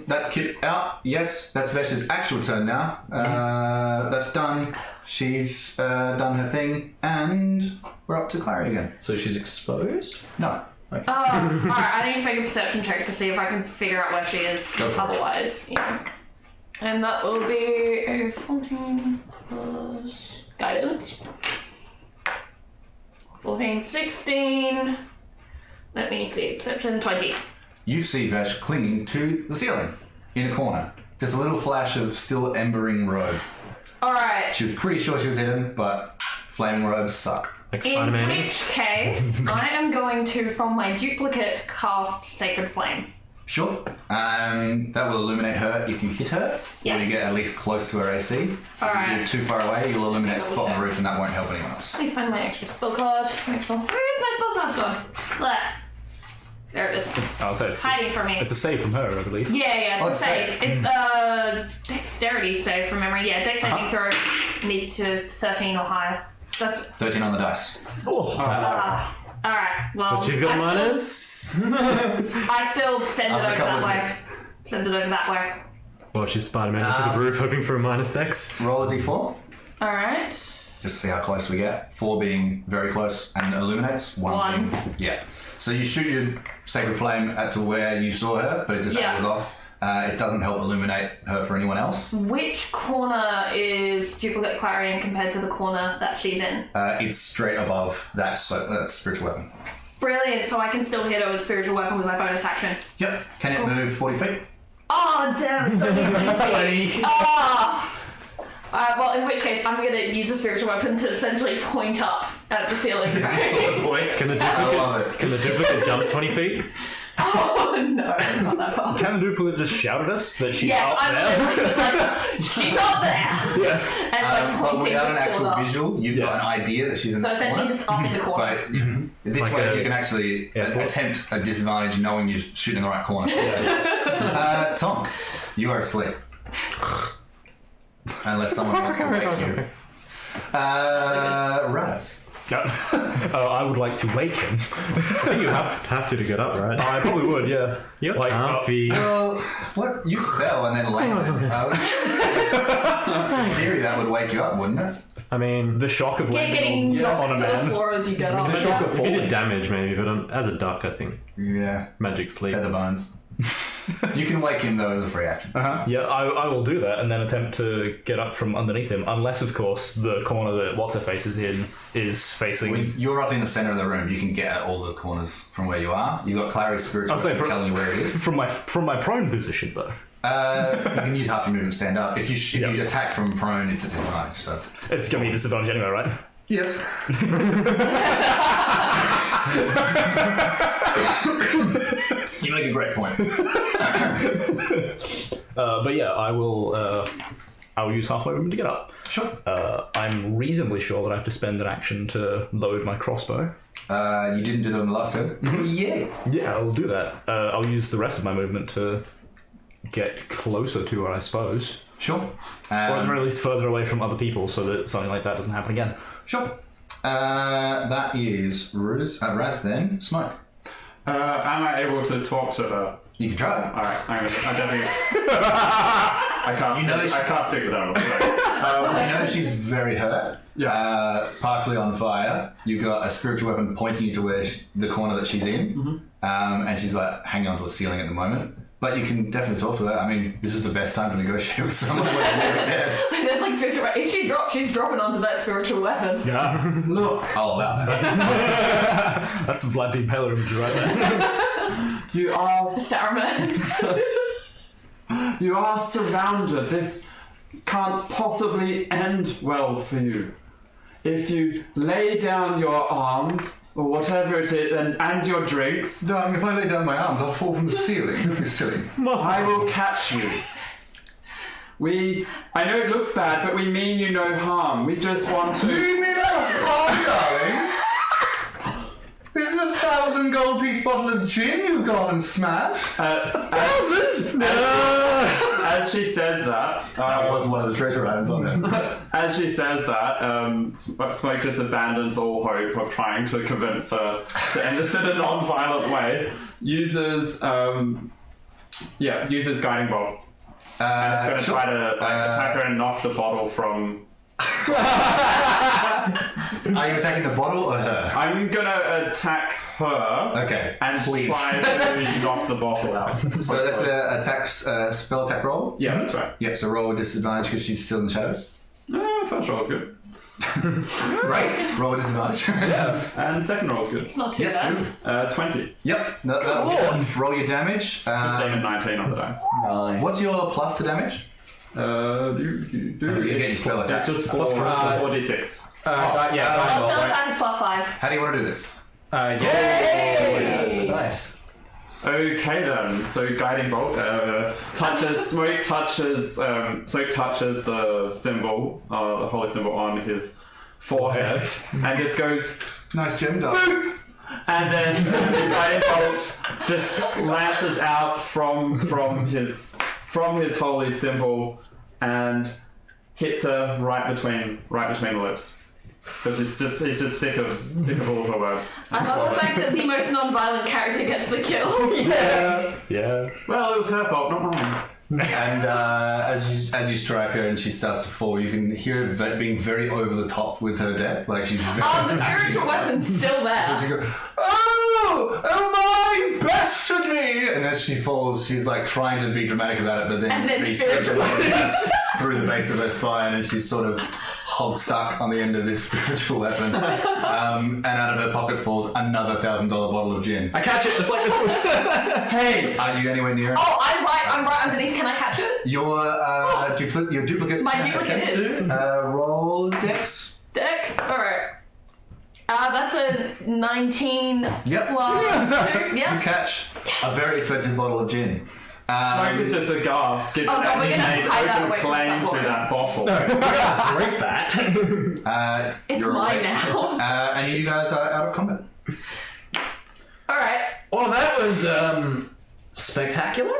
That's Kip out. Yes, that's Vesh's actual turn now. That's done. She's done her thing, and we're up to Clary again. So she's exposed? No. Alright, I need to make a perception check to see if I can figure out where she is. Go for it. Otherwise, And that will be a 14 plus guidance. 14, 16. Let me see. Perception 20. You see Vesh clinging to the ceiling in a corner. Just a little flash of still embering robe. Alright. She was pretty sure she was hidden, but flaming robes suck. Like In Spider-Man. which case, I am going to, from my duplicate, cast Sacred Flame. Sure. That will illuminate her if you hit her, or Yes. you get at least close to her AC. If Alright. you do too far away, you'll illuminate a spot on the roof, and that won't help anyone else. Let me find my extra spell card. Where is my spell card gone? Blah. There it is. Oh, so it's Hiding from me. It's a save from her, I believe. Yeah, Oh, it's a save. It's a dexterity save from memory. Yeah, dex saving throw need to 13 or higher. That's 13 on the dice. alright. Well, But she's got minus. I still send it After a over couple that of way. drinks. Send it over that way. Well, she's Spider-Man onto the roof, hoping for a minus dex. Roll a d4. Alright. Just see how close we get. 4 being very close and illuminates. 1 being... Yeah. So you shoot your Sacred Flame at to where you saw her, but it just Yeah. goes off. It doesn't help illuminate her for anyone else. Which corner is Duplicate Clarion compared to the corner that she's in? It's straight above that spiritual weapon. Brilliant, so I can still hit her with Spiritual Weapon with my bonus action. Yep. Can it move 40 feet? Oh, damn, it's only 20 feet. Oh! Well, in which case, I'm going to use a Spiritual Weapon to essentially point up at the ceiling. Point. Can the I duplicate, love it. can the duplicate jump 20 feet? Oh, no, it's not that far. Can the duplicate just shout at us that she's Yes, out I'm there? just like, she's up there! Yeah. And like But pointing without an the actual sword up. visual, you've got an idea that she's in So the essentially corner. just up in the corner. But this Like way a- you can actually attempt a disadvantage knowing you're shooting in the right corner. Tonk, you are asleep. Unless someone wants to wake you. Raz. I would like to wake him. I think you have to get up, right? I probably would, yeah. You're Like, comfy. Well, what? You fell and then landed. In theory, that would wake you up, wouldn't it? I mean, the shock of Yeah, landing getting knocked on a to the man. floor as you get up. The shock of if you did falling. damage maybe, but as a duck, I think Yeah. magic sleep. Feather bones. You can wake him though as a free action. Yeah, I will do that and then attempt to get up from underneath him, unless, of course, the corner that What's-Her-Face is in is facing... When you're roughly in the center of the room, you can get at all the corners from where you are. You've got Clary's spiritual I'll say weapon telling you where it is. From my prone position, though. You can use half your movement to stand up. If you attack from prone, it's a disadvantage. So It's going to be a disadvantage anyway, right? yes. You make a great point. But yeah, I will use half my movement to get up. Sure. I'm reasonably sure that I have to spend an action to load my crossbow. You didn't do that on the last turn. Yes. Yeah, I'll do that. I'll use the rest of my movement to get closer to her, I suppose. Sure. Or at the very least further away from other people so that something like that doesn't happen again. Sure. That is Raz then. Smoke. Am I able to talk to her? You can try. Alright, I definitely... I can't speak with her. You know she's very hurt. Yeah. Partially on fire. You got a spiritual weapon pointing you to where the corner that she's in, and she's like hanging onto a ceiling at the moment. But you can definitely talk to her. I mean, this is the best time to negotiate with someone when they're dead. There's like spiritual. If she drops, she's dropping onto that spiritual weapon. Yeah. Look, I'll allow that. That's some Vlad the Impaler imagery right there. you are surrounded. This can't possibly end well for you. If you lay down your arms or whatever it is, and your drinks, Darling, if I lay down my arms, I'll fall from the ceiling. Don't be silly. I will catch you. I know it looks bad, but we mean you no harm. We just want to... You mean darling? This is 1,000 gold piece bottle of gin you've gone and smashed. 1,000? As she says that... that was one of the treasure items on there. As she says that, Smoke just abandons all hope of trying to convince her to end this in a non-violent way. Uses Guiding Bolt. And it's going to try to attack her and knock the bottle from... Are you attacking the bottle or her? I'm going to attack her. Okay, and please. try to knock the bottle out. So that's a spell attack roll? Yeah, that's right. Yeah, so roll with disadvantage because she's still in the shadows. First roll is good. Great. Roll with disadvantage. Yeah. And second roll is good. It's not too bad. 20. Yep. Roll your damage. 15 and 19 on the dice. Nice. What's your plus to damage? You get your spell attack. It's just 4d6. Spell attack is +5. How do you want to do this? Yay! Nice. Okay then, so Guiding Bolt Smoke touches the symbol, the holy symbol on his forehead, and just goes, Nice gem, dog. boop! And then the Guiding Bolt just lances out from his holy symbol and hits her right between the lips. Because he's just sick of all of her words. I love the fact that the most non-violent character gets the kill. Yeah. Well, it was her fault, not mine. And as you strike her and she starts to fall, you can hear her being very over the top with her death. Like she's very... The spiritual weapon's still there. So she goes, oh my, bested me! And as she falls, she's like trying to be dramatic about it, but then the spiritual weapon through the base of her spine, and she's sort of hog stuck on the end of this spiritual weapon. And out of her pocket falls another $1,000 bottle of gin. I catch it. Like this. Hey, are you anywhere near it? Oh, I'm right underneath. Can I catch it? Your duplicate. My duplicate attempt to roll Dex. Dex. All right. That's a 19 Yep. plus 2. You Yeah. catch a very expensive bottle of gin. Smoke is just aghast, given Oh, no, that we're he gonna made hide that open away from claim to someone. that bottle. Break that. It's You're mine awake. now. And you guys are out of combat. All right. Well, that was spectacular.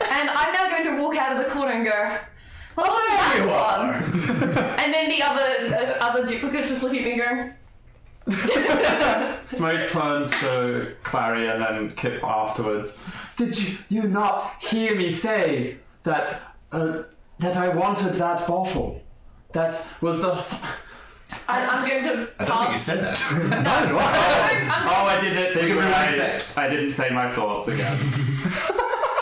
And I'm now going to walk out of the corner and go, well, that you fun. And then the other duplicates just look at me and go, Smoke turns to Clary and then Kip afterwards. Did you not hear me say that I wanted that bottle? That was the... I'm going to I don't think you said that. I didn't think can about rewind it. text. I didn't say my thoughts again.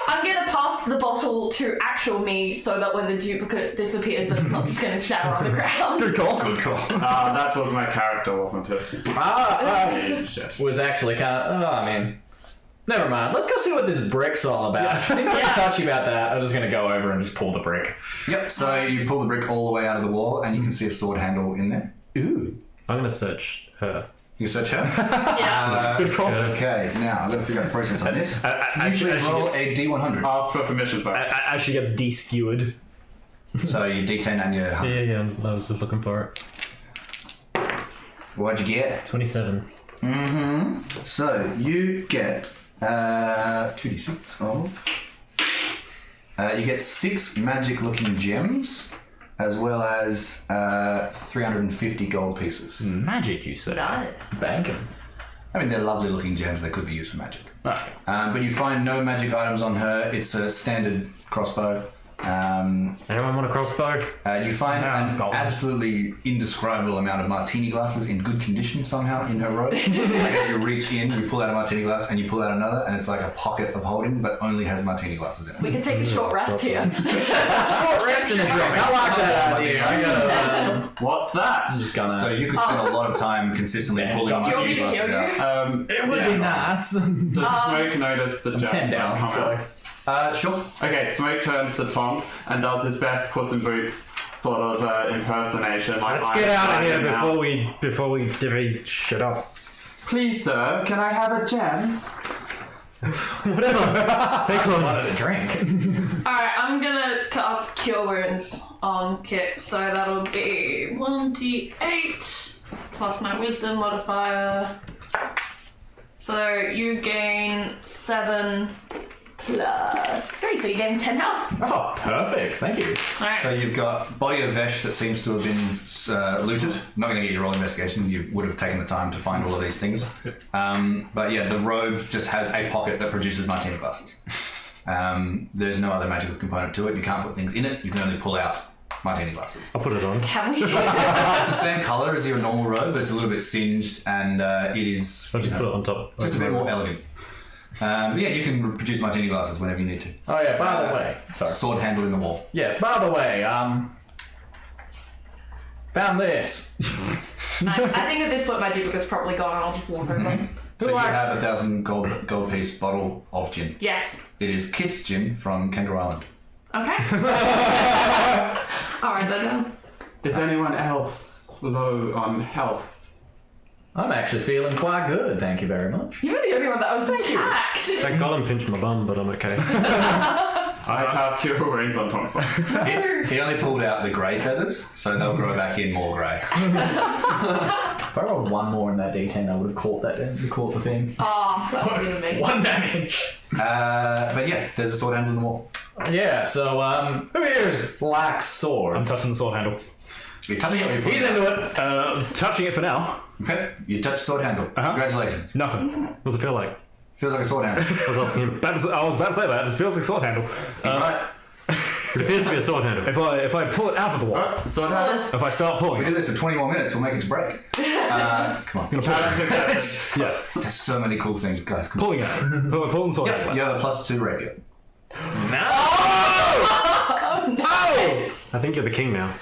I'm going to pass the bottle to actual me so that when the duplicate disappears, it's not just going to shatter on the ground. Good call. Good call. That was my character, wasn't it? Shit. Was actually kind of. I mean, never mind. Let's go see what this brick's all about. Seems pretty touchy about that. I'm just gonna go over and just pull the brick. Yep, so you pull the brick all the way out of the wall and you can see a sword handle in there. Ooh. I'm gonna search her. You search her? Yeah. Good call. Okay, now I'm going to figure out the process on this. Actually, Roll a D100. Ask for permission first. as she gets de-skewered. So you D10 and your 100. Yeah. I was just looking for it. What'd you get? 27. So you get 2d6 of... you get 6 magic-looking gems, as well as 350 gold pieces. Magic, you say? Nice. Banking. I mean, they're lovely-looking gems. They could be used for magic. Okay. But you find no magic items on her. It's a standard crossbow. Anyone want a crossbow? You find Yeah, an gold. absolutely indescribable amount of martini glasses in good condition somehow in her robe. Like as you reach in, you pull out a martini glass and you pull out another, and it's like a pocket of holding, but only has martini glasses in it. We can take a short rest here. Short rest and a drink. I like that idea. I gotta. What's that? I'm just gonna. So you could spend a lot of time consistently pulling Do you want me martini to glasses heal out. it would be nice. Does Smoke notice the gems 10 that down. come So. out? Sure. Okay, Smoke turns to Tom and does his best Puss in Boots sort of impersonation. Like Let's get out of here before we divvy shit up. Please, sir, can I have a gem? Take one. Wanted a drink. Alright, I'm gonna cast Cure Wounds on Kip, so that'll be 1d8 plus my Wisdom modifier. So you gain 7 plus 3, so you gain 10 health. Oh, perfect. Thank you. Alright. So you've got body of Vesh that seems to have been looted. I'm not going to get your roll investigation. You would have taken the time to find all of these things. But yeah, the robe just has a pocket that produces martini glasses. There's no other magical component to it. You can't put things in it. You can only pull out martini glasses. I'll put it on. Can we? It's the same colour as your normal robe, but it's a little bit singed, and it is I'll just put it on top. just a bit more elegant. Yeah, you can produce martini glasses whenever you need to. Oh yeah, by the way. Sorry. Sword handle in the wall. Yeah, by the way, found this. Nice. I think at this point my duplicate's probably gone and I'll just walk over. So you likes- have 1,000 gold piece bottle of gin. Yes. It is Kiss Gin from Kangaroo Island. Okay. Alright then. Is anyone else low on health? I'm actually feeling quite good, thank you very much. You were the only one that was attacked. That golem pinched my bum, but I'm okay. I cast Cure Wounds on Tom's body. He only pulled out the grey feathers, so they'll grow back in more grey. If I rolled one more in that D10, I would have caught the thing. Oh, that would be amazing. 1 damage. But yeah, there's a sword handle in the wall. Yeah, so who here is black swords? I'm touching the sword handle. You're touching it or you're He's putting into it? it. Touching it for now. Okay, you touch the sword handle. Congratulations. Nothing. What does it feel like? Feels like a sword handle. I was asking him. I was about to say that. It feels like sword handle. He's right. It appears to be a sword handle. If I pull it out of the wall, Sword handle? if I start If we pulling do it, this for 20 more minutes, we'll make it to break. Come on. Challenge accepted. yeah, There's so many cool things, guys. Come on. pulling it, pulling sword Yep, handle. you have a +2 rapier. I think you're the king now.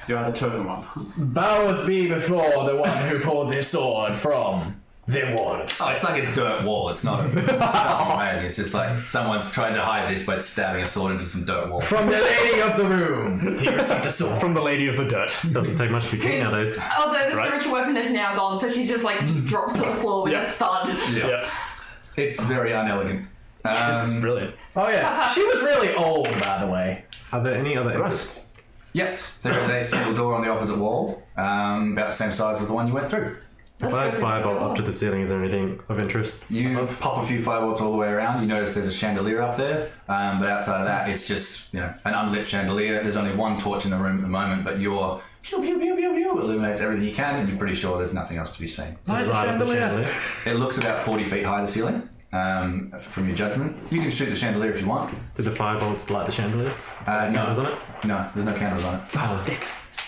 You are the chosen one. Boweth be before the one who pulled this sword from the wall of Oh, it's like a dirt wall. It's not nothing amazing. It's just like someone's trying to hide this by stabbing a sword into some dirt wall. From the lady of the room, he received a sword. From the lady of the dirt. Doesn't take much to be king nowadays. Although the Right. spiritual weapon is now gone, so she's just dropped to the floor with Yeah. a thud. Yeah, It's very unelegant. this is brilliant. Oh yeah, she was really old, by the way. Are there any other exits? Yes, there is a single door on the opposite wall, about the same size as the one you went through. If I firebolt up to the ceiling, is there anything of interest? You pop a few firebolts all the way around. You notice there's a chandelier up there, but outside of that, it's just an unlit chandelier. There's only one torch in the room at the moment, but your pew pew pew pew pew illuminates everything you can, and you're pretty sure there's nothing else to be seen. Light up the chandelier. It looks about 40 feet high, the ceiling, from your judgment. You can shoot the chandelier if you want. Did the firebolts light the chandelier? Candles No, on it? no, there's no candles on it. Oh,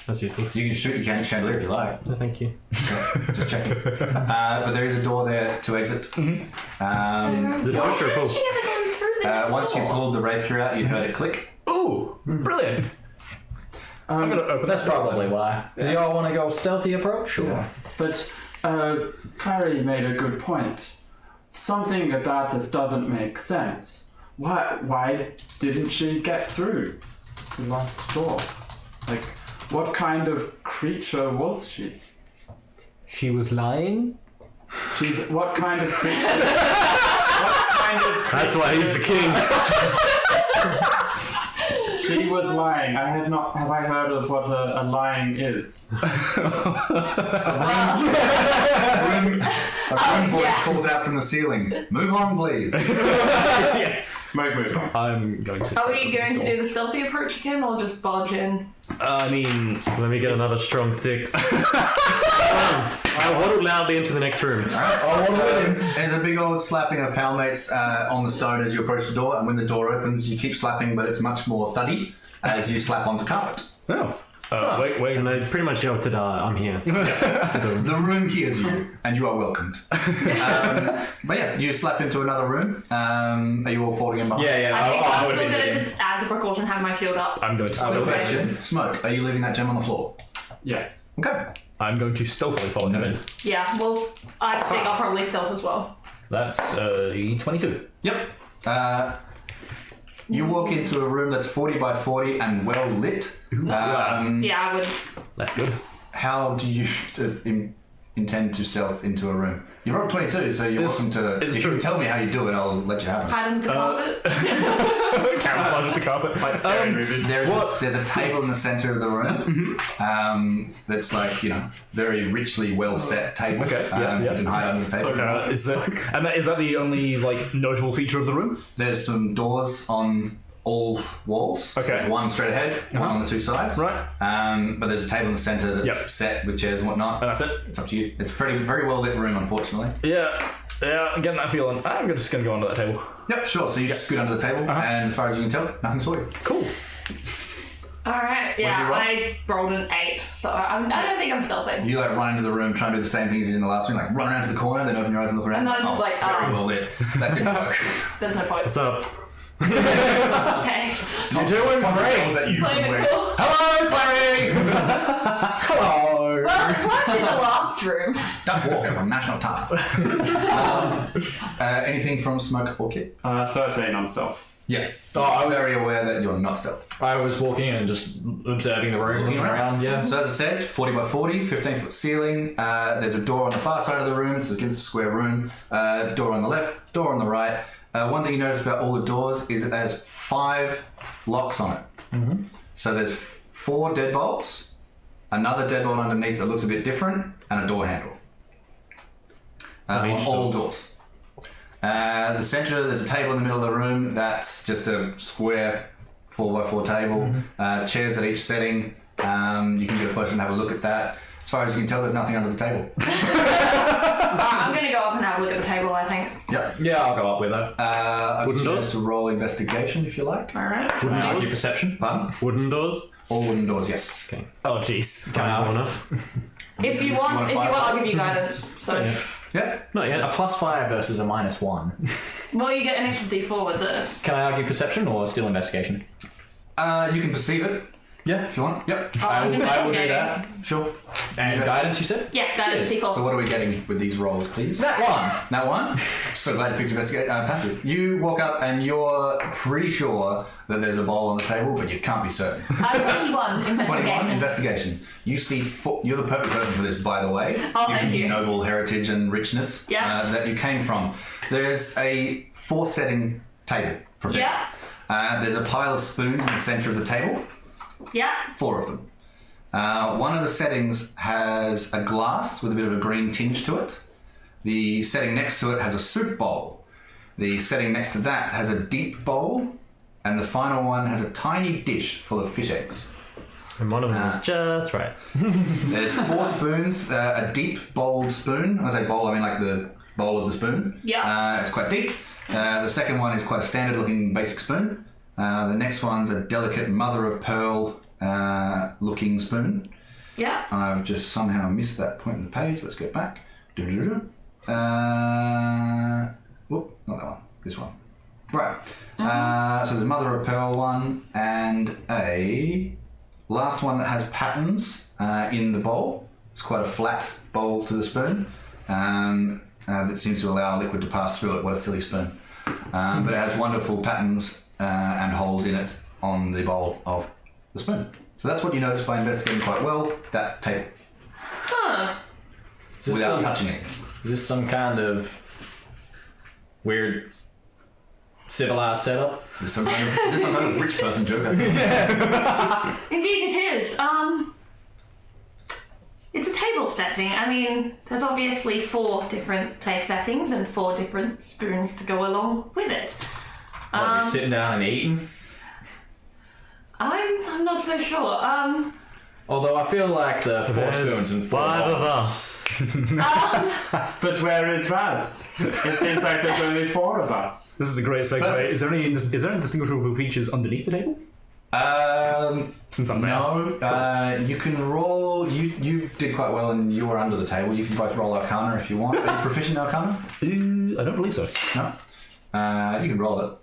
that's useless. You can shoot the chandelier if you like. No, thank you. Just checking. But there is a door there to exit. Is it a push or a pull? She never gone through the next Once you door. pulled the rapier out, you heard it click. Ooh, brilliant. I'm gonna open. That's probably why. Do y'all want to go stealthy approach? Or? Yes, but Clary made a good point. Something about this doesn't make sense. Why didn't she get through the last door? Like, what kind of creature was she? She was lying. What kind of creature? What kind of creature? That's why he's the king. She was lying. Have I heard of what a lying is? A room voice calls out from the ceiling. Move on, please. Smoke move. I'm going to. Are we going to do the stealthy approach again or just barge in? I mean, Let me get another strong 6. I waddle loudly into the next room. There's a big old slapping of palmates on the stone as you approach the door, and when the door opens, you keep slapping, but it's much more thuddy as you slap onto carpet. no. Wait. And I pretty much yelled to I'm here. The room hears you, and you are welcomed. But yeah, you slap into another room. Are you all falling in behind? Yeah. I think I I'm would still have going to been just, as a precaution, have my shield up. I'm going to. So question, Smoke, are you leaving that gem on the floor? Yes. Okay. I'm going to stealthily follow him in. Yeah, well, I think I'll probably stealth as well. That's 22. Yep. You walk into a room that's 40 by 40 and well lit. Yeah, I would. That's good. How do you intend to stealth into a room? You rolled 22, so you're welcome to. it's If true. you tell me how you do it, I'll let you have it. Hide under the carpet. Camouflage with the carpet. Like scary movie. There's a table in the center of the room. That's like very richly well set table. Okay, yeah, you can hide under the table. Is that the only like notable feature of the room? There's some doors on all walls. Okay. There's one straight ahead, one on the two sides. Right. But there's a table in the center that's set with chairs and whatnot. And that's it. It's up to you. It's a very well lit room, unfortunately. Yeah, I'm getting that feeling. I'm just gonna go onto that table. Yep, sure. So you scoot under the table, and as far as you can tell, nothing saw you. Cool. Alright, you yeah, roll? I rolled an 8, so I don't think I'm stealthing. You like run into the room, try and do the same thing as you did in the last one, like run around to the corner, then open your eyes and look around. And I'm just like, very well lit. That didn't work. There's no point. What's up? Okay. You're doing great. At you Playing from it where- cool. Hello, Clary. Hello. Well, plus in the last room. Duck Walker from National Tower. Anything from Smoke or Kit? 13 on stealth. Yeah. I'm very aware that you're not stealth. I was walking in and just observing the room, looking around. Yeah. So as I said, 40 by 40, 15-foot ceiling. There's a door on the far side of the room, so it's a square room. Door on the left, door on the right. One thing you notice about all the doors is it has 5 locks on it. Mm-hmm. So there's 4 deadbolts, another deadbolt underneath that looks a bit different, and a door handle. On all doors. The center, there's a table in the middle of the room that's just a square 4x4 table. Chairs at each setting. You can get closer and have a look at that. As far as you can tell, there's nothing under the table. I'm gonna go up and have a look at the table, I think. Yep. Yeah, I'll go up with that. I'll Wooden get you doors? guys to roll investigation if you like. Alright. Can I argue perception? Pardon? Wooden doors? All wooden doors, yes. Okay. Oh jeez. Can I Well argue? enough. If you want, I'll give you guidance. So, Yeah. Not A yet. +5 versus a -1. well, you get an extra D4 with this. Can I argue perception or still investigation? You can perceive it Yeah. if you want. Yep. I will do that. Sure. And guidance, you said? Yeah, guidance Cheers. D4. So what are we getting with these rolls, please? That one. That one? So glad you picked investigate passive. You walk up and you're pretty sure that there's a bowl on the table, but you can't be certain. 21 investigation. 21 investigation. You see you're the perfect person for this, by the way. Oh, Given thank you. Noble heritage and richness Yes. that you came from. There's a 4-setting table prepared. Yeah. There's a pile of spoons in the center of the table. Yeah. 4 of them. One of the settings has a glass with a bit of a green tinge to it. The setting next to it has a soup bowl. The setting next to that has a deep bowl. And the final one has a tiny dish full of fish eggs. And one of them was just right. There's 4 spoons, a deep bowled spoon. When I say bowl, I mean like the bowl of the spoon. Yeah. It's quite deep. The second one is quite a standard looking basic spoon. The next one's a delicate mother of pearl looking spoon. Yeah. I've just somehow missed that point in the page. Let's go back. Whoop, not that one. This one. Right. So there's mother of pearl one and a last one that has patterns in the bowl. It's quite a flat bowl to the spoon that seems to allow liquid to pass through it. What a silly spoon. But it has wonderful patterns and holes in it on the bowl of the spoon. So that's what you notice by investigating quite well that table Huh. without touching it. Is this some kind of weird civilized setup? Is this some kind of rich person joke? Indeed it is. It's a table setting. I mean, there's obviously 4 different place settings and 4 different spoons to go along with it. Like you're sitting down and eating? I'm not so sure. Although I feel like the 4 spoons and 4 5 of bowls. us. But where is Raz? It seems like there's only 4 of us. This is a great segue. Is there any distinguishable features underneath the table? Since I'm there. You can roll. You did quite well, and you were under the table. You can both roll Arcana if you want. Are you proficient in Arcana? I don't believe so. No. You can roll it.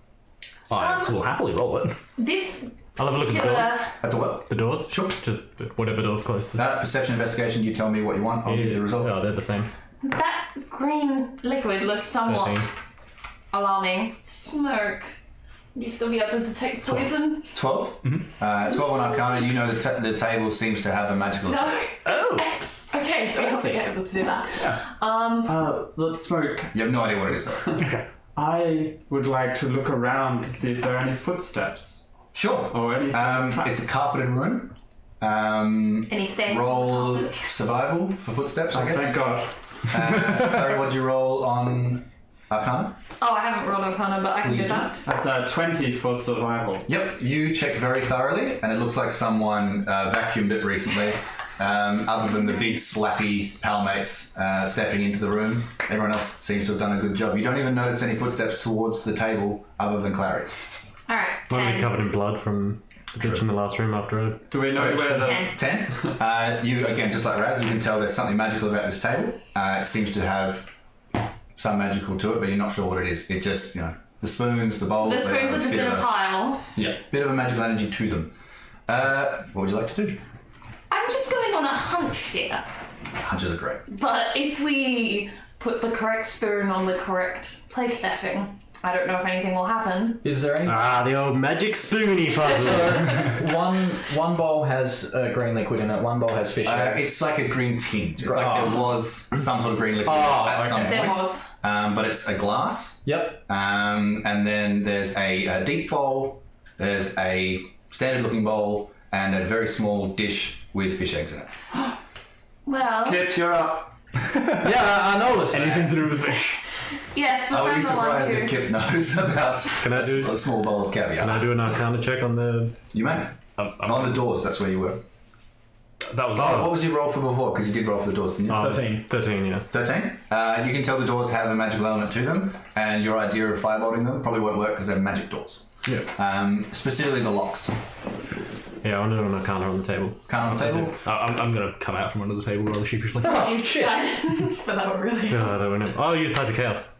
I will happily roll it. This I'll have a look at the particular... doors. At the what? The doors? Sure. Just whatever door's closest. Perception investigation. You tell me what you want. I'll give you the result. Oh, they're the same. That green liquid looks somewhat 13. alarming. Smoke. You still be able to detect poison? 12? 12 on Arcana. You know the table seems to have a magical No. effect. Oh! Okay, so you'll be able to do that. Let's smoke. You have no idea what it is, though. Okay. I would like to look around to see if there are any footsteps Sure. or any sort of tracks. It's a carpeted room. Any stains? Roll survival for footsteps, I guess. Thank God. Clary, what'd you roll on Arcana? Oh, I haven't rolled Arcana, but I can Please do do. that. That's a 20 for survival. Yep, you checked very thoroughly, and it looks like someone vacuumed it recently. Other than the big slappy palmates stepping into the room, everyone else seems to have done a good job. You don't even notice any footsteps towards the table other than Clary's. Alright, Might be 10. covered in blood from ditching the last room after it. Do we know where the... 10. 10. You, again, just like Raz, you can tell there's something magical about this table. It seems to have some magical to it, but you're not sure what it is. It just, the spoons, the bowls... The spoons are just in a pile. Yeah, bit of a magical energy to them. What would you like to do? I'm just going on a hunch here. Hunches are great. But if we put the correct spoon on the correct place setting, I don't know if anything will happen. Is there any? The old magic spoony puzzle. one bowl has green liquid in it. One bowl has fish eggs. It's like a green tinge. It's like there was some sort of green liquid at some point. There was. But it's a glass. Yep. And then there's a deep bowl, there's a standard looking bowl, and a very small dish with fish eggs in it. Well, Kip, you're up. Yeah, I noticed Anything that. to do with the fish? yes, but I would be I'm the one surprised if who... Kip knows about Can I do- a small bowl of caviar. Can I do an Arcana check on the... You may. On the doors, that's where you were. That was Oh, what was your roll for before? Because you did roll for the doors, didn't you? Oh, it was 13. 13, yeah. 13. You can tell the doors have a magical element to them, and your idea of firebolting them probably won't work because they're magic doors. Yeah. Specifically the locks. Yeah, I want to do an Arcana on the table. Can't on the table. I'm going to come out from under the table rather sheepishly. Oh, Use shit. guidance, but that would really... Yeah, that wouldn't... Oh, use Tides of Chaos.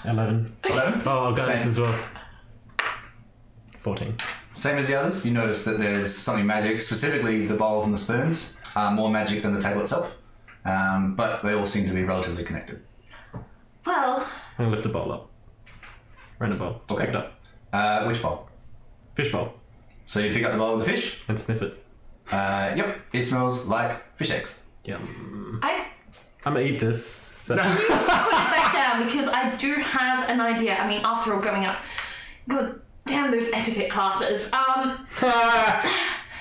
11. 11. Oh, guidance Same. as well. 14. Same as the others, you notice that there's something magic, specifically the bowls and the spoons, are more magic than the table itself. But they all seem to be relatively connected. Well, I'm going to lift the bowl up. Random bowl. Just Okay. pick it up. Which bowl? Fish bowl. So you pick up the bowl with the fish. And sniff it. Yep, it smells like fish eggs. Yum. I I'm going to eat this. So. put it back down because I do have an idea. I mean, after all, growing up, good damn those etiquette classes.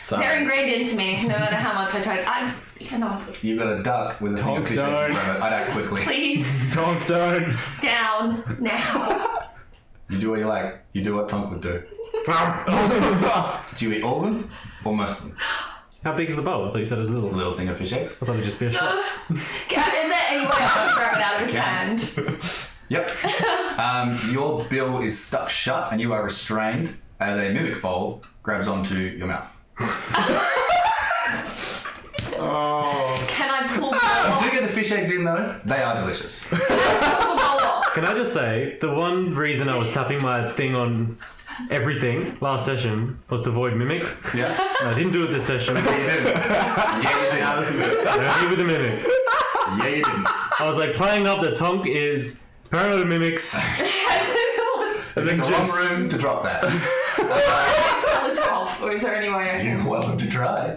They're ingrained into me, no matter how much I tried. Even though I was You've got a duck with a thing of fish eggs in front of it. I'd act quickly. please Don't. down now. You do what you like. You do what Tonk would do. Do you eat all of them or most of them? How big is the bowl? I thought you said it was It's a little. little thing of fish eggs. I thought it'd just be a shot. Is it any way I can grab it out of his hand? Yep. Your bill is stuck shut and you are restrained as a mimic bowl grabs onto your mouth. Can I pull the bowl You off? do get the fish eggs in though. They are delicious. Pull the bowl off. Can I just say, the one reason I was tapping my thing on everything last session was to avoid mimics. Yeah. I didn't do it this session. You didn't. Yeah, you didn't. Only with the mimic. Yeah, you didn't. I was like, playing up that Tonk is paranoid mimics. And then the wrong room to drop that. Pull it off, or is there any way I can? You're welcome to try.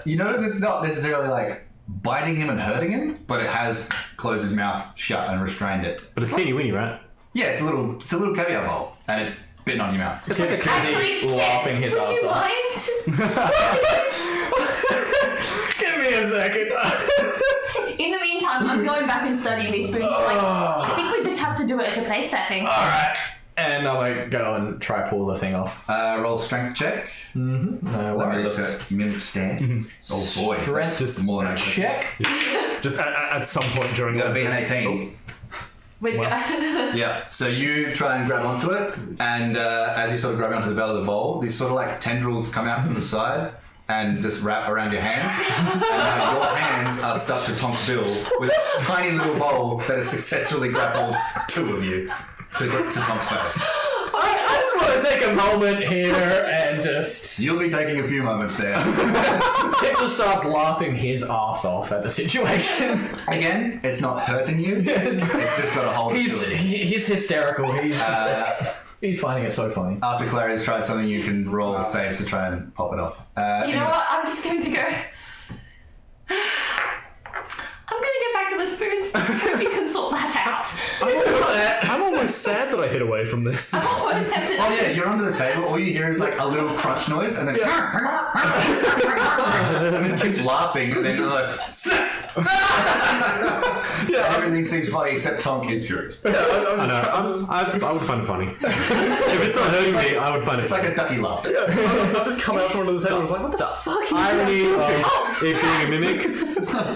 You notice it's not necessarily like biting him and hurting him, but it has closed his mouth shut and restrained it. But it's teeny weeny, right? Yeah, it's a little caviar bowl, and it's bitten on your mouth. It's like a kid Actually, laughing his would ass you off. mind? Give me a second. In the meantime, I'm going back and studying these spoons. I think we just have to do it as a place setting. Alright. And I like go and try pull the thing off. Roll strength check. No Let me worries. look at mimic stats. Oh boy, Strength that's just more than I expected. Check. Just at some point during You gotta all beat an this- 18. With Yeah, so you try and grab onto it, and as you sort of grab onto the bell of the bowl, these sort of like tendrils come out from the side and just wrap around your hands. And now your hands are stuck to Tonk's bill with a tiny little bowl that has successfully grappled two of you to Tonk's face. I just want to take a moment here and just... You'll be taking a few moments there. Kip just starts laughing his ass off at the situation. Again, it's not hurting you. It's just got a hold to it. He's hysterical. He's finding it so funny. After Clary's tried something, you can roll saves to try and pop it off. You know what? I'm just going to go. I'm going to get back to the spoons. Hope you can sort that out. I'm almost sad that I hid away from this. I'm almost tempted. Oh yeah, you're under the table. All you hear is like a little crunch noise, and then and then keeps laughing, and then you're like, everything seems funny except Tonk is furious. I would find it funny. If it's not hurting me, I would find it It's like a ducky laughter. I've just come out from under the table and was like, what the fuck? irony of it being a mimic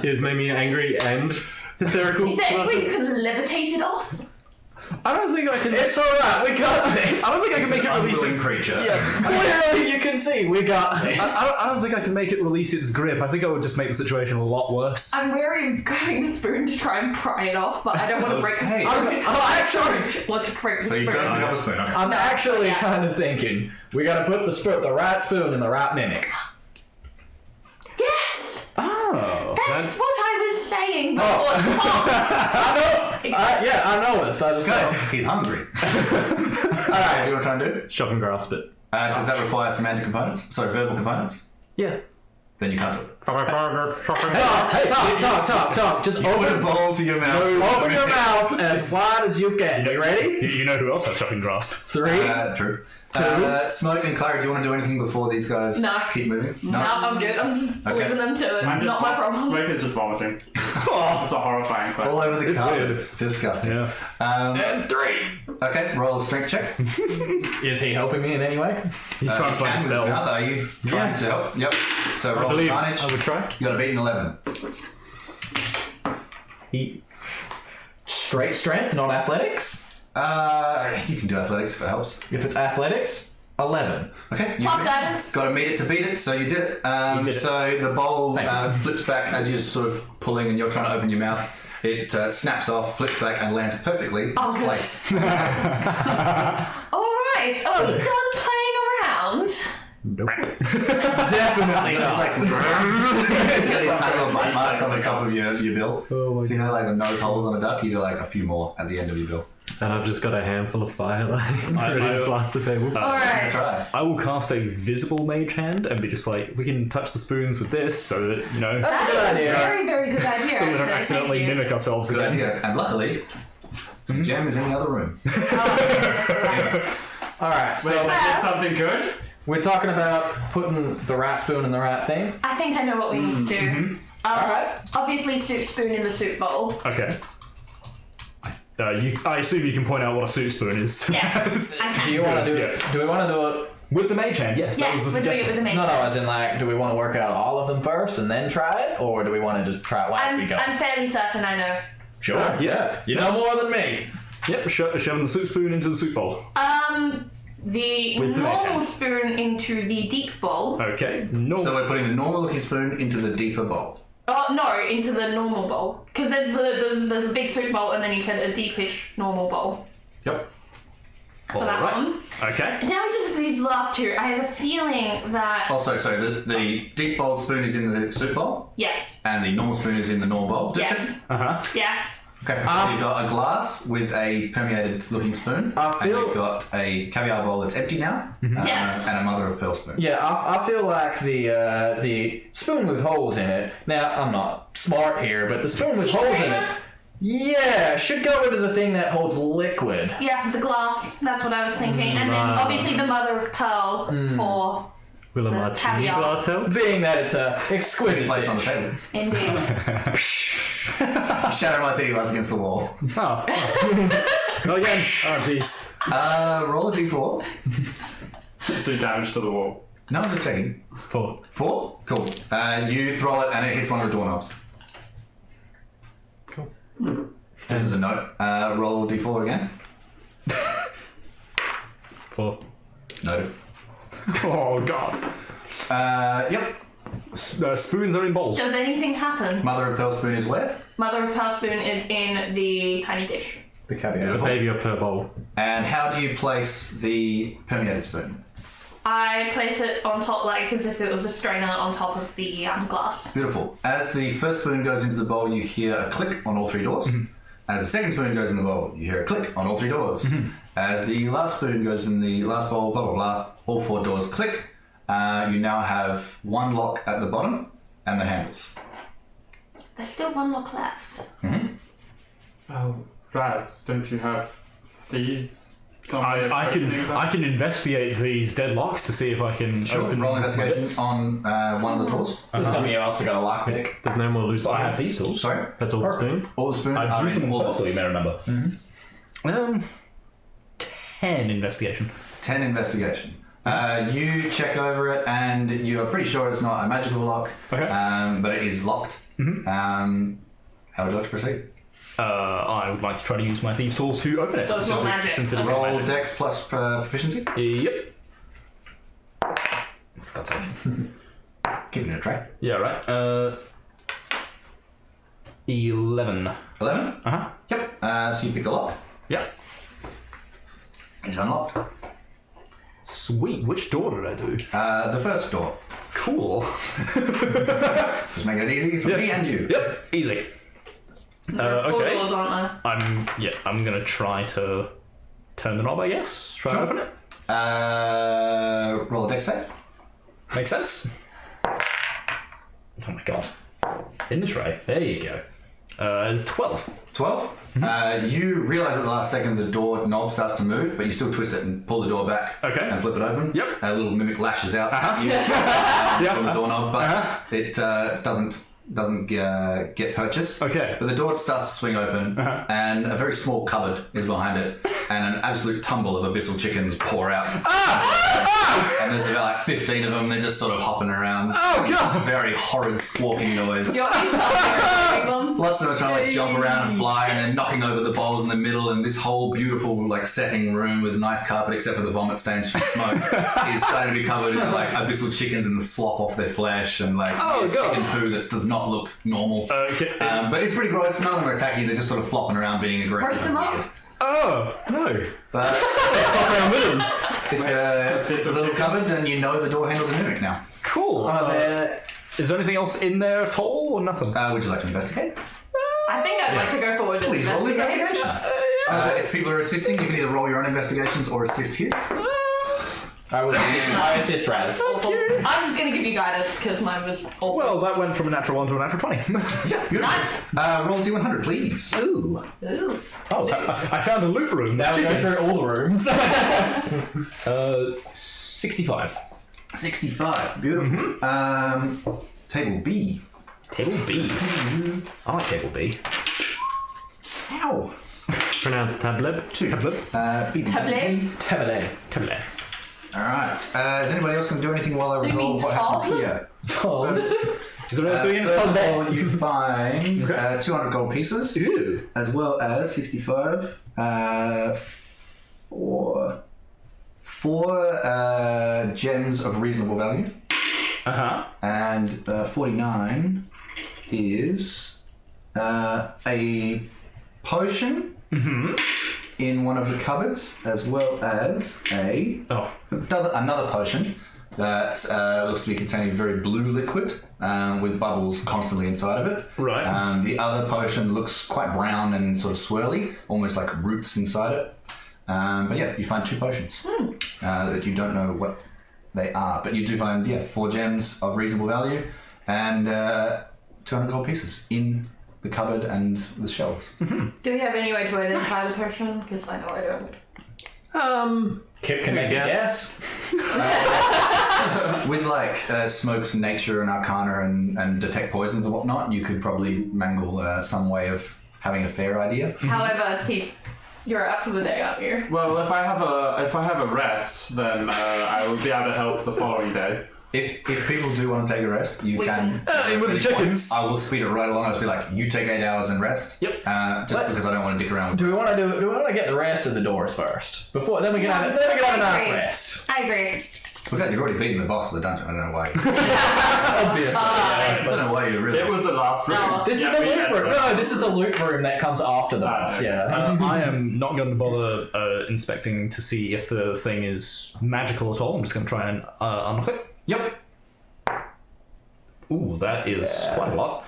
is made me angry and hysterical. Is there any way you can levitate it off? I don't think I can. It's alright, we got this. I don't think I can make it release its creature. Clearly, you can see we got this. I don't think I can make it release its grip. I think I would just make the situation a lot worse. I'm wary of grabbing the spoon to try and pry it off, but I don't want to break the spoon. Okay. I actually want to break the So spoon. you don't pick up a spoon. Okay. I'm actually kind of thinking we gotta put the right spoon in the right mimic. Yes! Oh. That's what I was saying before. I know this. I just know. Guys, he's hungry. Alright, what do you want to try and do? Shock and grasp it. Does that require semantic components? Sorry, verbal components? Yeah. Then you can't do it. Talk. Just Put a open bowl to your mouth. your mouth as wide as you can. You ready? You know who else has shocking grasp? 3. True. Smoke and Clara, do you want to do anything before these guys keep moving? No, I'm good. I'm just leaving them to it. Not my problem. Smoke is just vomiting. It's a horrifying sight. All over the carpet. weird. Disgusting. Yeah. And 3. Okay, roll a strength check. Is he helping me in any way? He's trying to find a spell. Are you trying to help? Yep. So roll advantage. I would try. You got a beat in 11. Straight strength, not athletics. You can do athletics if it helps. If it's athletics, 11. Okay. Plus guidance. Got to meet it to beat it, so you did it. So the bowl flips back as you're sort of pulling and you're trying to open your mouth. It snaps off, flips back, and lands perfectly in its place. Alright, are we done playing around? Definitely It's not. like you get these tiny little bite marks on the top of your bill. So you know, like the nose holes on a duck, you do like a few more at the end of your bill. And I've just got a handful of fire ready to blast the table. Alright. Try. I will cast a visible mage hand and be just like, we can touch the spoons with this so that, you know, That's a good idea. Very, very good idea. so we don't actually. accidentally Thank you. mimic ourselves Good again. idea. And luckily, the gem is in the other room. Alright, so Wait, did something good? we're talking about putting the right spoon in the right thing. I think I know what we need to do. Alright. Obviously, soup spoon in the soup bowl. Okay. I assume you can point out what a soup spoon is. Yes, I can. Do you want to do it? Do we want to do it? With the mage hand, yes. That was Yes, the we're doing it suggestion. with the main. No, as in like, do we want to work out all of them first and then try it, or do we want to just try it as we go? I'm fairly certain I know. Sure. Yeah. You know more than me. Yep, shoving the soup spoon into the soup bowl. The With the normal hand. spoon into the deep bowl. Okay. No. So we're putting the normal looking spoon into the deeper bowl. Oh no, into the normal bowl. Because there's a big soup bowl and then you said a deepish normal bowl. Yep. So that one. Okay. Now it's just these last two. I have a feeling that Also, so the deep bowled spoon is in the soup bowl, yes, and the normal spoon is in the normal bowl. Just yes, checking. yes. Okay, so you've got a glass with a permeated looking spoon, I and feel- you've got a caviar bowl that's empty now, Yes. and a mother of pearl spoon. Yeah, I feel like the spoon with holes in it. Now I'm not smart here, but the spoon with holes in it, yeah, should go into the thing that holds liquid. Yeah, the glass. That's what I was thinking. And then obviously the mother of pearl for Will a The martini caviar. glass help? Being that it's a exquisite Placed on the dish. table. indeed. Shatter my tea glass against the wall. Oh. Not again. Oh, jeez. Roll a d4. Do damage to the wall. No, I'm just checking. 4. 4? Cool. You throw it and it hits one of the doorknobs. Cool. This is a note. Roll d4 again. 4. Noted. Oh, God. Yep. Spoons are in bowls. Does anything happen? Mother of pearl spoon is where? Mother of pearl spoon is in the tiny dish. The caveat. A baby or per bowl. And how do you place the permeated spoon? I place it on top, like as if it was a strainer on top of the glass. Beautiful. As the first spoon goes into the bowl, you hear a click on all 3 doors. As the second spoon goes in the bowl, you hear a click on all 3 doors. As the last spoon goes in the last bowl, blah, blah, blah, all 4 doors click. You now have 1 lock at the bottom and the handles. There's still 1 lock left. Oh, Raz, don't you have thieves? Some way of opening them? I can investigate these deadlocks to see if I can open. Roll investigation on one of the doors. Please tell me you also got a lockpick. There's no more loose I have spoons. these tools. Sorry? That's all the spoons. All the spoons I've are used in them all first, doors. you may remember. 10 investigation. 10 investigation. You check over it and you are pretty sure it's not a magical lock, Okay. but it is locked. How would you like to proceed? I would like to try to use my thieves tools to open it. So it's not magic. Since it is Okay. not Roll magic. Dex plus proficiency. Yep. For God's sake. Give it a try. Yeah, right. 11. 11? Uh-huh. Yep. So you pick the lock. Yeah. It's unlocked. Sweet. Which door did I do? The first door. Cool. Just making it easy for me and you. Yep. Easy. There are 4 okay. doors, aren't there? I'm gonna try to turn the knob, I guess. Try Sure. to open it. Roll a Dex save. Makes sense. Oh my god. In the tray. There you go. It's 12. 12. You realise at the last second the door knob starts to move, but you still twist it and pull the door back Okay. and flip it open. Yep. A little mimic lashes out at you from the doorknob, but it doesn't get purchase. Okay. But the door starts to swing open, and a very small cupboard is behind it, and an absolute tumble of abyssal chickens pour out. And there's about like 15 of them. They're just sort of hopping around. Oh, It's God. a very horrid squawking noise. Do you want me to start hearing them? Lots of them are trying to like jump around and fly, and then knocking over the bowls in the middle. And this whole beautiful like setting room with nice carpet, except for the vomit stains from smoke, is starting to be covered in like abyssal chickens and the slop off their flesh and like Oh, God. chicken poo that does not look normal. Okay. But it's pretty gross. None of them are attacking you. They're just sort of flopping around, being aggressive Roast and them weird. up. Oh, no. But I'm with him. it's a little cupboard, and you know the door handles are mimic now. Cool. Is there anything else in there at all, or nothing? Would you like to investigate? I think I'd like to go forward and Please roll investigate. investigation. If people are assisting, you can either roll your own investigations or assist his. I assist Raz. Awful. I'm just going to give you guidance because mine was awful. Well, that went from a natural 1 to a natural 20. Yeah, beautiful. Nice. Roll D100, please. Ooh. Ooh. Oh, I found a loot room. Now we go through all the rooms. 65. 65. Beautiful. Table B. Table B. I like table B. Ow. Pronounced tableb. Tablet. B. Tablet. Tablet. Tablet. Alright. Is anybody else going to do anything while I Do you resolve mean what happens Tom? here? Tom. Is there else doing First of it? all, you find 200 gold pieces, Ew. as well as 65. Four gems of reasonable value. Uh-huh. And 49 is a potion in one of the cupboards, as well as another potion that looks to be containing very blue liquid with bubbles constantly inside of it. Right. The other potion looks quite brown and sort of swirly, almost like roots inside it. But yeah, you find 2 potions that you don't know what they are, but you do find 4 gems of reasonable value and 200 gold pieces in the cupboard and the shelves. Do we have any way to identify the potion? Because I know I don't. Kip can make a guess. With like smokes, nature, and arcana, and detect poisons and whatnot, you could probably mangle some way of having a fair idea. However, Teeth, you're up for the day, aren't you? Well, if I have a rest, then I will be able to help the following day. If people do want to take a rest, you We can. with the chickens. I will speed it right along. I'll just be like, you take 8 hours and rest. Yep. Just because I don't want to dick around with Do we want to get the rest of the doors first? Then we can have a nice agree. rest. I agree. Because you've already beaten the boss of the dungeon. I don't know why. Obviously. I don't know why you really. It was the last room. No. This is the loot room. No, this is the loot room that comes after the boss. okay. Yeah. I am not going to bother inspecting to see if the thing is magical at all. I'm just going to try and unlock it. Yep. Ooh, that is quite a lot.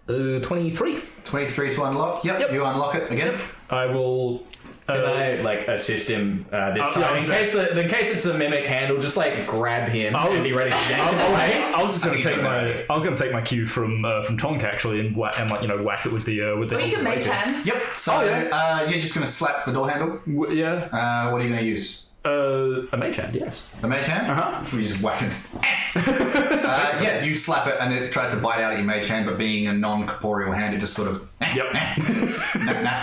23. 23 to unlock. Yep. You unlock it again. I will. Can I assist him this yeah, time? In case it's a mimic hand, we'll just grab him and be ready to yank it away. I was just going to think take it's a my. good idea. I was going to take my cue from Tonk actually and whack it with the. Well, you can make hand. Yep. So you're just going to slap the door handle. Yeah. What are you going to use? A mage hand, yes. The mage hand? Uh-huh. We just whack it. Yeah, you slap it and it tries to bite out at your mage hand, but being a non-corporeal hand, it just sort of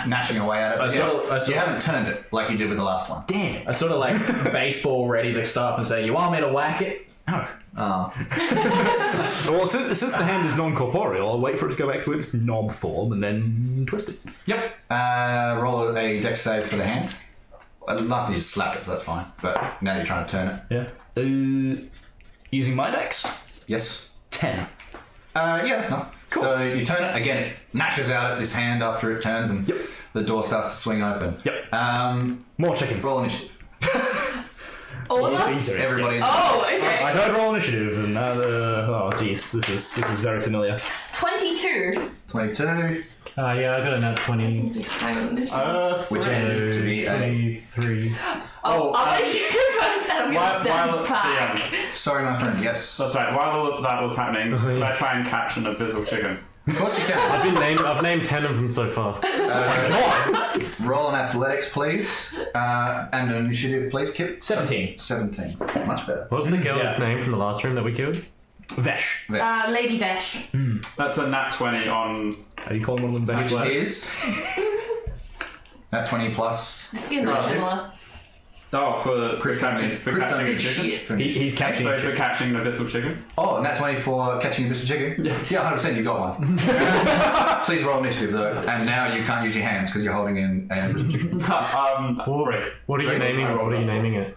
gnashing away at it. But you haven't turned it like you did with the last one. Damn. I sort of baseball ready to start and say, "You want me to whack it?" No. Oh. Well, since the hand is non-corporeal, I'll wait for it to go back to its knob form and then twist it. Yep. Roll a dex save for the hand. Last time you just slapped it, so that's fine. But now you're trying to turn it. Yeah. Using my dex? Yes. 10. Yeah, that's enough. Cool. So you turn it, again, it gnashes out at this hand after it turns, and the door starts to swing open. Yep. More chickens. Roll initiative. All of us? Everybody. Oh, okay. I heard roll initiative, and now oh, jeez, this is very familiar. 22. 22. Yeah, I got a nat 20. Which ends to be a... 23. I'll let you go first and I'm going to stand back. Sorry, my friend, yes. That's right. While all of that was happening, I try and catch an abyssal chicken. Of course you can. I've named 10 of them so far. Roll an athletics, please. And an initiative, please, Kip. 17. 17. Much better. What was the girl's name from the last room that we killed? Vesh. Lady Vesh. That's a nat 20 on. Are you calling one of them Vesh? Which is... That 20 plus... The skin looks similar. Oh, for catching a chicken. He's catching So a for chicken. catching an abyssal chicken. Oh, and that 20 for catching a Mr. Chicken? Yeah, 100% you got one. Please roll initiative, though. And now you can't use your hands because you're holding in a Mr. Chicken. What are you naming? What are you naming it?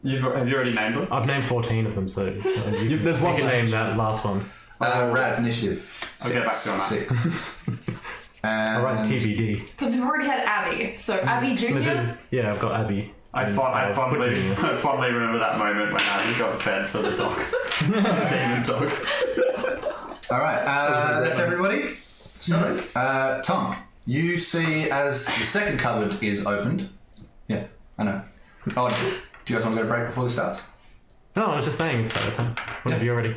Have you already named them? I've named 14 of them, so There's one you can left. name that last one. Rad's initiative. I'll get back to you on that. 6. And Alright, TBD. Because we've already had Abby. So Abby Jr. Yeah, I've got Abby. I fondly remember that moment when Abby got fed to the dog. Demon dog. Alright, that's everybody. So, Tom, you see as the second cupboard is opened. Yeah, I know. Oh, do you guys want to go to break before this starts? No, I was just saying it's about time. Whenever you're ready.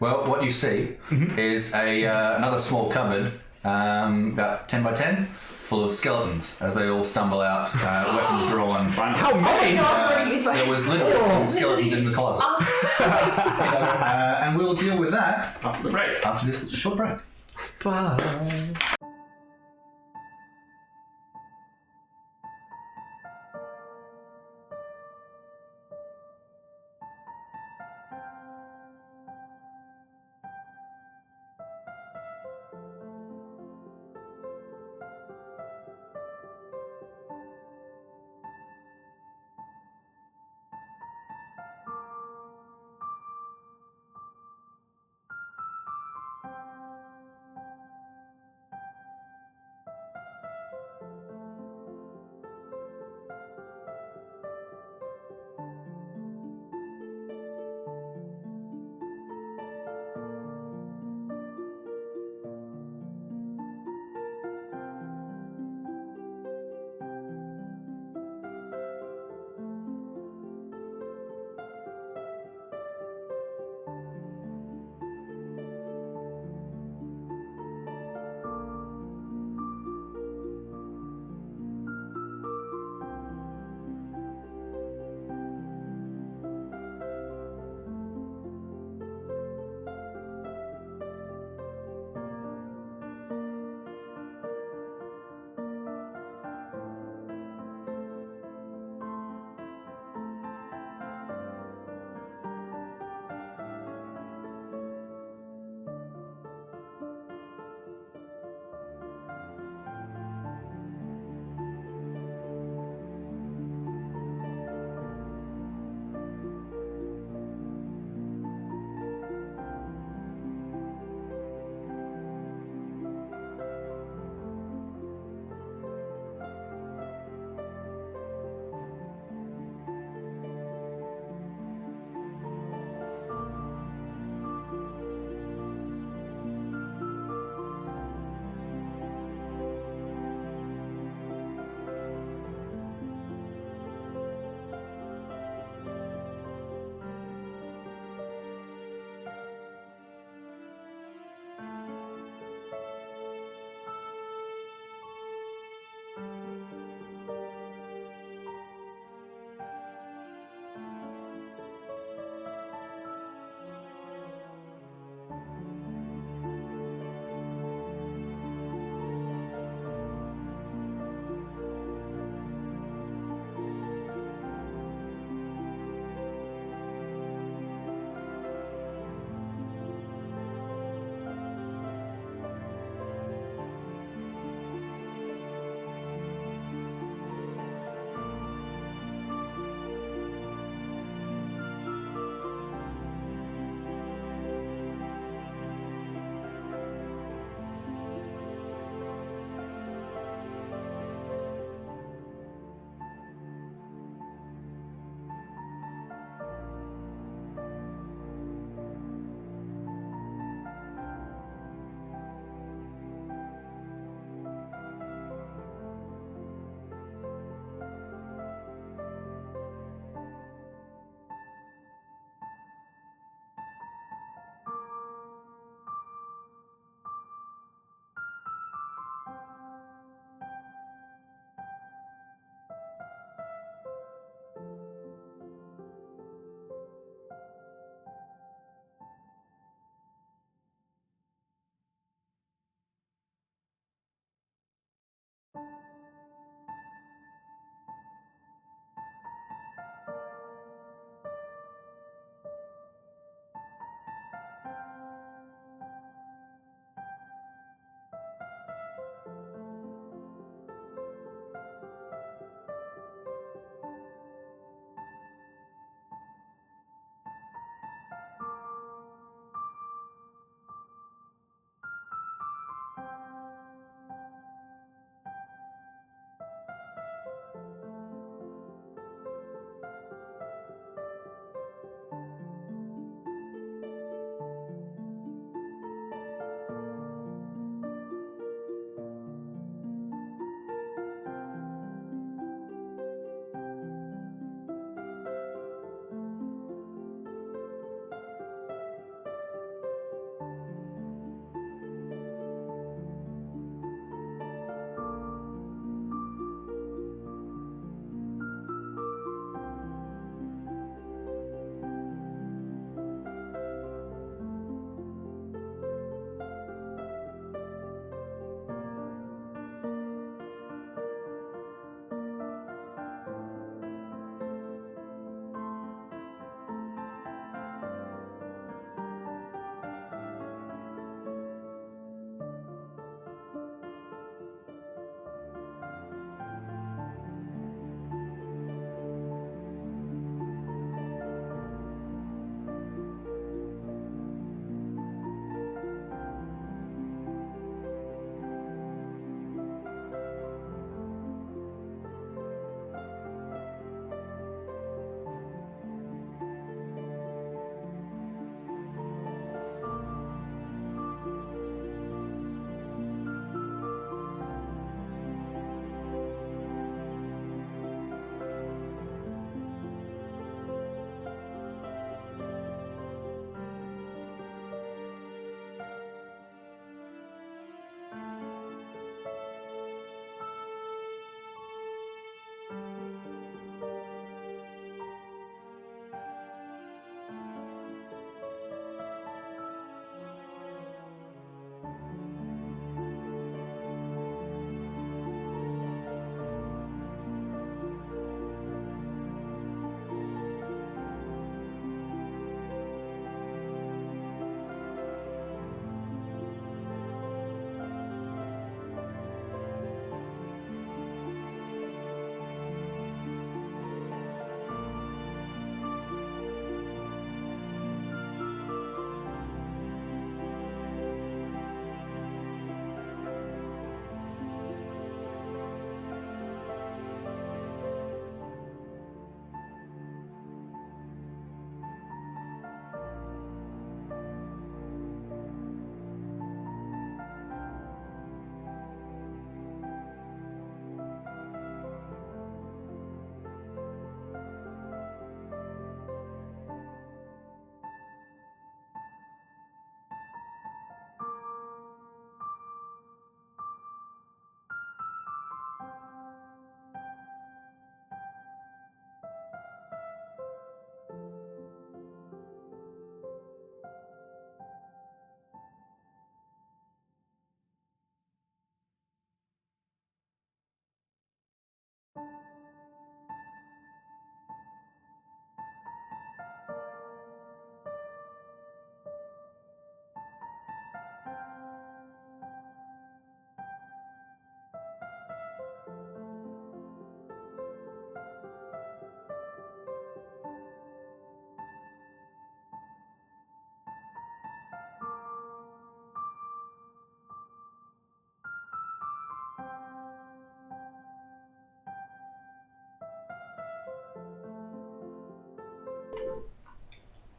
Well, what you see is another small cupboard, about 10 by 10, full of skeletons as they all stumble out, weapons drawn. How many? There was literally some skeletons in the closet. And we'll deal with that After the break. after this short break. Bye.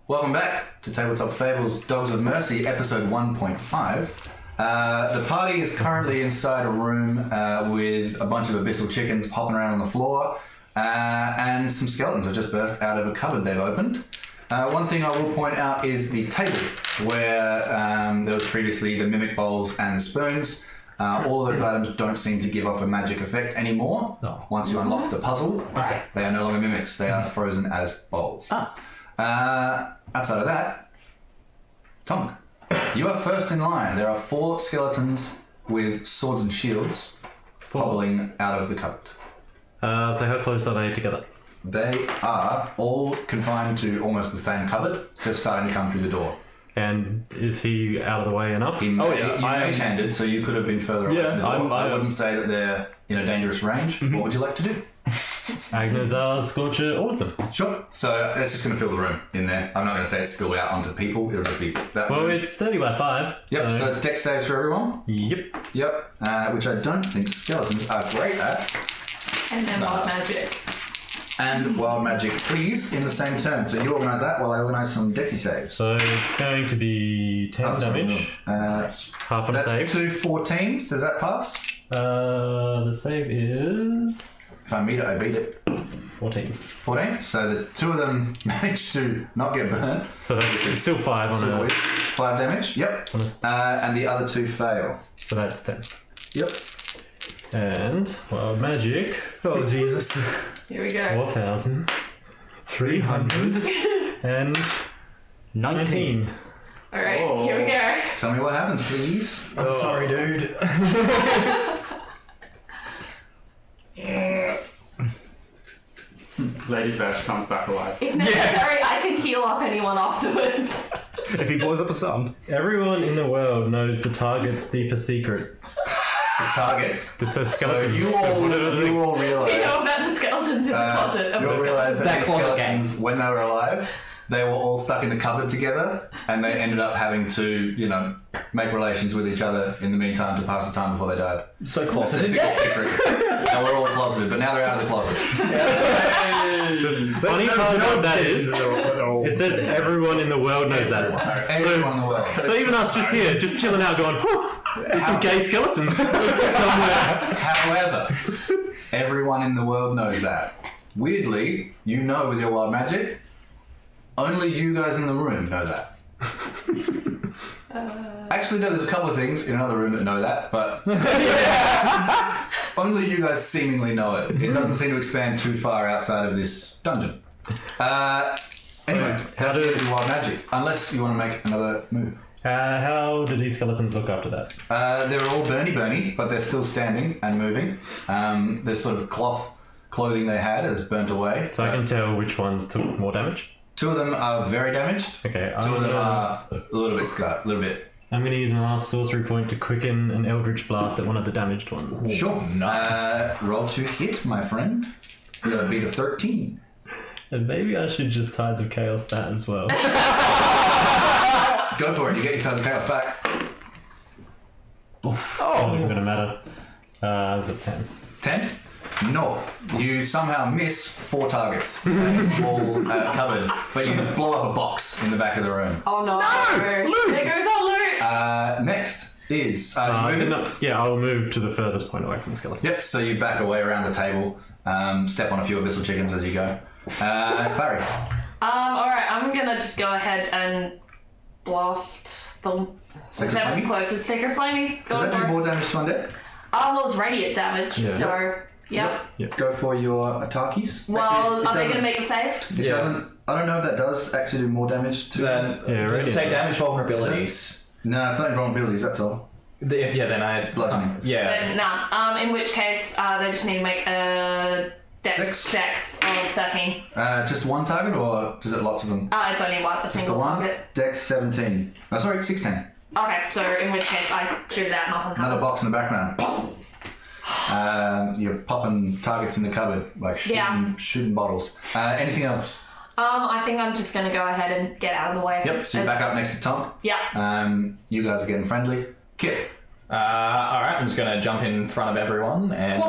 Welcome back to Tabletop Fables Dogs of M.E.R.C.Y Episode 1.5. The party is currently inside a room with a bunch of abyssal chickens popping around on the floor, and some skeletons have just burst out of a cupboard they've opened. One thing I will point out is the table, where there was previously the mimic bowls and the spoons. All of those items don't seem to give off a magic effect anymore. No. Once you unlock the puzzle, Right. they are no longer mimics, they are frozen as bowls. Outside of that, Tonk, you are first in line. There are 4 skeletons with swords and shields hobbling out of the cupboard. So how close are they together? They are all confined to almost the same cupboard, just starting to come through the door. And is he out of the way enough? You mage-handed, so you could have been further away from the door. I wouldn't say that they're in a dangerous range. What would you like to do? Agnes, Scorcher, all of them. Sure. So it's just going to fill the room in there. I'm not going to say it's spilled out onto people. It'll just be that Well, room. it's 30 by 5. Yep, so it's dex saves for everyone. Yep. Yep, which I don't think skeletons are great at. And then wild magic. And wild magic, please, in the same turn. So you organise that while I organise some dexy saves. So it's going to be 10 damage. Half on a That's save. 2 14s. Does that pass? The save is If I meet it, I beat it. 14. 14. So the 2 of them managed to not get burnt. So that's still 5 on a... 5 damage. Yep. And the other 2 fail. So that's 10. Yep. And wild magic. Oh, Jesus. Here we go. 4,319. Alright, Oh. here we go. Tell me what happens, please. I'm sorry, dude. Lady Vesh comes back alive. If necessary, I can heal up anyone afterwards. If he blows up a sun. Everyone in the world knows the target's deepest secret. Targets. This is So skeleton. you all We know realise. about the skeletons in the closet. You'll realise that That the closet skeletons, when they were alive, they were all stuck in the cupboard together, and they ended up having to, make relations with each other in the meantime to pass the time before they died. So That's their closeted. biggest secret. And we're all closeted, but now they're out of the closet. Funny part about that is, it says everyone in the world knows that. Everyone in the world. So even us just here, just chilling out going, whew, there's some gay skeletons somewhere. However, everyone in the world knows that. Weirdly, you know with your wild magic, only you guys in the room know that. Actually, no, there's a couple of things in another room that know that, but only you guys seemingly know it. It doesn't seem to expand too far outside of this dungeon. Anyway, that's the end of wild magic, unless you want to make another move. How do these skeletons look after that? They're all burny, but they're still standing and moving. There's sort of clothing they had has burnt away. So I can tell which ones took more damage. 2 of them are very damaged. Okay, 2 of them are a little bit scarred, a little bit. I'm going to use my last sorcery point to quicken an Eldritch Blast at one of the damaged ones. Sure. Nice. Roll to hit, my friend. You got to beat a 13. And maybe I should just Tides of Chaos that as well. Go for it. You get your Tides of Chaos back. Oof. Oh, not going to matter. That's a 10. 10? No. You somehow miss 4 targets in a small cupboard, but you blow up a box in the back of the room. Oh no! Loot! There goes our loot! Next is... I'll move to the furthest point away from the skeleton. Yep, so you back away around the table, step on a few abyssal chickens as you go. Clary. Alright, I'm gonna just go ahead and blast the Sacred whichever's Flame? closest. Sacred Flame. Go Does that for do it. more damage to undead? Well, it's radiant damage, so yep. Go for your Atakis. Well, Actually, are they gonna make the save? It doesn't... I don't know if that does actually do more damage to... Then, does it say damage vulnerabilities? No, it's not invulnerabilities, that's all. Then I... Bludgeoning. Yeah. Nah. In which case, they just need to make a dex check of 13. Just one target, or is it lots of them? It's only one, a Just the single one? target. Dex 17. Oh, sorry, 16. Okay, so in which case I shoot it out, nothing Another happens. box in the background. You're popping targets in the cupboard, like shooting bottles. Anything else? I think I'm just gonna go ahead and get out of the way. Yep, so you're back up next to Tonk. Yeah. You guys are getting friendly. Kip. Alright, I'm just gonna jump in front of everyone and...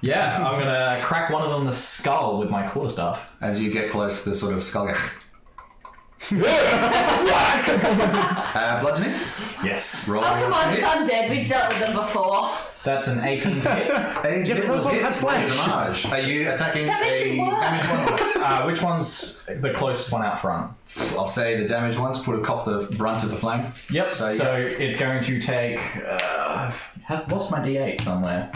Yeah, I'm gonna crack one of them the skull with my quarterstaff. As you get close to the sort of skull, Bludgeoning. Yes. Roll. Oh, come on, hit. it's undead. We've dealt with them before. That's an 18 to hit. Yeah, but those ones had flash. Are you attacking That makes a it worse. damaged one? Which one's the closest one out front? I'll say the damaged ones put a cop the brunt of the flame. Yep. So, So it's going to take. Has lost my D8 somewhere.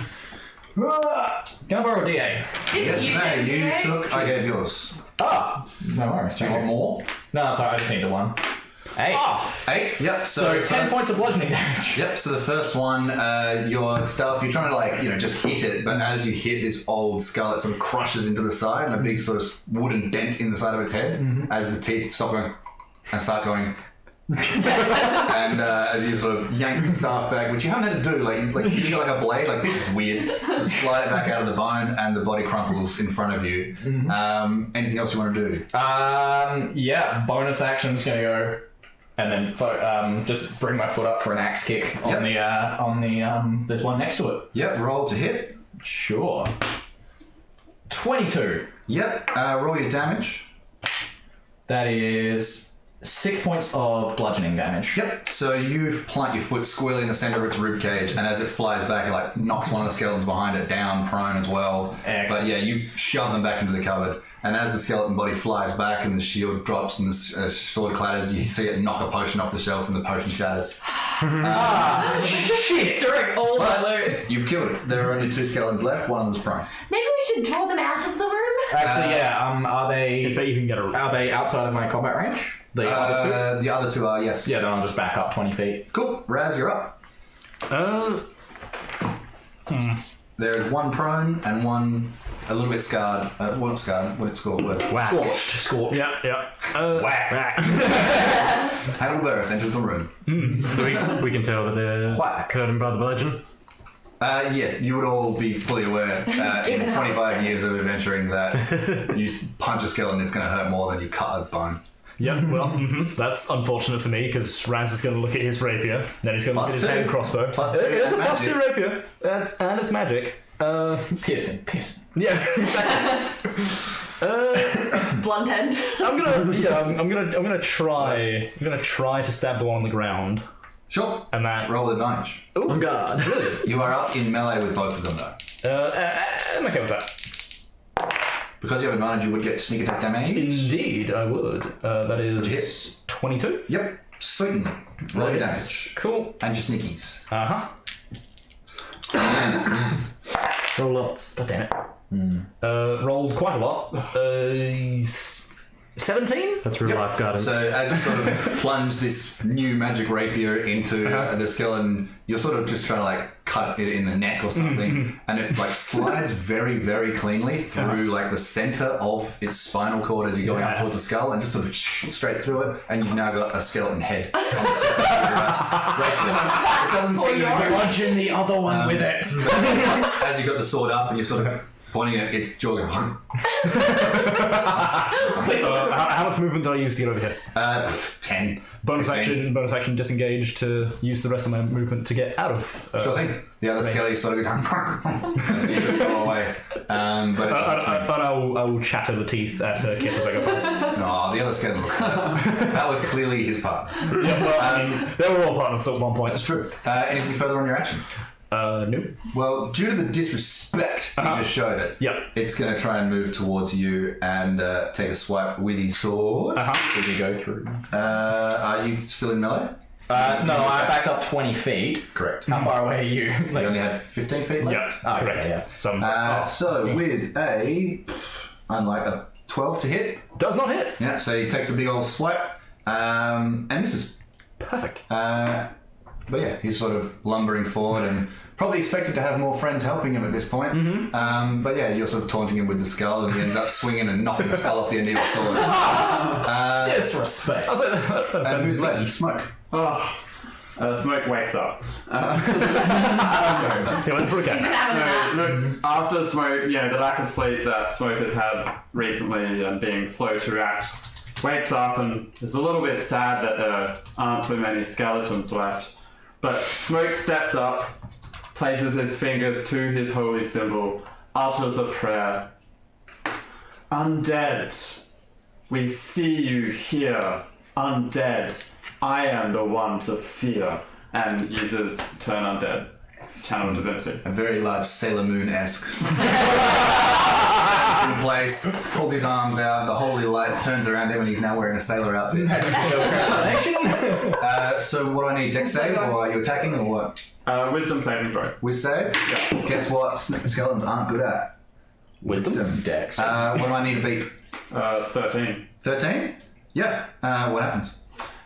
Gonna borrow a D8. Didn't Yes, you no, take you it? took. I gave yours. Ah, no worries. Do you want more? No, that's alright. I just need the one. 8. 8. Yep. So 10 first- points of bludgeoning damage. Yep. So the first one, your stealth, you're trying to just hit it, but as you hit this old skull, it sort of crushes into the side, and a big sort of wooden dent in the side of its head as the teeth stop going and start going. And as you sort of yank the staff back, which you haven't had to do, like you got like a blade, like this is weird. Just slide it back out of the bone, and the body crumples in front of you. Anything else you want to do? Yeah, bonus action's gonna go, and then just bring my foot up for an axe kick on there's one next to it. Yep. Roll to hit. Sure. 22. Yep. Roll your damage. That is 6 points of bludgeoning damage. Yep. So you plant your foot squarely in the center of its rib cage, and as it flies back, it like knocks one of the skeletons behind it down, prone as well. Excellent. But yeah, you shove them back into the cupboard, and as the skeleton body flies back and the shield drops and the sword clatters, you see it knock a potion off the shelf, and the potion shatters. Shit! Destroying all the loot. You've killed it. There are only 2 skeletons left. One of them's prone. Maybe we should draw them out of the room? Actually, are they? If they even get a. Are they outside of my combat range? The other The other 2 are, yes. two. Yeah, then I'll just back up 20 feet. Cool. Raz, you're up. There's one prone and one a little bit scarred. Well, not scarred. What it's called? Scorched. Yeah. Whack. Hadalberus enters the room. So we can tell that they're curtained by the bludgeon. Yeah, you would all be fully aware in 25 years of adventuring that you punch a skeleton, it's going to hurt more than you cut a bone. Yeah, well, that's unfortunate for me because Raz is going to look at his rapier, then he's going to look at his +2. hand crossbow. +2 It is a and +2 magic. rapier, and it's magic. Piercing. Yeah, exactly. Blunt end. I'm gonna try to stab the one on the ground, Sure. and that. Roll advantage. On guard. You are up in melee with both of them though. I'm okay with that. Because you have advantage, you would get sneak attack damage. Indeed, I would. That is 22. Yep, certainly. Roll your damage. Cool. And your sneakies. Roll lots. God damn it. Rolled quite a lot. 17? That's real life guidance. So as you sort of plunge this new magic rapier into the skeleton, you're sort of just trying to like cut it in the neck or something, and it like slides very, very cleanly through like the center of its spinal cord as you're going up towards the skull, and just sort of straight through it, and you've now got a skeleton head on the tip of your rapier. It doesn't seem to be Bludgeon the other one with it. as you got the sword up and you're sort of pointing at its jaw going, How much movement did I use to get over here? 10. Bonus 15. action, disengage to use the rest of my movement to get out of. Sure thing. The other skelly sort of goes as you go away. But it doesn't swing. I will chatter the teeth at Kip as I go past. No, the other skeleton looks that was clearly his partner. Yeah, well, I mean, they were all partners at one point. That's true. Anything further on your action? No. Well, due to the disrespect you just showed it, Yep. it's going to try and move towards you and take a swipe with his sword. Did you go through? Are you still in melee? No, I backed up 20 feet. Correct. How far away are you? You only had 15 feet left? Yep. Correct. yeah. So, With a, unlike a 12 to hit, does not hit. yeah, so he takes a big old swipe and misses. Perfect. But yeah, he's sort of lumbering forward and probably expected to have more friends helping him at this point. But yeah, you're sort of taunting him with the skull and he ends up swinging and knocking the skull off the end of your sword. Disrespect. I was like, And who's left? Smoke. Smoke wakes up. He went for a He's been cat. having a nap. No, after Smoke, the lack of sleep that Smoke has had recently and being slow to react, wakes up and is a little bit sad that there aren't so many skeletons left. But Smoke steps up, places his fingers to his holy symbol, utters a prayer. Undead, we see you here. undead. I am the one to fear. And uses turn undead. Channel divinity. A very large Sailor Moon-esque. in place, holds his arms out, the holy light turns around him, and he's now wearing a sailor outfit. So what do I need? Dex save, or are you attacking, or what? Wisdom saving throw. Whiz save? Yeah. Guess what skeletons aren't good at? Wisdom. Dex. What do I need to beat? 13. 13? Yeah. What happens?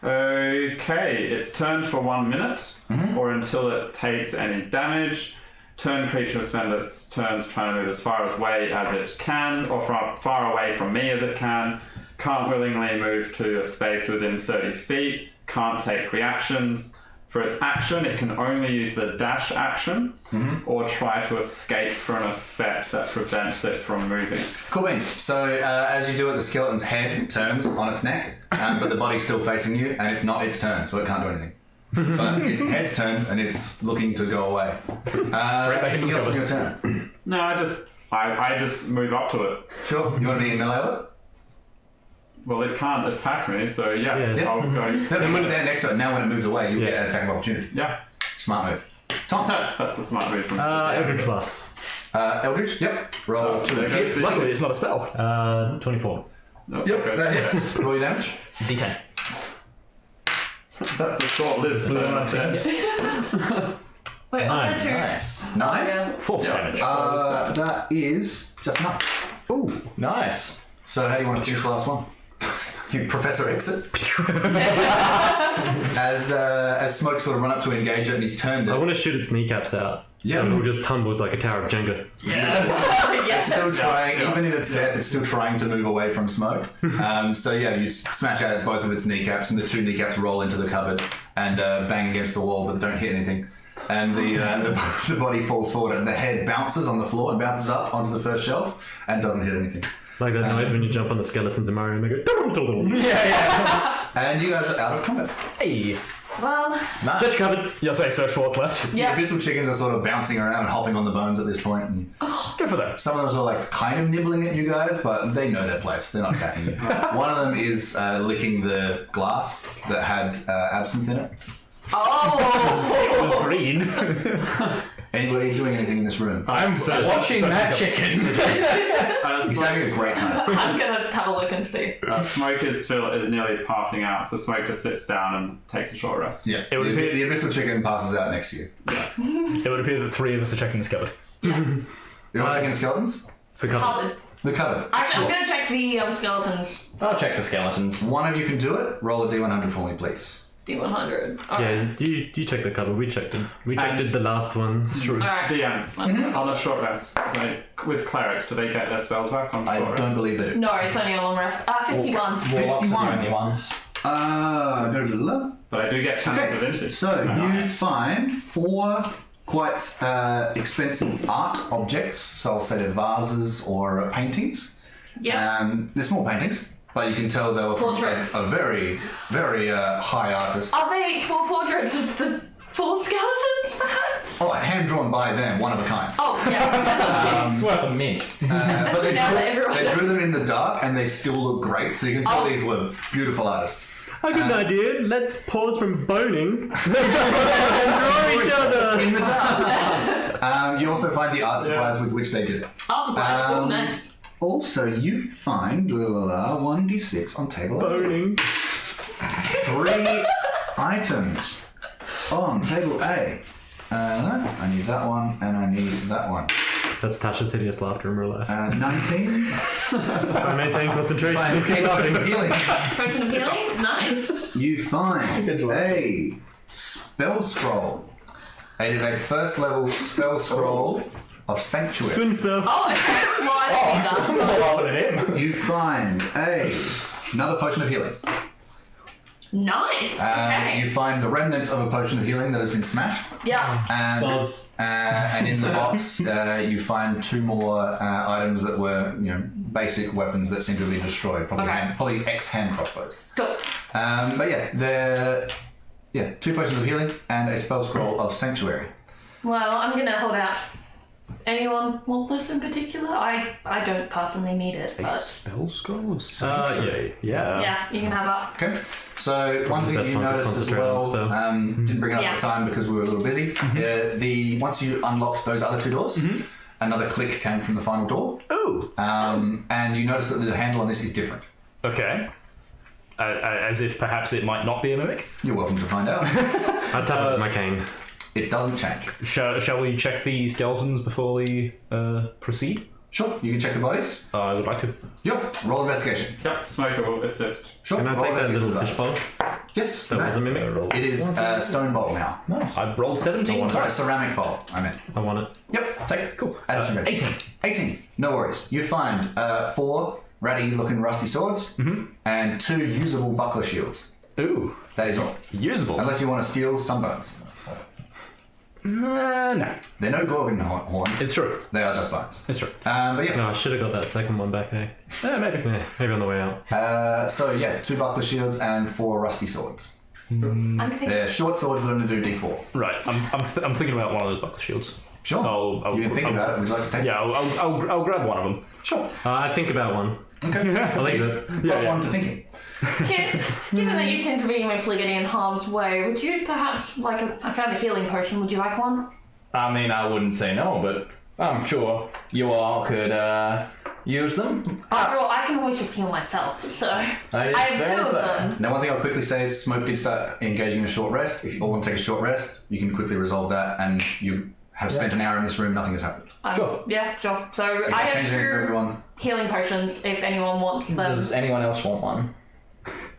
Okay, it's turned for 1 minute, or until it takes any damage. Turn creature spend its turns trying to move as far away as it can, or far away from me as it can. Can't willingly move to a space within 30 feet. Can't take reactions. For its action, it can only use the dash action, or try to escape for an effect that prevents it from moving. Cool beans. So as you do it, the skeleton's head turns on its neck, but the body's still facing you, and it's not its turn, so it can't do anything. But its head's turned, and it's looking to go away. Anything else on your turn? No, I just move up to it. Sure. You want to be in melee with it? Well, it can't attack me, so yes, Yeah. I'll go. No, but you stand next to it. Now when it moves away, you get an attack of opportunity. Yeah, Smart move. Tom. that's a smart move from Eldritch Blast. Eldritch? Yep. Roll 2 there and goes hit. the- Luckily, it's not a spell. 24. Nope, Yep, okay. that hits. Roll your damage. D10. That's a short-lived turn, I said. Wait, I'm gonna turn. Nice. 9. Yeah. Force damage. That is just enough. Ooh, nice. So how do you want to finish the last one? You Professor Exit. as Smoke sort of run up to engage it, and he's turned I it. want to shoot its kneecaps out. Yeah. So it all just tumbles like a tower of Jenga. It's still trying, even in its death, it's still trying to move away from Smoke. So yeah, you smash out both of its kneecaps, and the two kneecaps roll into the cupboard and bang against the wall, but they don't hit anything. And the body falls forward, and the head bounces on the floor and bounces up onto the first shelf and doesn't hit anything. Like that noise when you jump on the skeletons in Mario and they go. And you guys are out of combat. Hey. Well, Nice. Search cupboard. You'll say search for what's left. yeah. The abyssal chickens are sort of bouncing around and hopping on the bones at this point, and Good for them. some of them are like kind of nibbling at you guys, but they know their place. They're not attacking you. One of them is licking the glass that had absinthe in it. Oh! It was green. Anybody doing anything in this room? I'm Watching that chicken. He's having a great time. I'm gonna have a look and see. Smoke is nearly passing out, so Smoke just sits down and takes a short rest. Yeah, It would the appear- abyssal chicken passes out next to you. It would appear that 3 of us are checking the cupboard. You're all checking skeletons? For cupboard. Cupboard. The cupboard. Actually, Sure. I'm gonna check the skeletons. I'll check the skeletons. One of you can do it. Roll a d100 for me, please. D100. Yeah, you check the cupboard. We checked it. We checked it the last ones. True. Alright. DM, on a short rest. So with clerics, do they get their spells back on I short rest? don't believe they do. No, it's only a long rest. 51. Warlocks are the 51. only ones. Blah, blah, blah. But I do get channel Okay, divinity. so you find 4 quite expensive art objects. So I'll say they're vases or paintings. Yeah. They're small paintings, but you can tell they were from Portraits. a very, very high artist. Are they full portraits of the 4 skeletons, perhaps? Oh, hand drawn by them, one of a kind. Oh, yeah. It's worth a mint. But Especially now that everyone- they drew them in the dark, and they still look great. So you can tell these were beautiful artists. I got an idea. Let's pause from boning and draw each other. In the dark. You also find the art supplies with which they did it. Oh, surprise. Oh, nice. Also, you find 1d6 on table A. Boning. 3 items on table A. I need that one, and I need that one. That's Tasha's hideous laughter in real life. 19. I maintain concentration. Find Keep laughing. healing. Potion of healing? Nice. You find a spell scroll. It is a first level spell scroll of Sanctuary. Twin spell. Oh, okay. Well, I don't need that. Roll with it in. You find another potion of healing. Nice. Okay. You find the remnants of a potion of healing that has been smashed. Yeah. And in the box, you find 2 more items that were, basic weapons that seem to be destroyed. Probably ex-hand crossbows. Cool. But yeah, they're 2 potions of healing and a spell scroll of Sanctuary. Well, I'm gonna hold out. anyone want this in particular? I don't personally need it, A but spell scroll? Yeah. yeah, you can have that. Okay. So one thing Best you one to noticed as concentrate on well, spell. didn't bring it up Yeah. at the time because we were a little busy. Once you unlocked those other two doors, another click came from the final door, Ooh. and you notice that the handle on this is different. Okay. As if perhaps it might not be a mimic. You're welcome to find out. I tap it with my cane. It doesn't change. Shall we check the skeletons before we proceed? Sure, you can check the bodies. I would like to. Yep. Roll investigation. Yep, Smoker will assist. Sure. Can I roll take that little investigation. fishbowl? Yes. That you was a may. mimic. It is a stone bowl now. Nice. I rolled 17. Oh, sorry, a ceramic bowl. I meant. I want it. Yep. Take it. Cool. Add it to your 18. 18. No worries. You find 4 ratty-looking rusty swords and 2 usable buckler shields. Ooh. That is all. Usable. Unless you want to steal sunbones. No. They're no Gorgon horns. It's true. They are just bones. It's true. But yeah. No, I should have got that second one back, eh? Yeah, maybe. Yeah, maybe on the way out. So yeah, 2 buckler shields and 4 rusty swords. I'm thinking. They're short swords that only do D4. Right. I'm thinking about one of those buckler shields. Sure. So I'll you can think about it. We'd like to take Yeah, I'll grab one of them. Sure. I think about one. Okay. I'll leave it. Plus 1 to thinking. Kit, given that you seem to be mostly getting in harm's way, would you perhaps like I found a healing potion, would you like one? I mean, I wouldn't say no, but I'm sure you all could use them. After all, I can always just heal myself, so That is I have very 2 of fair. them. Now, one thing I'll quickly say is Smoke did start engaging a short rest. If you all want to take a short rest, you can quickly resolve that, and you have spent an hour in this room, nothing has happened. Sure. Yeah, sure. So If I that changes have anything for 2 everyone, healing potions if anyone wants them. Does anyone else want one?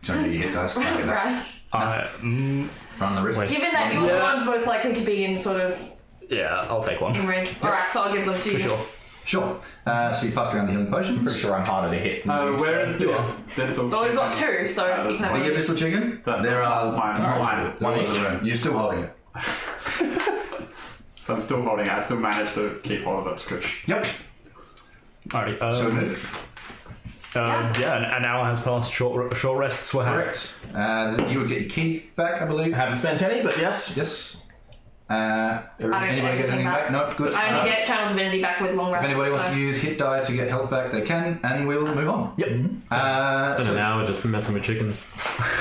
don't do your hit dice. Don't do that. Right. Run the risk. Given that you're the ones most likely to be in sort of Yeah, I'll take one. in range. Alright, so I'll give them to you. For sure. Sure. So you passed around the healing potions. Pretty sure I'm harder to hit than you, Where so- is the Thistle? Well, we've got 2, so you that's can have The one. Abyssal Chicken, That- there are Mine. multiple. They're all in the room. You're still holding it. So I'm still holding it. I still managed to keep hold of it. Good. Yep. Alrighty. So we move. Yeah, an hour has passed. Short rests were had. Correct. You would get your key back, I believe. Haven't spent any, but yes. Yes. don't Anybody get get anything anything back? No, good. I only get Channel Divinity back with long If rest. anybody wants so. to use hit die to get health back, they can, and we'll move on. Yep. Spend So an hour just messing with chickens.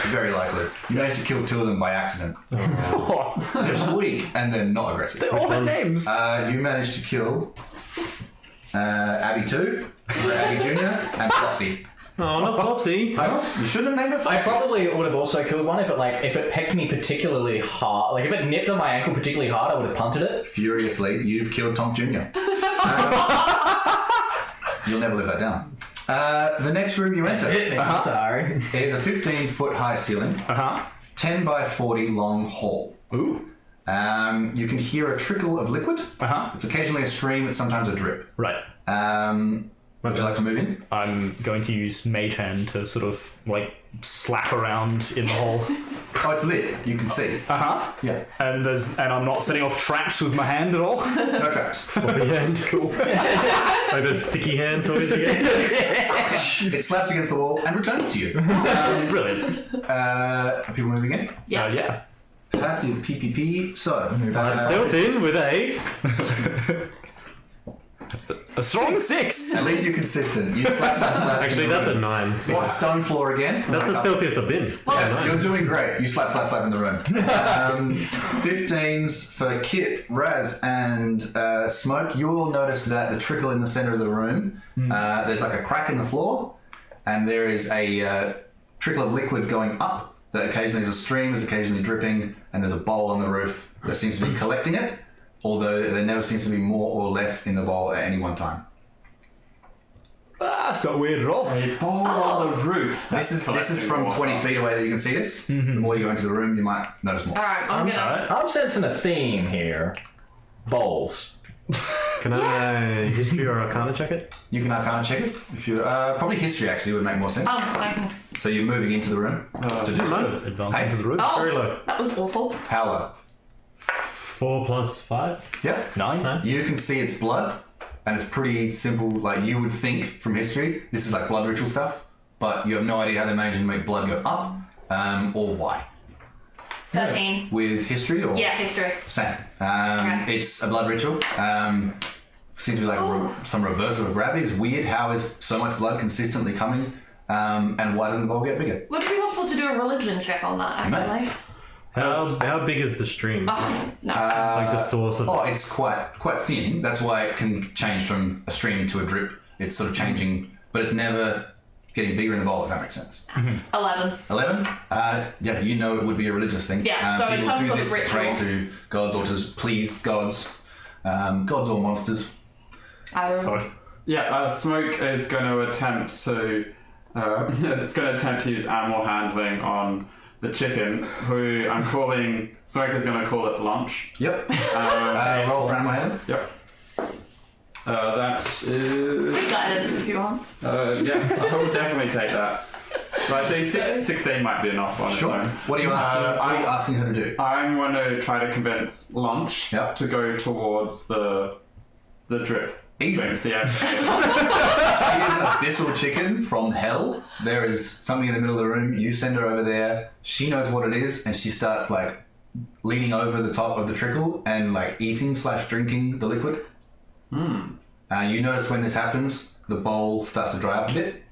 very likely. You managed to kill 2 of them by accident. They're weak and they're not aggressive. They all had ones? names. You managed to kill Abby 2, Abby Jr., and Flopsy. Oh, not Flopsy. You shouldn't have named it I Flopsy. probably would have also killed one if it pecked me particularly hard. Like if it nipped on my ankle particularly hard, I would have punted it. Furiously, you've killed Tom Jr. You'll never live that down. The next room you enter Hit me. I'm sorry. is a 15-foot high ceiling, 10 by 40 long hall. Ooh. You can hear a trickle of liquid. It's occasionally a stream, it's sometimes a drip. Right. Would you like to move in? I'm going to use Mage Hand to sort of like slap around in the hole. Oh, it's lit. You can see. Yeah. And I'm not setting off traps with my hand at all. No traps. Floppy hand. Cool. Like those sticky hand toys you get. It slaps against the wall and returns to you. Brilliant. Are people moving in? Yeah. Yeah. Passive PPP. So, Stealth in with a... A strong 6. at least you're consistent. You slap. Actually, that's a 9. It's a stone floor again. That's the stealthiest I've been. Yeah, you're doing great. You slap in the room. 15s for Kit, Raz, and Smoke. You will notice that the trickle in the center of the room, there's like a crack in the floor, and there is a trickle of liquid going up that occasionally is a stream, is occasionally dripping, and there's a bowl on the roof that seems to be collecting it, although there never seems to be more or less in the bowl at any one time. That's not weird at all. A bowl on the roof. This is from 20 feet away that you can see this. The more you go into the room, you might notice more. Alright, I'm gonna. I'm sensing a theme here. Bowls. Can I history or arcana check it? You can Arcana check it. If you probably history actually would make more sense. I can. So you're moving into the room to do so. Advance Hey. into the room. Very Oh, low. that was awful. How low? 4 plus 5. Yep. 9. You can see it's blood, and it's pretty simple. Like you would think from history, this is like blood ritual stuff, but you have no idea how they managed to make blood go up, or why. 13. With history or Yeah, history. same. Okay. It's a blood ritual. seems to be like some reversal of gravity. It's weird. How is so much blood consistently coming? And why doesn't the bowl get bigger? Would it be possible to do a religion check on that, actually? How big is the stream? Oh, no. Like the source of... Oh, it's quite thin. That's why it can change from a stream to a drip. It's sort of changing, but it's never getting bigger in the bowl, if that makes sense. 11. 11? Yeah, you know it would be a religious thing. Yeah, so it's people some do sort this of to pray ritual. to gods or to please gods. Gods or monsters. Both. Yeah, Smoke is going to attempt to. It's going to attempt to use animal handling on the chicken, who I'm calling. Smoke is going to call it lunch. Yep. Roll for animal handling. Yep. That is. Quick guidance if you want. Yes, I will definitely take that. But actually, 16 might be enough on its own. What are you asking her to do? I'm going to try to convince Lunch Yep. to go towards the drip. Easy. So, yeah. She is an abyssal chicken from hell. There is something in the middle of the room. You send her over there. She knows what it is, and she starts like leaning over the top of the trickle and like eating/drinking the liquid. You notice when this happens, the bowl starts to dry up a bit.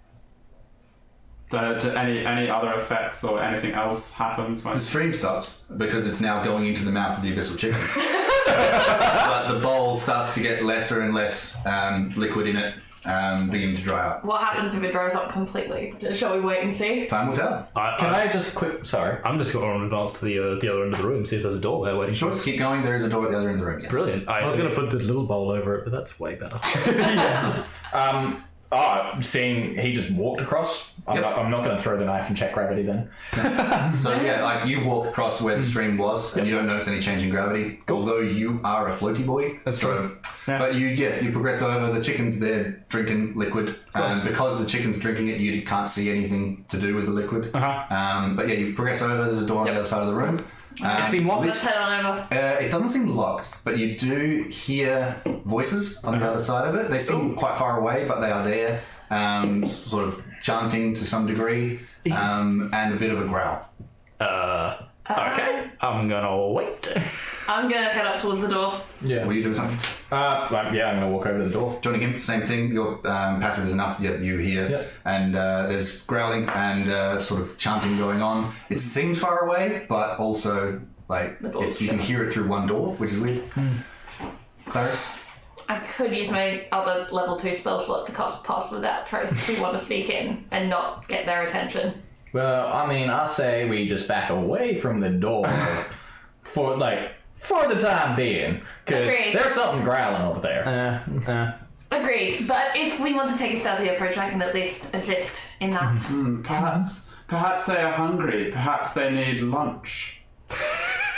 Do any other effects or anything else happens when The stream stops because it's now going into the mouth of the abyssal chicken. But the bowl starts to get lesser and less liquid in it, beginning to dry up. What happens if it dries up completely? Shall we wait and see? Time will tell. Can I just Sorry. I'm just going to advance to the other end of the room, see if there's a door there waiting. Sure, keep going. There is a door at the other end of the room. Yes. Brilliant. I was going to put the little bowl over it, but that's way better. Seeing he just walked across, I'm not going to throw the knife and check gravity then. So yeah, like you walk across where the stream was, and you don't notice any change in gravity. Although you are a floaty boy, That's true. Yeah. But you progress over. The chicken's there drinking liquid, and because the chicken's drinking it, you can't see anything to do with the liquid. But yeah, you progress over. There's a door on the other side of the room. It seemed locked. Let's head on over. It doesn't seem locked, but you do hear voices on the other side of it. They seem quite far away, but they are there, sort of chanting to some degree, and a bit of a growl. Okay, I'm gonna wait. I'm gonna head up towards the door. Yeah. Were you doing something? I'm gonna walk over to the door. Joining him, same thing. Your passive is enough. You hear, Yep. and there's growling and sort of chanting going on. It seems far away, but also like The door's you can shut. hear it through one door, which is weird. Clary? I could use my other level 2 spell slot to cast Pass Without Trace if we want to sneak in and not get their attention. Well, I mean, I say we just back away from the door for the time being, because Agreed. there's something growling over there. Agreed, but if we want to take a stealthy approach, I can at least assist in that. Perhaps they are hungry. Perhaps they need lunch.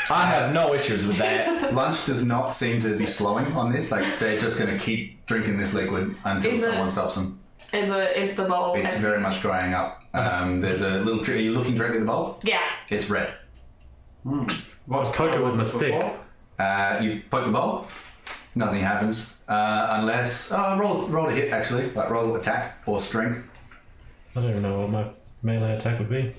I have no issues with that. Lunch does not seem to be slowing on this. Like they're just going to keep drinking this liquid until Is it- someone stops them. Is the bowl? It's empty? very much drying up. There's a little trick. Are you looking directly at the bowl? Yeah. It's red. What Poke it colour with was a stick. before? You poke the bowl. Nothing happens unless roll a hit actually, like roll attack or strength. I don't even know what my melee attack would be.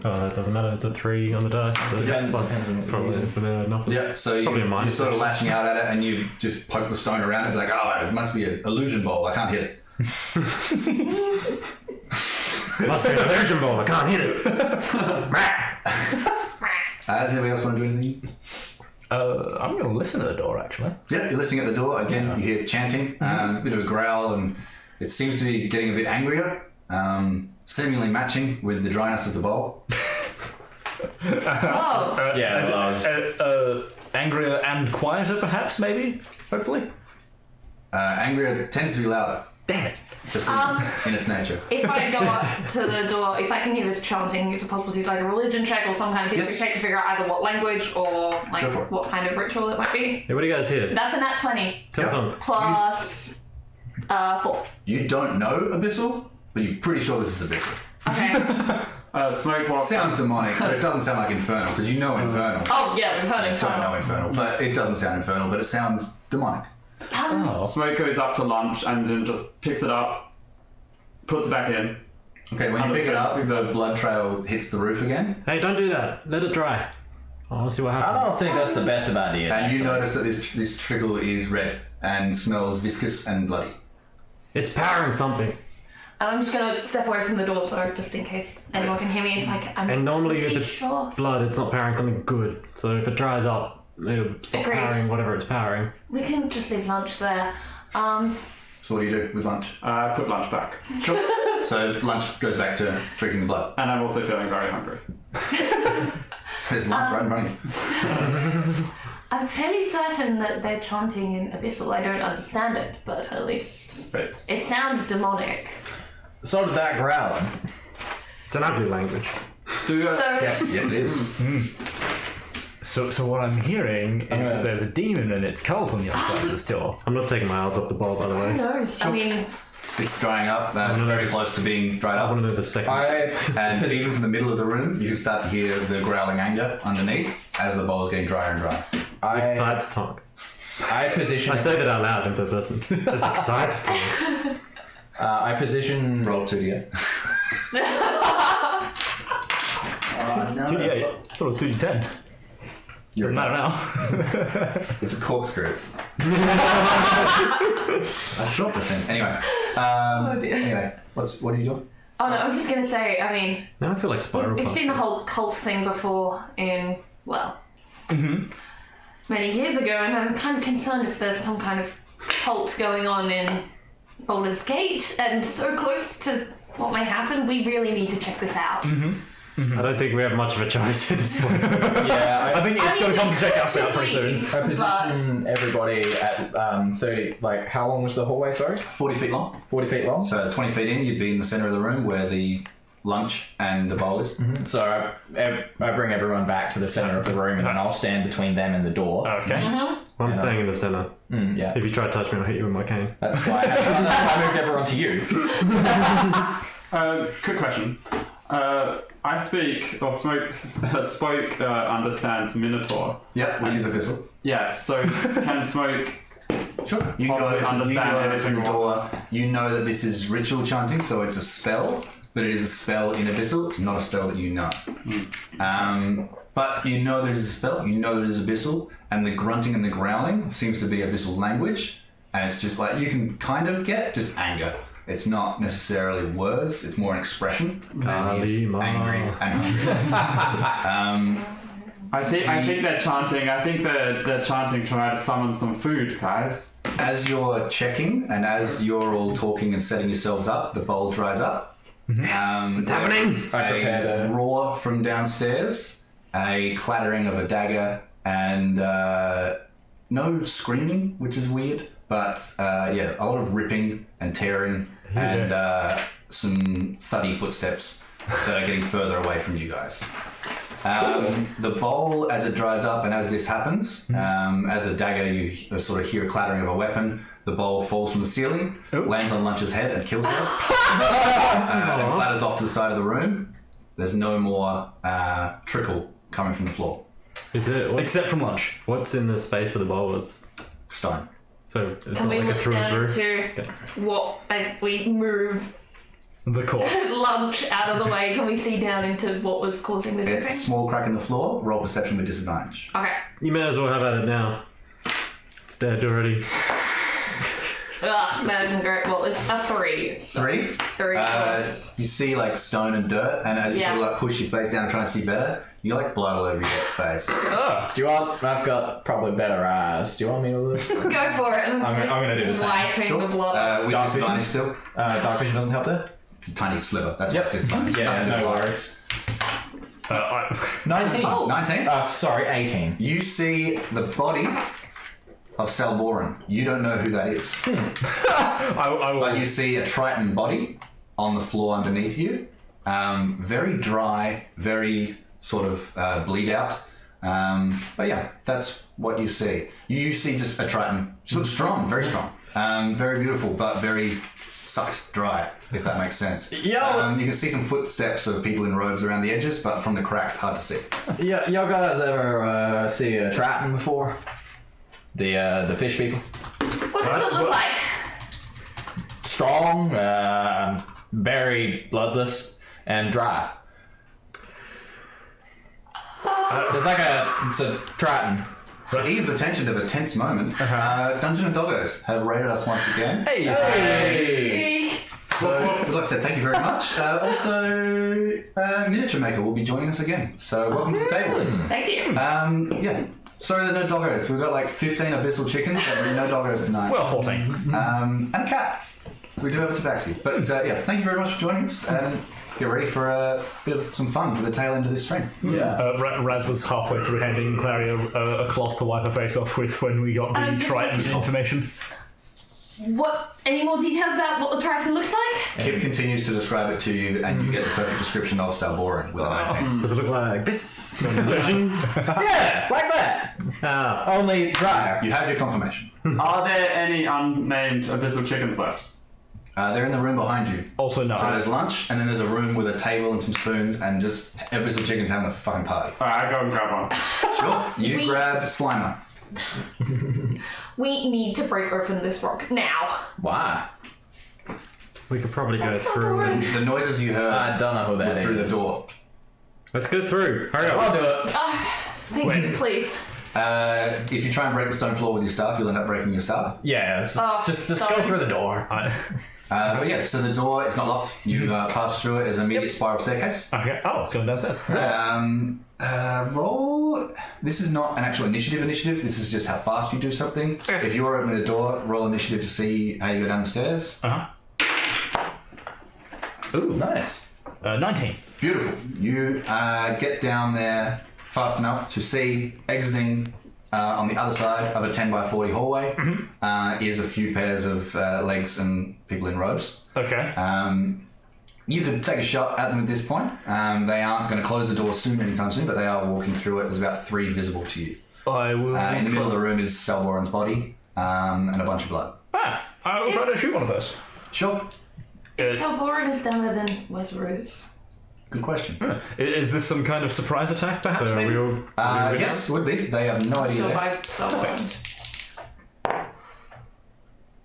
Oh, that doesn't matter. It's a 3 on the dice. So Depends plus on what probably you're with nothing. Yeah, so Probably a you're minus sort of actually. lashing out at it, and you just poke the stone around it, be like, oh, it must be an illusion bowl. I can't hit it. Must be an illusion ball. I can't hit it. Does anybody else want to do anything? I'm gonna listen to the door actually. Yeah, you're listening at the door. Again, you hear chanting, a bit of a growl, and it seems to be getting a bit angrier, seemingly matching with the dryness of the bowl. Oh, Yeah, well, I was- Angrier and quieter, perhaps, maybe, hopefully. Angrier tends to be louder, Damn it. just in its nature. if I go up to the door, if I can hear this chanting, is it possible to do like a religion check or some kind of history Yes. check to figure out either what language or like Go for it. what kind of ritual it might be? Hey, what do you guys hear? That's a nat 20 Come on. plus 4. You don't know Abyssal, but you're pretty sure this is Abyssal. Okay. Smoke walks. Sounds demonic, but it doesn't sound like Infernal, because you know Infernal. Oh yeah, we've heard it. Don't know Infernal, but it doesn't sound Infernal, but it sounds demonic. Smoke goes up to lunch and then just picks it up, puts it back in. Okay, when you pick it up, the blood trail hits the roof again, Hey, don't do that. Let it dry. I want to see what I happens. don't think that's the best of ideas. and you actually. notice that this trickle is red. and smells viscous and bloody. It's powering something. I'm just gonna step away from the door, so just in case anyone can hear me. It's like I'm And normally if pretty it's sure. blood, it's not powering something good. So if it dries up, it'll stop Agreed. powering whatever it's powering. We can just leave lunch there. So what do you do with lunch? I put lunch back. Sure. So lunch goes back to drinking the blood. And I'm also feeling very hungry. There's lunch right in front of you. I'm fairly certain that they're chanting in Abyssal. I don't understand it, but at least But it sounds demonic. So did that growling. It's an ugly language. do So Yes, it is. So what I'm hearing is that there's a demon and its cult on the other side of the store. I'm not taking my eyes off the ball, by the who way. knows? I mean, It's drying up. It's very close to being dried I up. want to know the second. And even from the middle of the room, you can start to hear the growling anger underneath as the bowl is getting drier and drier. This excites Tonk. I position. I say that out loud in third person. This excites Tonk. I position. Roll 2d8. Yeah, I thought it was 2d10. Doesn't matter now. It's a corkscrew. I dropped the thing. Anyway, what are you doing? oh no, I was just gonna say. I mean, Now I feel like Spiral we've seen the Pasta. whole cult thing before in many years ago, and I'm kind of concerned if there's some kind of cult going on in Baldur's Gate, and so close to what may happen. We really need to check this out. I don't think we have much of a choice at this point. Yeah, I think it's going to come to check us out pretty soon. I position everybody at 30. Like, how long was the hallway? Sorry, 40 feet long. 40 feet long. So 20 feet in, you'd be in the center of the room where the lunch and the bowl is. So I bring everyone back to the center of the room, and then I'll stand between them and the door. Okay. I'm staying in the center. Yeah, If you try to touch me, I'll hit you with my cane. that's why I moved everyone to you. quick question. I speak, or Spoke understands Minotaur. Yep, which is Abyssal. Yes, so can Smoke... Sure. You Possibly go understand over to everything the more. door. You know that this is ritual chanting, so it's a spell, but it is a spell in Abyssal. It's not a spell that you know. But you know there's a spell. You know that it is Abyssal, and the grunting and the growling seems to be Abyssal language, and it's just like you can kind of get just anger. It's not necessarily words, it's more an expression. And he is Kalima. angry and hungry. I think they're chanting. I think they're chanting trying to summon some food, guys. As you're checking and as you're all talking and setting yourselves up, the bowl dries up. It's happening! I prepared A roar from downstairs, a clattering of a dagger, and no screaming, which is weird. But a lot of ripping and tearing and some thuddy footsteps that are getting further away from you guys. The bowl, as it dries up and as this happens, as the dagger, you sort of hear a clattering of a weapon. The bowl falls from the ceiling, lands on Lunch's head and kills her. And clatters off to the side of the room. There's no more trickle coming from the floor. Is it? Except from lunch. What's in the space where the bowl was? Stone. So it's Can not we like a look through and down through? into what if we move The corpse. lunch out of the way? Can we see down into what was causing the It's a dripping? small crack in the floor. Roll perception with disadvantage. Okay. You may as well have at it now. It's dead already. Ugh, that isn't great. Well, it's a 3. So 3. 3 plus. You see like stone and dirt, and as you sort of like push your face down and try to see better, you got like blood all over your face. Do you want? I've got probably better eyes. Do you want me to look? Go for it. I'm gonna do the same. Wiping the blood. With Dark disadvantage vision? still. Dark vision doesn't help there. It's a tiny sliver. That's Yep. what's disadvantage. Yeah, Nothing to no do with worries. 19. Oh. 19. Sorry, 18. You see the body of Salboran. You don't know who that is. I will. But you see a Triton body on the floor underneath you. Very dry, very sort of bleed out. But yeah, that's what you see. You see just a Triton. She looks strong, very strong. Very beautiful, but very sucked dry, if that makes sense. You can see some footsteps of people in robes around the edges, but from the crack, hard to see. Yeah, y'all guys ever see a Triton before? The fish people. What does it look like? Strong, very bloodless, and dry. It's a Triton. To ease the tension of a tense moment, Dungeon and Doggos have raided us once again. Hey! So, we'd like to say thank you very much. Also, Miniature Maker will be joining us again. So, welcome to the table. Thank you. Yeah. Sorry there's no doggos. We've got like 15 abyssal chickens, but no doggos tonight. Well, 14. And a cat. So we do have a tabaxi. But yeah, thank you very much for joining us. And get ready for a bit of some fun for the tail end of this stream. Yeah. Raz was halfway through handing Clary a cloth to wipe her face off with when we got the Triton information. What? Any more details about what the Triton looks like? Kip continues to describe it to you, and you get the perfect description of Salboran with an 19. Does it look like this? Version? Yeah, like that. Only drier. You have your confirmation. Are there any unnamed abyssal chickens left? They're in the room behind you. Also, no. So there's lunch, and then there's a room with a table and some spoons, and just abyssal chickens having a fucking party. Alright, I go and grab one. Sure. You grab Slimer. We need to break open this rock now. Why? We could probably go That's so through. boring. The noises you heard I don't know who were that is. through the door. Let's go through. Hurry I'll up. do it. Thank you, please. If you try and break the stone floor with your staff, you'll end up breaking your staff. Yeah, just go sorry. through the door. But yeah, so the door is not locked. You pass through it as an immediate spiral staircase. Okay. Oh, it's going downstairs. Roll. This is not an actual initiative. This is just how fast you do something. If you're opening the door, roll initiative to see how you go down the stairs. Ooh, nice. 19. Beautiful. You get down there fast enough to see exiting on the other side of a 10 by 40 hallway is a few pairs of legs and people in robes. Okay. You could take a shot at them at this point. They aren't going to close the door soon, anytime soon, but they are walking through it. There's about 3 visible to you. I will. In the middle of the room is Salboran's body and a bunch of blood. I will try to shoot one of those. Sure. If Salboran is down there, then where's Rose? Good question. Is this some kind of surprise attack, perhaps? So maybe? we'll. Yes, would be. They have no idea Still there. by Salboran.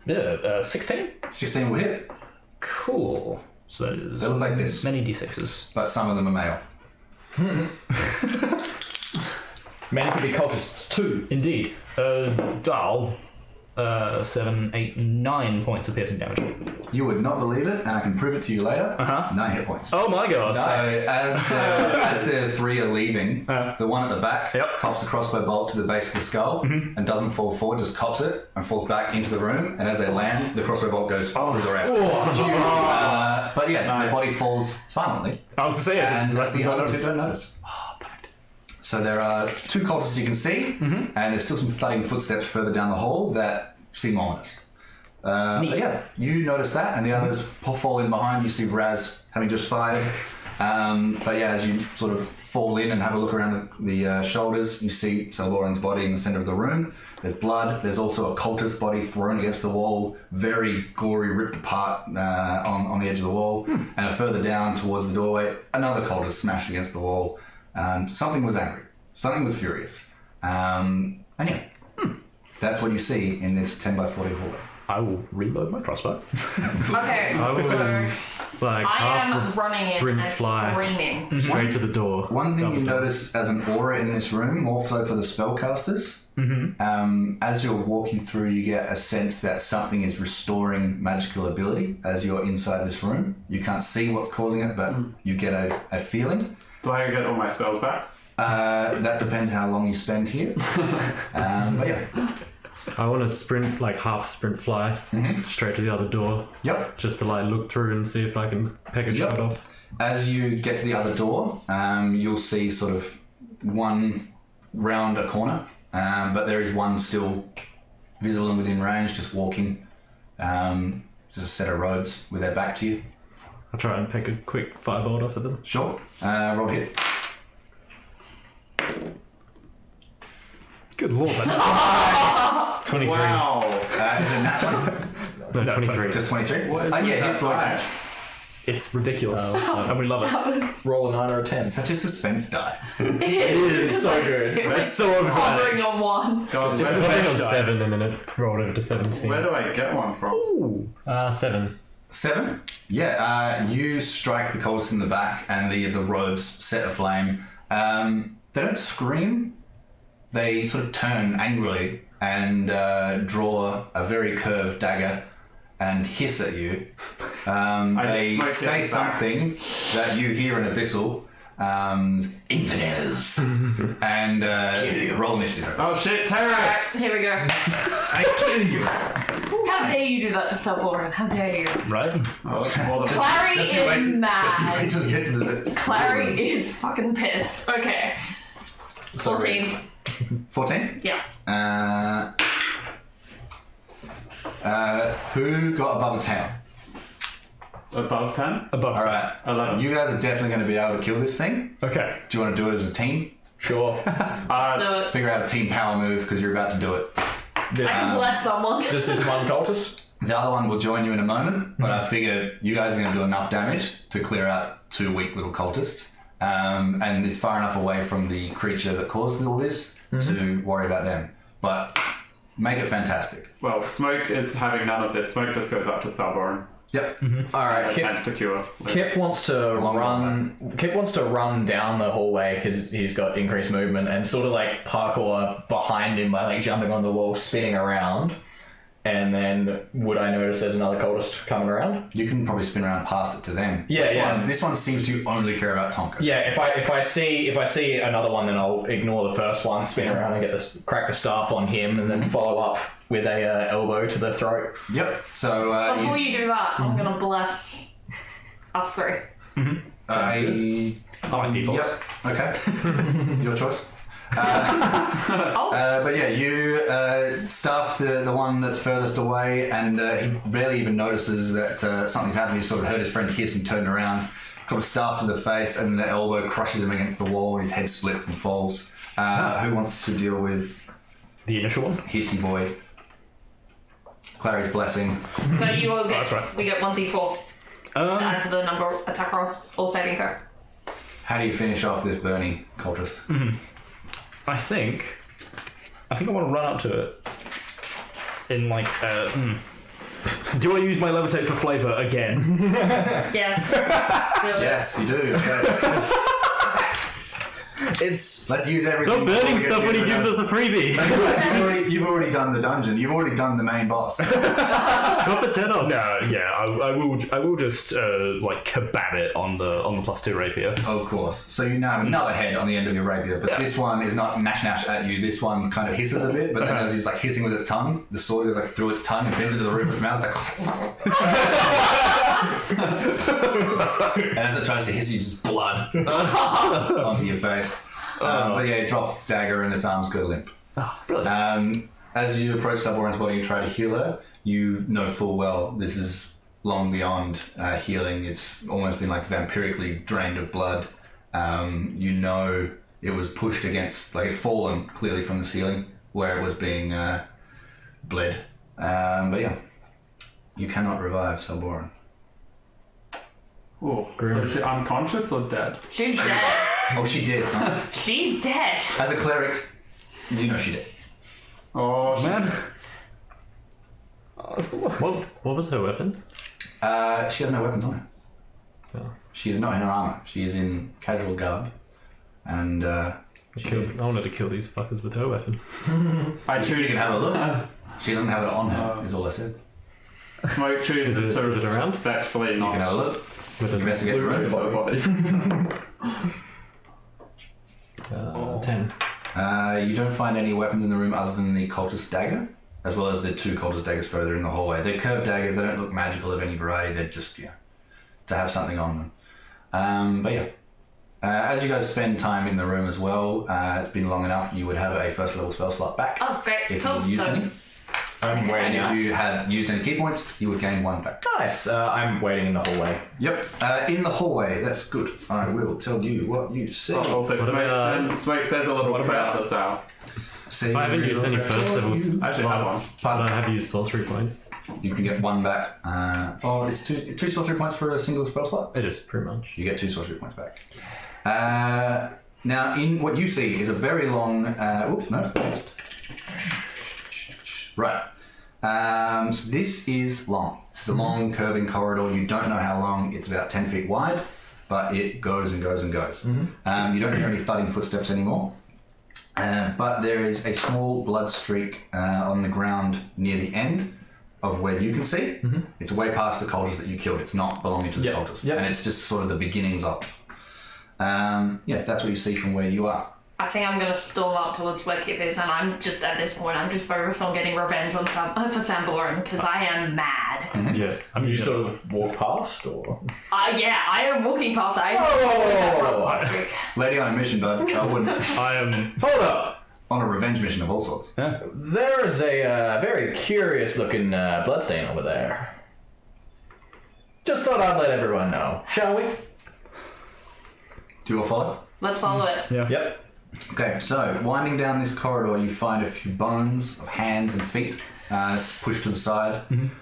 Yeah, 16? 16 will hit, Cool. So that is They look like this. many d6s. but some of them are male. Many could be cultists too. Indeed. 7, 8, 9 points of piercing damage. You would not believe it, and I can prove it to you later. 9 hit points. Oh my god. So as the 3 are leaving, the one at the back cops a crossbow bolt to the base of the skull and doesn't fall forward, just cops it and falls back into the room. And as they land, the crossbow bolt goes through the rest. But yeah, the body falls silently, I was to say it. and that's the other 2 don't notice. So there are 2 cultists you can see, and there's still some thudding footsteps further down the hall that seem ominous. But yeah, you notice that, and the others fall in behind. You see Raz having just fired. But yeah, as you sort of fall in and have a look around the shoulders, you see Salboran's body in the center of the room. There's blood. There's also a cultist body thrown against the wall, very gory, ripped apart on the edge of the wall. And further down towards the doorway, another cultist smashed against the wall. Something was angry. Something was furious. And yeah, that's what you see in this 10 by 40 hallway. I will reload my crossbow. Okay, I will so like I am half running in sprint and fly screaming. straight to the door. One thing you Double notice as an aura in this room, more so for the spellcasters, as you're walking through, you get a sense that something is restoring magical ability as you're inside this room. You can't see what's causing it, but you get a feeling. Do I get all my spells back? That depends how long you spend here. But yeah. I want to sprint, like half sprint fly, straight to the other door, Yep. just to like look through and see if I can peck a shot off. As you get to the other door, you'll see sort of one round a corner, but there is one still visible and within range, just walking. Just a set of robes with their back to you. I'll try and peck a quick firebolt off of them. Sure. Roll hit. Good lord, that's 23. Wow. Is it nat 20? No, 23. Just 23? What is Yeah, that hits right. dice? it's ridiculous. And we love it. Roll a 9 or a 10. Such a suspense die. It is so good. It was That's like so overdramatic. hovering on 1. God, Just where, the I best got die. 7 and then it rolled over to 17. where do I get one from? 7. 7? Yeah, you strike the cultists in the back and the robes set aflame. They don't scream. they sort of turn angrily and draw a very curved dagger and hiss at you. They say something that you hear in Abyssal. Infidels! And roll initiative. Oh shit, terrorists! Here we go. I kill you. How dare you do that to Selborn? How dare you? Right? Oh, that's more than Clary is mad. Wait till you get to the Clary is fucking pissed. Okay. 14. 14? Yeah. Who got above a 10? above 10? Above. All right. 11. You guys are definitely going to be able to kill this thing. Okay. Do you want to do it as a team? Sure. So Figure out a team power move because you're about to do it. I can bless someone. Just this one cultist? The other one will join you in a moment, but I figured you guys are going to do enough damage to clear out 2 weak little cultists. And it's far enough away from the creature that caused all this to worry about them. But make it fantastic. Well, Smoke is having none of this. Smoke just goes up to Salborn. Yep. All right. And attempts to cure. Kip wants to run. Kip wants to run down the hallway because he's got increased movement and sort of like parkour behind him by like jumping on the wall, spinning around. And then would I notice there's another cultist coming around? You can probably spin around past it to them. Yeah, This one seems to only care about Tonka. Yeah, if I see another one, then I'll ignore the first one, spin around and crack the staff on him, and then follow up with a elbow to the throat. Yep. So Before you do that, I'm gonna bless us three. I like defaults. Yep. Okay. Your choice. But yeah, you staff the one that's furthest away, and he barely even notices that something's happening. He sort of heard his friend hiss and turned around, got a staff to the face, and the elbow crushes him against the wall, and his head splits and falls. Who wants to deal with The initial one? Hissy Boy? Clary's blessing. So you will get. That's right. We get 1d4 to add to the number attack roll or saving throw. How do you finish off this Bernie cultist? I think I want to run up to it in like. Do I use my levitate for flavour again? Yes. Yes, you do. Yes. Let's use everything. Stop burning stuff when he gives us a freebie. You've already done the dungeon. You've already done the main boss. Chop its head off. No, yeah, I will just like kebab it on the +2 rapier. Of course. So you now have another head on the end of your rapier, but this one is not nash at you. This one kind of hisses a bit, but then as he's like hissing with its tongue, the sword goes like through its tongue and bends into the roof of its mouth. It's like and as it tries to hiss you, just blood onto your face. But yeah, it drops the dagger and its arms go limp. Brilliant. As you approach Subwarren's body and try to heal her, you know full well this is long beyond healing. It's almost been like vampirically drained of blood. You know it was pushed against, like it's fallen clearly from the ceiling where it was being bled. But yeah, you cannot revive Subwarren. Oh, so she unconscious or dead? She's dead. Oh, she did, son. She's dead. As a cleric, you know she did. Oh, Man. What was her weapon? She has no weapons on her. Oh. She is not in her armor. She is in casual garb. And I wanted to kill these fuckers with her weapon. I you choose. can have a look. She doesn't have it on her, is all I said. Smoke chooses Is it around? respectfully You not can have a look. With a Investigate the blue room. her body. 10. You don't find any weapons in the room other than the cultist dagger, as well as the 2 cultist daggers further in the hallway. They're curved daggers. They don't look magical of any variety. They're just, to have something on them. But yeah. As you guys spend time in the room as well, it's been long enough, you would have a first level spell slot back. Oh, great. If Cool. you used any. I'm waiting. And if you had used any key points, you would gain 1 back. Nice. I'm waiting in the hallway. Yep. In the hallway, that's good. I will tell you what you see. Also, Smoke says a little prayer for Sal. See, I haven't used any first level I should have one. slots, but I have used sorcery points. You can get 1 back. It's two sorcery points for a single spell slot. It is pretty much. You get 2 sorcery points back. Now, in what you see is a very long. Oops, no, it's next. Right. So this is long. It's a long curving corridor. You don't know how long. It's about 10 feet wide, but it goes and goes and goes. You don't hear any thudding footsteps anymore. But there is a small blood streak on the ground near the end of where you can see. It's way past the cultists that you killed. It's not belonging to the cultists. And it's just sort of the beginnings of. That's what you see from where you are. I think I'm going to storm up towards where Kip is, and I'm just, at this point, I'm just focused on getting revenge on for Samboran, because I am mad. Yeah. I mean, You sort of walk past, or? I am walking past. Lady on a mission, bud. I wouldn't. I am. Hold up! On a revenge mission of all sorts. Yeah. There is a very curious-looking bloodstain over there. Just thought I'd let everyone know. Shall we? Do you all follow? Let's follow it. Yeah. Yep. Okay, so winding down this corridor, you find a few bones of hands and feet pushed to the side.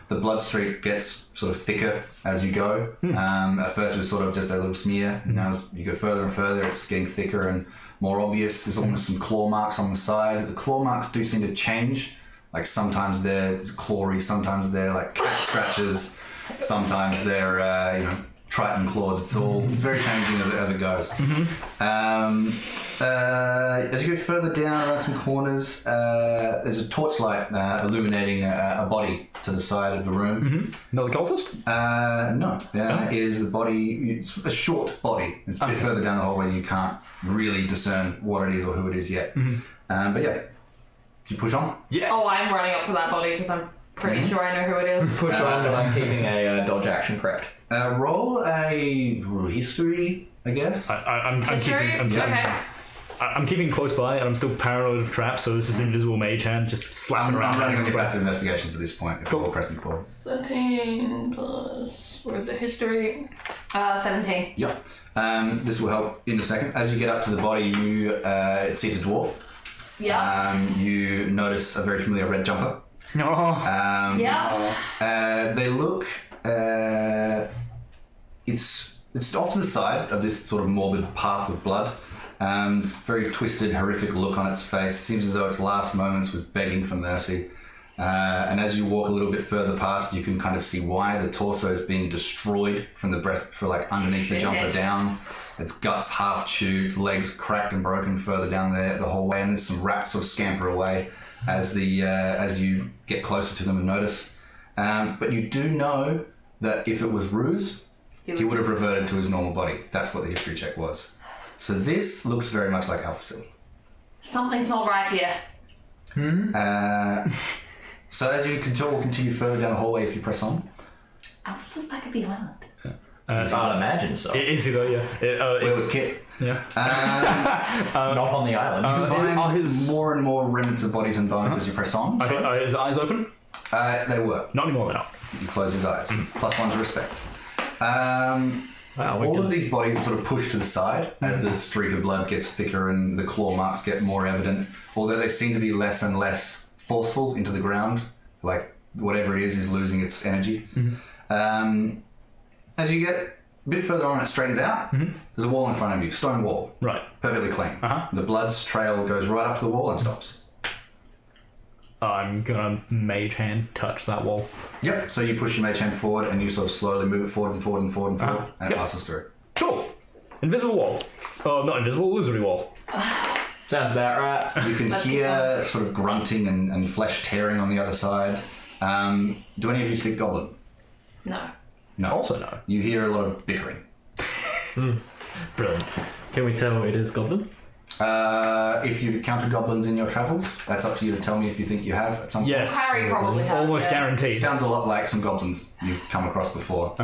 The blood streak gets sort of thicker as you go. At first it was sort of just a little smear. Now as you go further and further, it's getting thicker and more obvious. There's almost some claw marks on the side. The claw marks do seem to change. Like sometimes they're clawy, sometimes they're like cat scratches, sometimes they're Triton claws. It's very changing as it goes. As you go further down around some corners, there's a torchlight illuminating a body to the side of the room. Another cultist? No, it is the body. It's a short body. It's a bit further down the hallway. You can't really discern what it is or who it is yet. But yeah, you push on. Yeah. Oh, I'm running up to that body because I'm pretty sure I know who it is. Push on, but I'm keeping a dodge action correct. Roll a history, I guess. I'm keeping close by, and I'm still paranoid of traps, so this is invisible mage hand just slapping around. I'm running on your passive investigations at this point. If you're all pressing forward. 13 plus, what is it, history? 17. Yep. This will help in a second. As you get up to the body, you see it's a dwarf. Yeah. You notice a very familiar red jumper. They look. It's off to the side of this sort of morbid path of blood. Very twisted, horrific look on its face. Seems as though its last moments was begging for mercy. And as you walk a little bit further past, you can kind of see why. The torso is being destroyed from the breast, for like underneath the jumper down. Its guts half chewed, its legs cracked and broken further down the hallway, and there's some rats sort of scamper away as you get closer to them and notice. But you do know that if it was Ruse, he would have reverted to his normal body. That's what the history check was. So this looks very much like Alpha. Something's not right here. So as you will continue further down the hallway if you press on. Alpha's back at the island. I'd imagine so. Is he though? Yeah. Where was Kit? Yeah. Not on the island. You find more and more remnants of bodies and bones as you press on. Are his eyes open? They were. Not anymore, they're not. You close his eyes. +1 to respect. Wow, all of these bodies are sort of pushed to the side as the streak of blood gets thicker and the claw marks get more evident, although they seem to be less and less forceful into the ground, like whatever it is losing its energy. As you get a bit further on, it straightens out. There's a wall in front of you, stone wall, Right. perfectly clean. The blood trail goes right up to the wall and stops. I'm gonna mage hand touch that wall. Yep. So you push your mage hand forward and you sort of slowly move it forward and forward and forward and forward, and it passes through. Cool. Invisible wall. Oh, not invisible, illusory wall. Sounds about right. You can hear sort of grunting and flesh tearing on the other side. Do any of you speak Goblin? No. No. Also no. You hear a lot of bickering. Brilliant. Can we tell it is Goblin? If you've encountered goblins in your travels, that's up to you to tell me if you think you have at some point. Yes. Harry probably has. Almost yeah. guaranteed. Sounds a lot like some goblins you've come across before.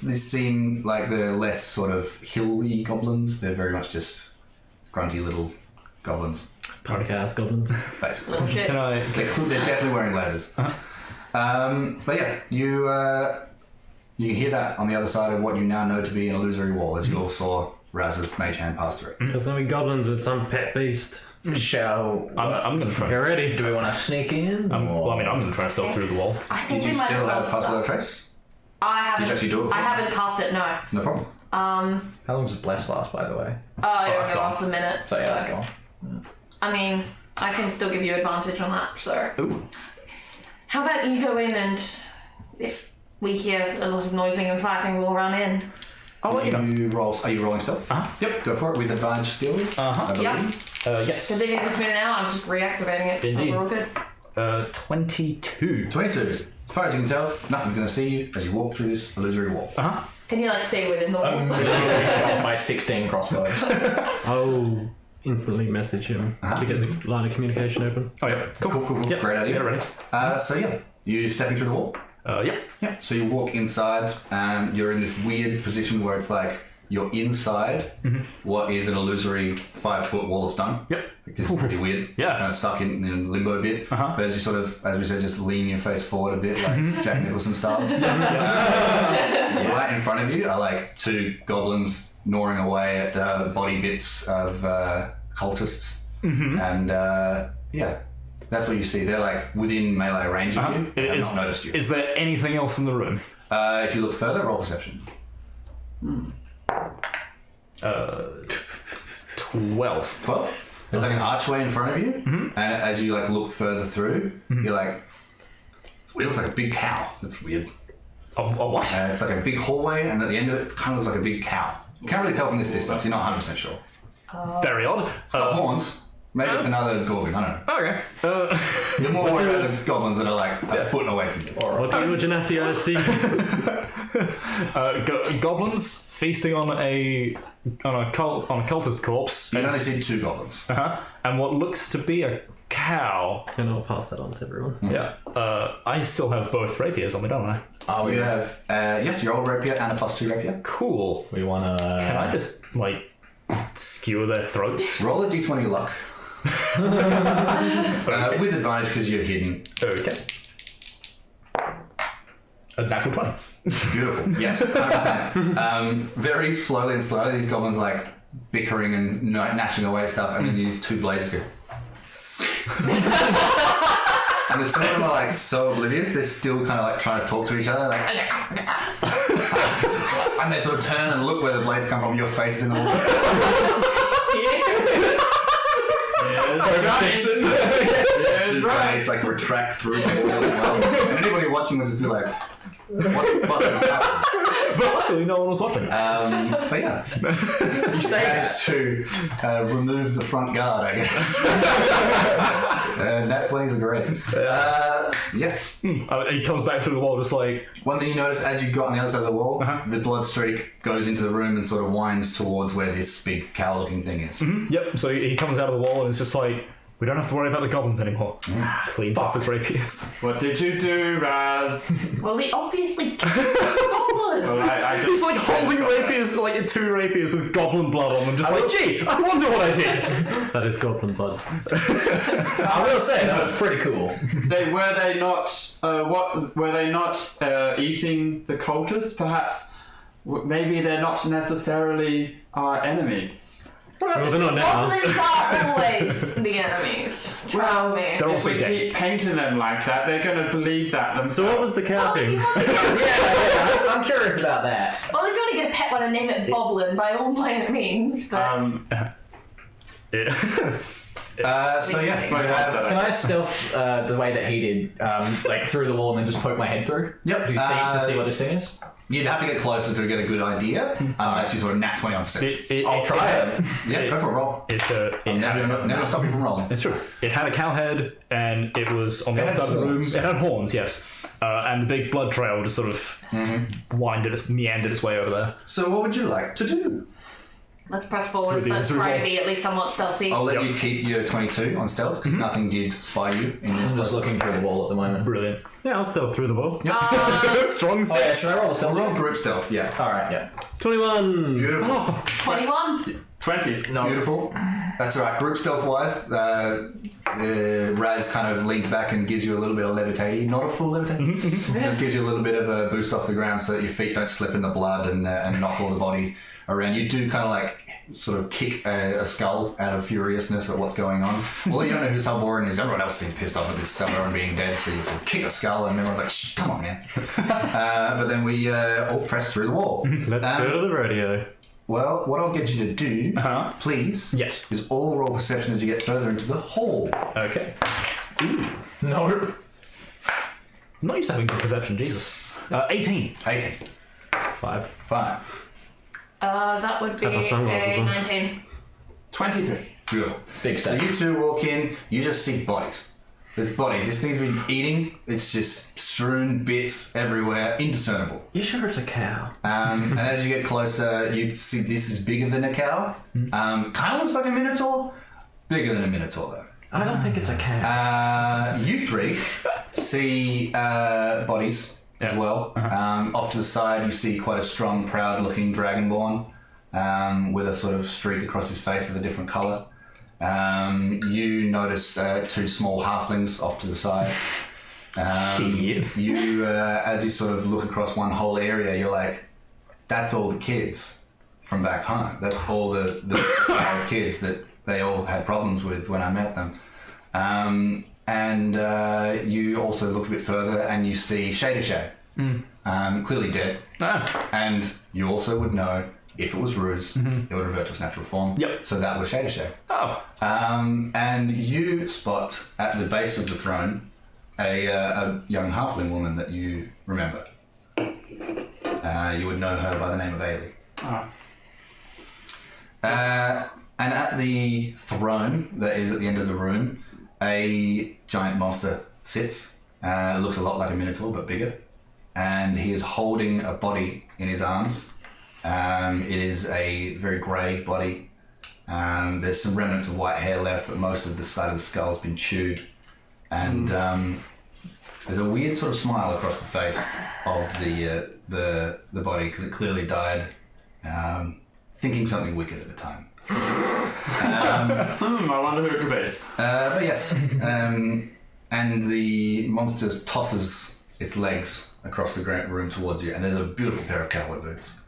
These seem like they're less sort of hilly goblins. They're very much just grunty little goblins, Podcast goblins. basically. Little shits. They're definitely wearing leathers. But yeah, you can hear that on the other side of what you now know to be an illusory wall, as you all saw Raz's mage hand pass through. Because some goblins with some pet beast. Shall I'm gonna try. Get ready. do we want to sneak in? I'm gonna try and stealth through the wall. I think Did you we might as still well have pass start. without trace? I haven't. Did you actually do it before? I haven't cast it, no. No problem. How long does Bless last, by the way? It that's only lasts a minute. So yeah, that's gone. I mean, I can still give you advantage on that, so. Ooh. How about you go in and if we hear a lot of noising and fighting, we'll run in. I'll let you know. Are you rolling stealth? Yep, go for it with advantage still. Yes. Because if it's been now, I'm just reactivating it. Indeed. So we're all good. 22. 22. As far as you can tell, nothing's going to see you as you walk through this illusory wall. Can you like stay within the wall? My 16 crossbows. I'll instantly message him to get the line of communication open. Oh, yeah. Cool. Yep. Great idea. Get it ready. You stepping through the wall? Yep. So you walk inside, and you're in this weird position where it's like you're inside what is an illusory 5-foot wall of stone. Yep. Like, this is pretty weird. Yeah. Kind of stuck in limbo a bit. But as you sort of, as we said, just lean your face forward a bit, like Jack Nicholson style. Right in front of you are like 2 goblins gnawing away at body bits of cultists. And that's what you see. They're like within melee range of you. They have not noticed you. Is there anything else in the room? If you look further, roll perception. 12. 12? There's like an archway in front of you, and as you like look further through, you're like, it's weird. It looks like a big cow. That's weird. Oh, what? It's like a big hallway, and at the end of it, it kind of looks like a big cow. You can't really tell from this distance. You're not 100% sure. Very odd. It's got horns. Maybe it's another gorgon. I don't know. Okay. You're more worried about the goblins that are like a foot away from you. What do Genasi see? Goblins feasting on a cultist corpse. You only see 2 goblins. And what looks to be a cow. And I'll pass that on to everyone. Yeah. I still have both rapiers on me, don't I? You have yes, your old rapier and a +2 rapier. Cool. We wanna. Can I just skewer their throats? Roll a d20 luck. With advantage because you're hidden. Okay. A natural 20. Beautiful. Yes, 100%. Very slowly these goblins like bickering and gnashing away at stuff, and then these 2 blades go. And the 2 of them are like so oblivious, they're still kind of like trying to talk to each other, like. And they sort of turn and look where the blades come from. Your face is in the wall. Two blades like retract through the wall as well. And anybody watching will just be like, what the fuck is happening? But luckily, no one was watching. But yeah, you managed to remove the front guard, I guess. Nat 20s are great. Yes. He comes back through the wall just like... One thing you notice as you got on the other side of the wall, the blood streak goes into the room and sort of winds towards where this big cow-looking thing is. Yep, so he comes out of the wall and it's just like, we don't have to worry about the goblins anymore. Cleaned off his rapiers. What did you do, Raz? Well, they obviously killed the goblin. Well, I just He's like holding rapiers, like 2 rapiers with goblin blood on them, just gee, I wonder what I did. That is goblin blood. I will say that was pretty cool. were they not eating the cultists? Perhaps maybe they're not necessarily our enemies. Well, they're not now. Goblins are always the enemies. Trust me. They're If also we dead. keep painting them like that, they're going to believe that themselves. So what was the cow Well, if you thing? want to get, Yeah, I'm curious about that. well, if you want to get a pet one and name it Boblin, by all means. But So yes, you Can have... I stealth the way that he did, like through the wall and then just poke my head through? Yep. To see what this thing is? You'd have to get closer to get a good idea, unless you sort of nat 20 on perception. I'll try it. Yeah, go for a roll. It Never gonna stop you from rolling. It's true. It had a cow head, and it was on the It other had side of the room. horns. It had horns, yes. And the big blood trail just sort of meandered its way over there. So what would you like to do? let's press forward. Through Let's the try to wall. be at least somewhat stealthy. I'll let you keep your 22 on stealth, because nothing did spy you in this I'm just place. looking through the wall at the moment. Brilliant. Yeah, I'll stealth through the wall. Strong Oh, yeah, six. should I roll a stealth? Roll group stealth, yeah. Alright, yeah. 21! Beautiful. 21. 20. No. Beautiful. That's all right. Group stealth wise, Raz kind of leans back and gives you a little bit of levitating. Not a full levitating. Just gives you a little bit of a boost off the ground so that your feet don't slip in the blood and knock all the body around. You do kind of like sort of kick a skull out of furiousness at what's going on. Although you don't know who Salboran is, everyone else seems pissed off at this Salboran being dead, so you sort of kick a skull and everyone's like, shh, come on, man. But then we all press through the wall. Let's go to the rodeo. Well, what I'll get you to do, please, Yes. is all roll perception as you get further into the hall. Okay. No. I'm not used to having good perception, Jesus. 18. 18. 5. 5. That would be Have my sunglasses a on. 19. 23. Beautiful. Big So set. you two walk in, you just see bodies. There's bodies. This thing's been eating. It's just strewn bits everywhere, indiscernible. You sure it's a cow? And as you get closer, you see this is bigger than a cow. Kind of looks like a minotaur. Bigger than a minotaur, though. I don't think it's a cow. You three see bodies as well. Off to the side, you see quite a strong, proud-looking dragonborn with a sort of streak across his face of a different colour. You notice two small halflings off to the side. You, as you sort of look across one whole area, you're like, that's all the kids from back home. That's all the 5 kids that they all had problems with when I met them. And you also look a bit further and you see Shady Shay, clearly dead. And you also would know if it was Ruse, it would revert to its natural form. Yep. So that was Shady Shay. Oh. And you spot at the base of the throne a young halfling woman that you remember. You would know her by the name of Ailey. And at the throne that is at the end of the room, a giant monster sits. Looks a lot like a minotaur, but bigger. And he is holding a body in his arms. It is a very grey body. There's some remnants of white hair left, but most of the side of the skull has been chewed. And there's a weird sort of smile across the face of the body, because it clearly died thinking something wicked at the time. I wonder who it could be. But yes, and the monster tosses its legs across the room towards you, and there's a beautiful pair of cowboy boots.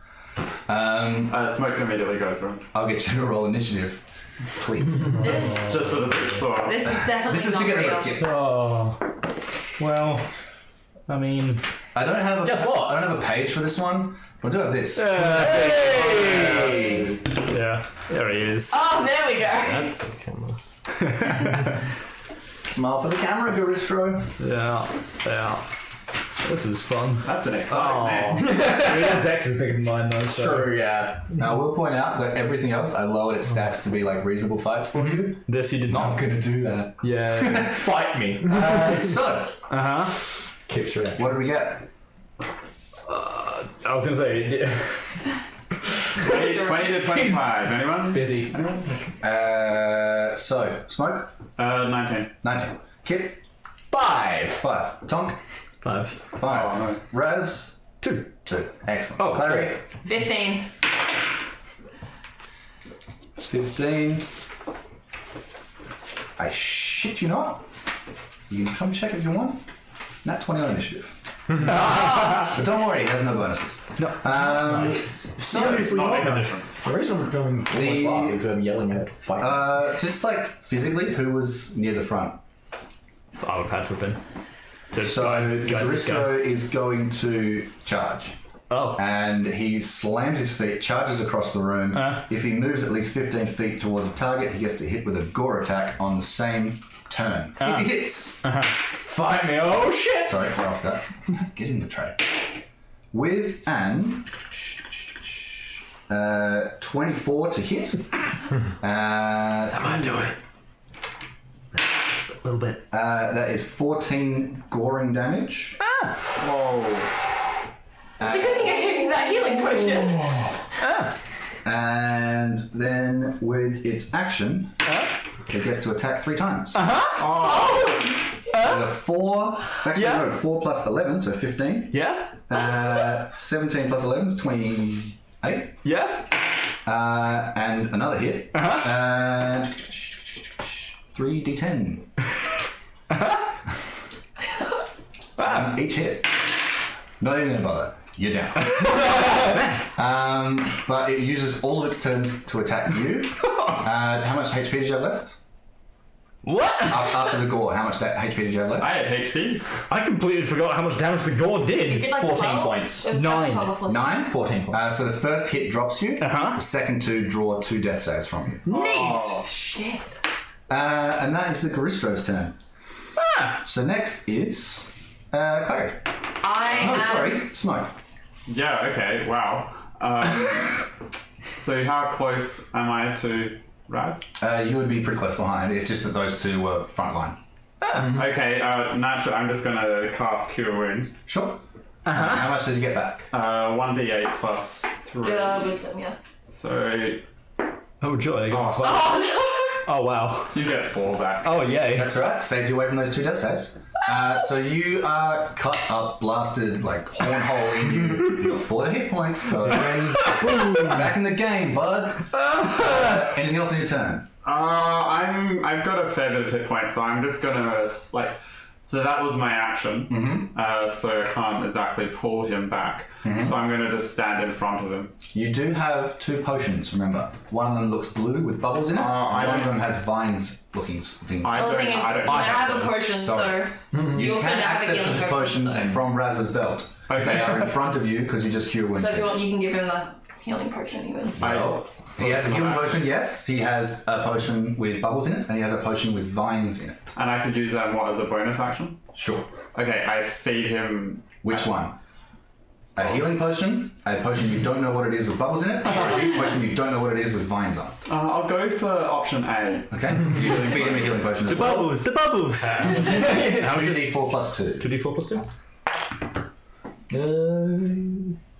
Smoke immediately goes wrong. I'll get you to roll initiative, please. Just for the boots. Or... This is definitely This is not to get the real. boots, yeah. Oh. Well, I mean... I don't have Guess what? I don't have a page for this one, but I do have this. Hey! Yeah, there he is. Oh, there we go. That's the camera. Smile for the camera, Garistro. Yeah. This is fun. That's an exciting name. Your dex is bigger than mine, though. So. True, yeah. Now, I will point out that everything else, I lowered its stats to be like reasonable fights for you. This you did Not not. gonna do that. Yeah. Fight me. So, Kicks your ass. what did we get? I was gonna say... 20 to 25. Anyone? Busy. So, Smoke, 19. 19. Kip, 5. 5. Tonk, 5. 5. Oh, no. Raz, 2. 2. Excellent. Oh, Clary, 15. 15. I shit you not. You can come check if you want. Nat 20 on initiative. But don't worry, he has no bonuses. No. So, It's not making a difference. The reason we're going almost The- last is I'm yelling at her to fight. just like physically, who was near the front? I would have had to have been. To So, guide this guy. Garisto is going to charge. Oh. And he slams his feet, charges across the room. If he moves at least 15 feet towards a target, he gets to hit with a gore attack on the same turn. If he hits... Fight me. Oh, shit. Sorry, we're off that. Get in the tray. With an 24 to hit. That might do it. A little bit. That is 14 goring damage. Whoa. It's a good thing I gave you that healing potion. And then with its action, it gets to attack 3 times. With a 4, actually no, 4 plus 11, so 15. Yeah? 17 plus 11 is 28. Yeah? And another hit. And 3d10. Each hit. Not even gonna bother. You're down. But it uses all of its turns to attack you. How much HP did you have left? What? After the gore, how much HP did you have left? I had HP. I completely forgot how much damage the gore You did. did like 14 12? points. It was 9. 12 or 14. 9? 14 points. So the first hit drops you. The second 2 draw 2 death saves from you. Oh, shit. And that is the Garistro's turn. So next is Clary. I No, am... sorry, Smoke. Yeah, okay, wow. So how close am I to Raz? You would be pretty close behind. It's just that those two were front line. Okay, naturally, I'm just gonna cast Cure Wounds. Sure. How much does he get back? 1d8 plus 3. Wisdom, yeah. So Oh joy! I guess. Oh Oh wow! you get 4 back. Oh yay! That's right. Saves you away from those 2 death saves. So you are cut up, blasted, like horn hole in you. You got 4 hit points. So boom, back in the game, bud. Anything else on your turn? I've got a fair bit of hit points, so I'm just gonna So that was my action. So I can't exactly pull him back. So I'm gonna just stand in front of him. You do have 2 potions. Remember, one of them looks blue with bubbles in it. I and one of don't- them has vines-looking things. Well, the thing is, you have a potion, Sorry. so You also can now have a access healing those potion, potions so- from Raz's belt. Okay. They are in front of you because you just cure wounds. So if you want, you can give him the healing potion even. Well, he has a healing potion, yes. He has a potion with bubbles in it, and he has a potion with vines in it. And I could use what as a bonus action? Sure. Okay, I feed him. Which one? A healing potion, a potion you don't know what it is with bubbles in it, or a potion you don't know what it is with vines on it. I'll go for option A. Okay? You feed him a healing potion as The well. bubbles, the bubbles. 2d4 plus 2. 2d4 plus 2.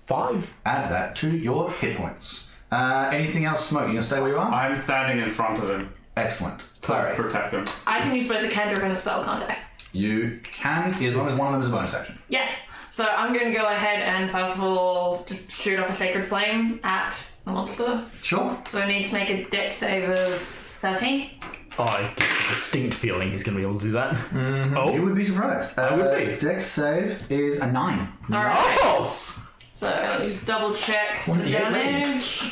5. Add that to your hit points. Anything else, Smoke? You gonna stay where you are? I'm standing in front of him Excellent. to Clary. protect him. I can use both a cantrip and a spell, can't I? You can, as long as one of them is a bonus action. Yes. So I'm going to go ahead and first of all just shoot off a sacred flame at the monster. Sure. So I need to make a dex save of 13. I get a distinct feeling he's going to be able to do that. You would be surprised. I would be. Dex save is a 9. Alright. Nice! So let me just double check the 28 damage.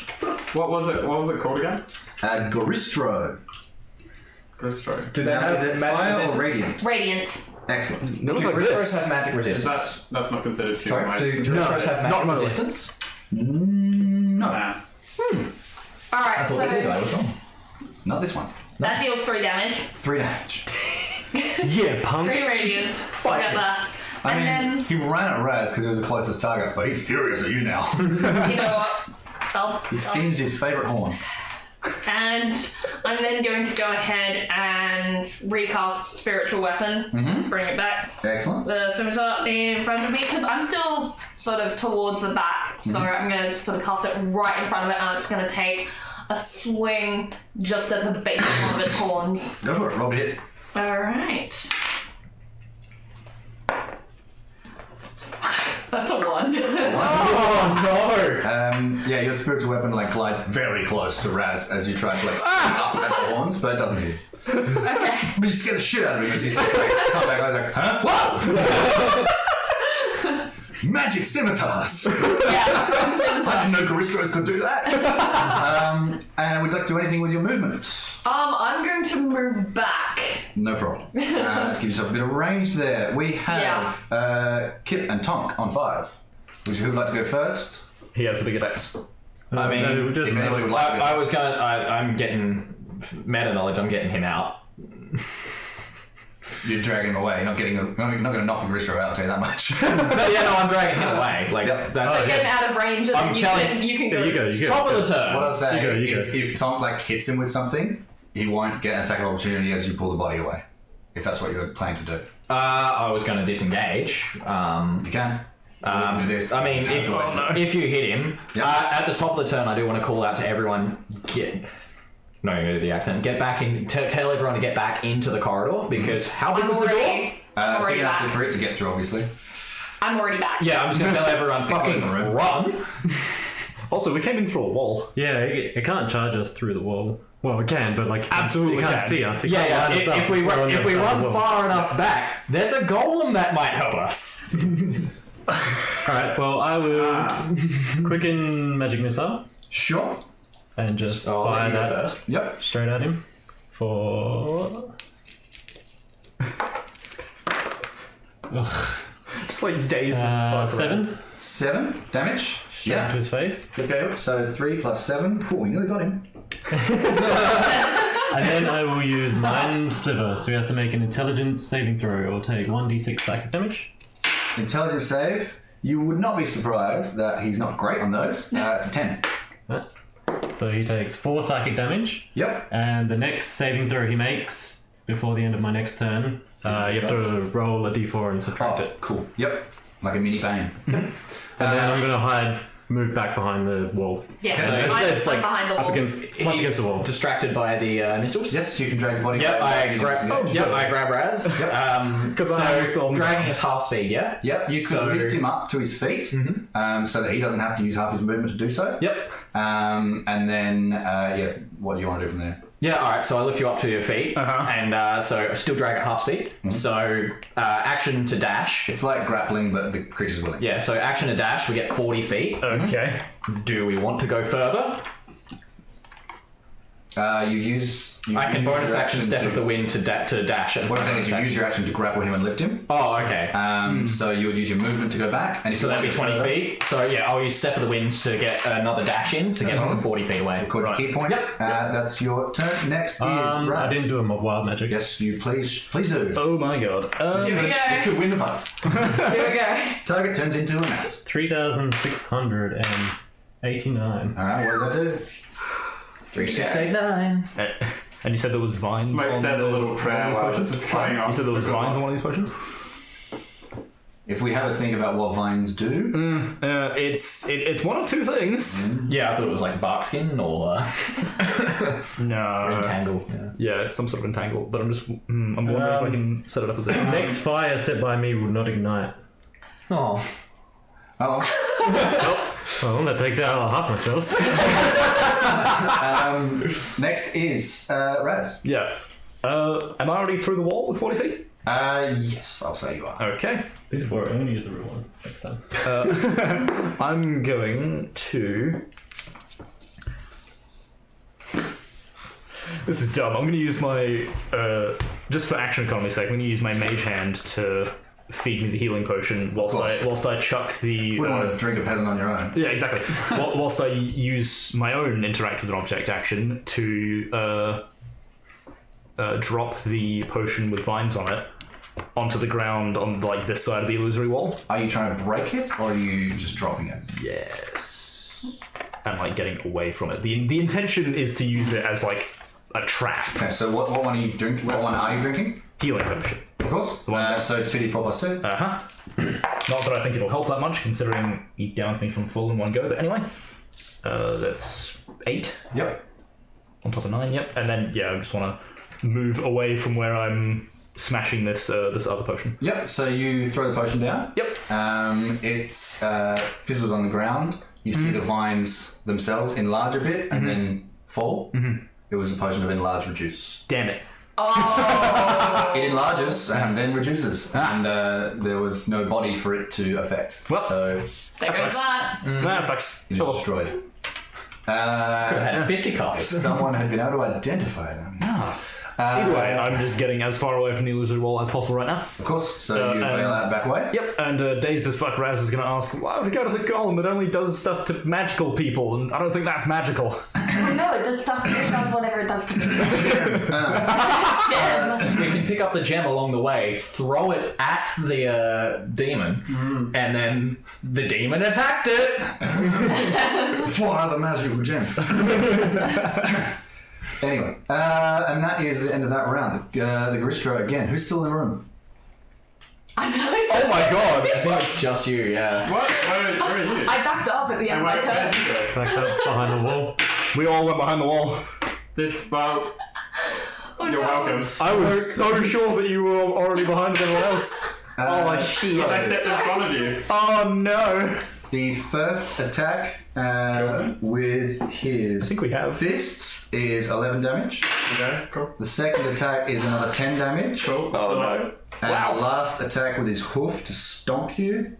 What was it called again? Goristro. Gristro. Do they Now, have is it magic fire or resistance? radiant? Radiant. Excellent. They look Do like Gristros this. have magic resistance? That's not considered cure. Sorry? right? Do Gristros have not magic remotely. resistance? No. Nah. I Alright, thought they did. I so was wrong. Not this one. that deals 3 damage. 3 damage. Yeah, punk. 3 radiant. Forget that. I mean, And he ran at Raz because he was the closest target, but he's furious at you now. then, you know what? He singed his favourite horn. And I'm then going to go ahead and recast Spiritual Weapon. Bring it back. Excellent. The scimitar in front of me because I'm still sort of towards the back, so I'm going to sort of cast it right in front of it, and it's going to take a swing just at the base of one of its horns. Go for it, roll hit. Alright. That's a 1. Oh no! Yeah, your spiritual weapon like glides very close to Raz as you try to like swing up at the horns, but it doesn't hit you. Okay. But you scare the shit out of him as he's just like, come back, I was like, huh? Whoa! Magic scimitars! Yeah. I didn't know Goristros could do that. And would you like to do anything with your movement? I'm going to move back. No problem. Give yourself a bit of range there. We have Kip and Tonk on 5. Who would like to go first? He has the bigger dex. I mean, No, just- If anybody would like to go I first. was gonna. I'm getting meta knowledge. I'm getting him out. You're dragging him away. You're not getting. You're not going to knock the Goristro out. I'll tell you that much. No, I'm dragging him away. Like Yep. that's Get out of range, and I'm then telling- you can go. Yeah, you go, you go. top of the turn. What I'll say You go. is, if Tonk like hits him with something, he won't get an attack of opportunity as you pull the body away. If that's what you're planning to do, I was going to disengage. you can. Or we can do this. I mean, Time to waste it. if you hit him, Yep. at the top of the turn, I do want to call out to everyone. No, I'm going to do the accent. Get back in. Tell everyone to get back into the corridor because how big I'm was the door? already Big enough back. for it to get through, obviously. I'm already back. Yeah, I'm just going to tell everyone Close the room. fucking run. Also, we came in through a wall. Yeah, it can't charge us through the wall. Well, it can, but like Absolutely it can't can. see us. It Yeah, can't yeah. line us up If we we're on the if we other side of run the wall. far enough back, there's a golem that might help us. Alright, well, I will quicken magic missile Sure. and just I'll let fire you go that first. Yep. straight at him for. Just like dazed as fuck. 7 7 damage. straight to his face. Okay. So 3 plus 7. Ooh, we nearly got him. And then I will use Mind Sliver, so he has to make an intelligence saving throw or take 1d6 psychic damage. Intelligence save. You would not be surprised that he's not great on those. It's a 10. So he takes 4 psychic damage, Yep. and the next saving throw he makes before the end of my next turn, you have to roll a d4 and subtract it. Cool. Yep. Like a mini bane. And then I'm going to move back behind the wall. Yeah, Okay. so So I'm it's like behind the wall. up against, flush against the wall. Distracted by the missiles. Yes, you can drag the body. Yep, I using grab. the edge. I grab Raz. Because I was So on the dragging ground. is half speed. Yeah. Yep, you could lift him up to his feet so that he doesn't have to use half his movement to do so. Yep. And then, what do you want to do from there? Yeah. All right. So I lift you up to your feet, and so I still drag at half speed. So action to dash. It's like grappling, but the creature's willing. Yeah. So action to dash. We get 40 feet. Okay. Do we want to go further? I I can bonus action step of the wind to dash. At What I'm saying is you use your action to grapple him and lift him. Oh, okay. So you would use your movement to go back. And if So you that'd be want to 20 go further, feet. So yeah, I'll use step of the wind to get another dash in to get us to 40 feet away. Called your key point. Yep. That's your turn. Next is Raz. I didn't do a wild magic. Yes, you please do. Oh my god. Here we go. This could win the fight. Here we go. Target turns into a mass. 3,689. Alright, what does that do? 3, 6, 8, 9. And you said there was vines. Smoke on says a the- little on prayer one of while these this potions? is going on. You said there was vines on one of these potions? If we have a think about what vines do, It's one of two things. Yeah, I thought it was like bark skin or No. entangle. Yeah. Yeah, it's some sort of entangle, but I'm just I'm wondering if I can set it up as that. Next fire set by me will not ignite. Oh. Well, that takes out half my spells. next is Raz. Yeah. Am I already through the wall with 40 feet? Yes, I'll say you are. Okay. This is where I only use the real one next time. I'm going to. This is dumb. I'm going to use my just for action economy's sake. I'm going to use my mage hand to feed me the healing potion whilst I chuck the. You wouldn't want to drink a peasant on your own. Yeah, exactly. Whilst I use my own interact with an object action to drop the potion with vines on it onto the ground on like this side of the illusory wall. Are you trying to break it, or are you just dropping it? Yes. And like getting away from it. The intention is to use it as like a trap. Okay, so what one are you drinking? What one are you drinking? Healing potion. Of course. So 2d4 plus 2. Not that I think it'll help that much, considering he downed me from full in one go. But anyway, that's 8 Yep. on top of 9. Yep. And then I just want to move away from where I'm smashing this other potion. Yep. So you throw the potion down. Yep. It fizzles on the ground. You see the vines themselves enlarge a bit and then fall. It was a potion of enlarge reduce. Damn it. Oh. It enlarges and then reduces, and there was no body for it to affect. Well, so There goes that. That sucks. it is destroyed. Had If fisticuffs. someone had been able to identify it, I mean, Either way, I'm just getting as far away from the illusory wall as possible right now. of course. So you bail out back away. Yep, and dazed as fuck Raz is going to ask, why would we go to the golem? It only does stuff to magical people, and I don't think that's magical. Oh no, it does stuff. It does whatever it does to me. Gem. We can pick up the gem along the way, throw it at the demon, and then the demon attacked it. Fly the magical gem. Anyway, and that is the end of that round. The Garistro again. Who's still in the room? I know. Oh my god! I think it's just you, yeah. What? Where are you? I backed up at the end of my Where turn. did you go? Back up behind the wall. We all went behind the wall. This boat. Oh, You're no. welcome. I was so sure that you were already behind everyone else. Oh shit. I stepped in front of you. Oh no! The first attack with his I think we have. fists is 11 damage. Okay, cool. The second attack is another 10 damage. Cool. Oh no. And the last attack with his hoof to stomp you.